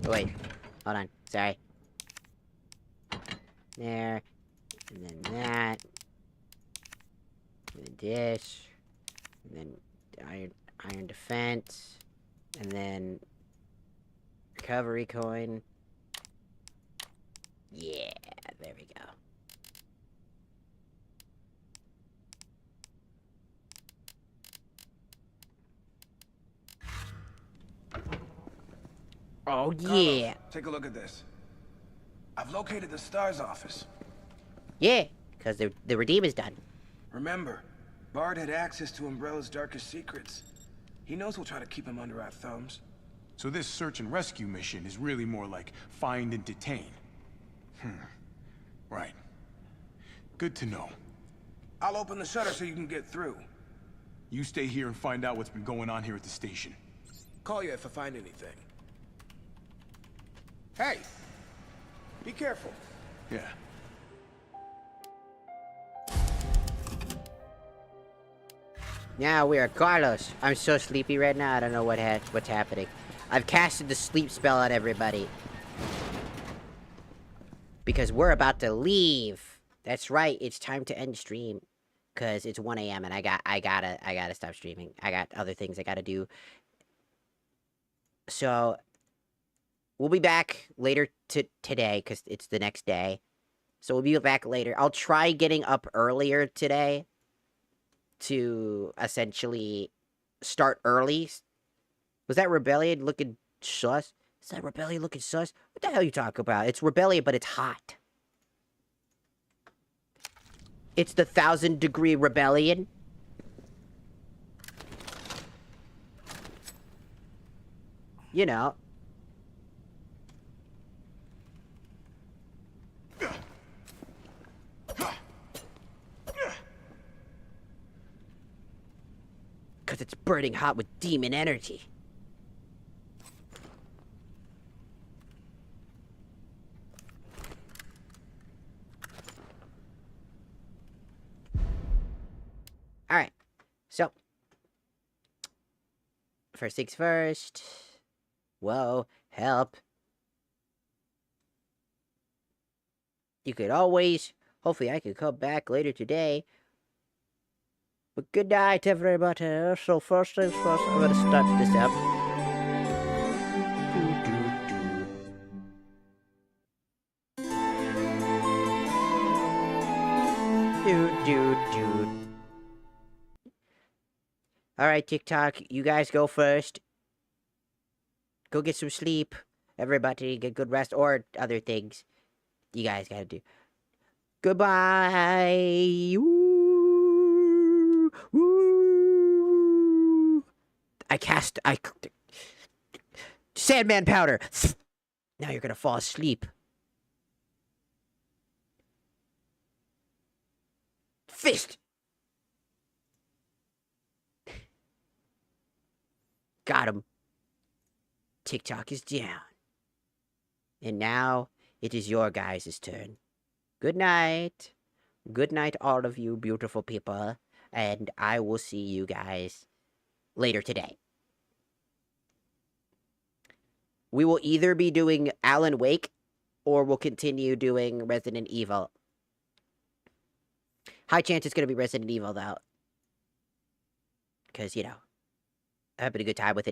Speaker 1: Wait, hold on. Sorry. There. And then that. And then dish. And then iron defense. And then recovery coin. Yeah, there we go. Oh, yeah.
Speaker 16: Carlos, take a look at this. I've located the STAR's office.
Speaker 1: Yeah, because the redeem is done.
Speaker 16: Remember, Bard had access to Umbrella's darkest secrets. He knows we'll try to keep him under our thumbs.
Speaker 6: So this search and rescue mission is really more like find and detain. Right. Good to know.
Speaker 16: I'll open the shutter so you can get through.
Speaker 6: You stay here and find out what's been going on here at the station.
Speaker 16: Call you if I find anything. Hey! Be careful.
Speaker 6: Yeah.
Speaker 1: Now we are Carlos. I'm so sleepy right now, I don't know what's happening. I've casted the sleep spell on everybody. Because we're about to leave. That's right, it's time to end stream. Cause it's 1 AM and I gotta stop streaming. I got other things I gotta do. So we'll be back later today, because it's the next day. So we'll be back later. I'll try getting up earlier today to essentially start early. Was that Rebellion looking sus? Is that Rebellion looking sus? What the hell are you talking about? It's Rebellion, but it's hot. It's the 1,000-degree Rebellion. You know. Because it's burning hot with demon energy. Alright. So. First things first. Whoa. Help. You could always... Hopefully I can come back later today. But good night, everybody. So first things first, I'm gonna start this up. Alright, TikTok, you guys go first. Go get some sleep. Everybody, get good rest, or other things you guys gotta do. Goodbye! Woo! Woo! Sandman powder! Now you're gonna fall asleep. Fist! Got him. TikTok is down. And now, it is your guys' turn. Good night. Good night, all of you beautiful people. And I will see you guys later today. We will either be doing Alan Wake, or we'll continue doing Resident Evil. High chance it's going to be Resident Evil, though. Because, you know, I'm having a good time with it.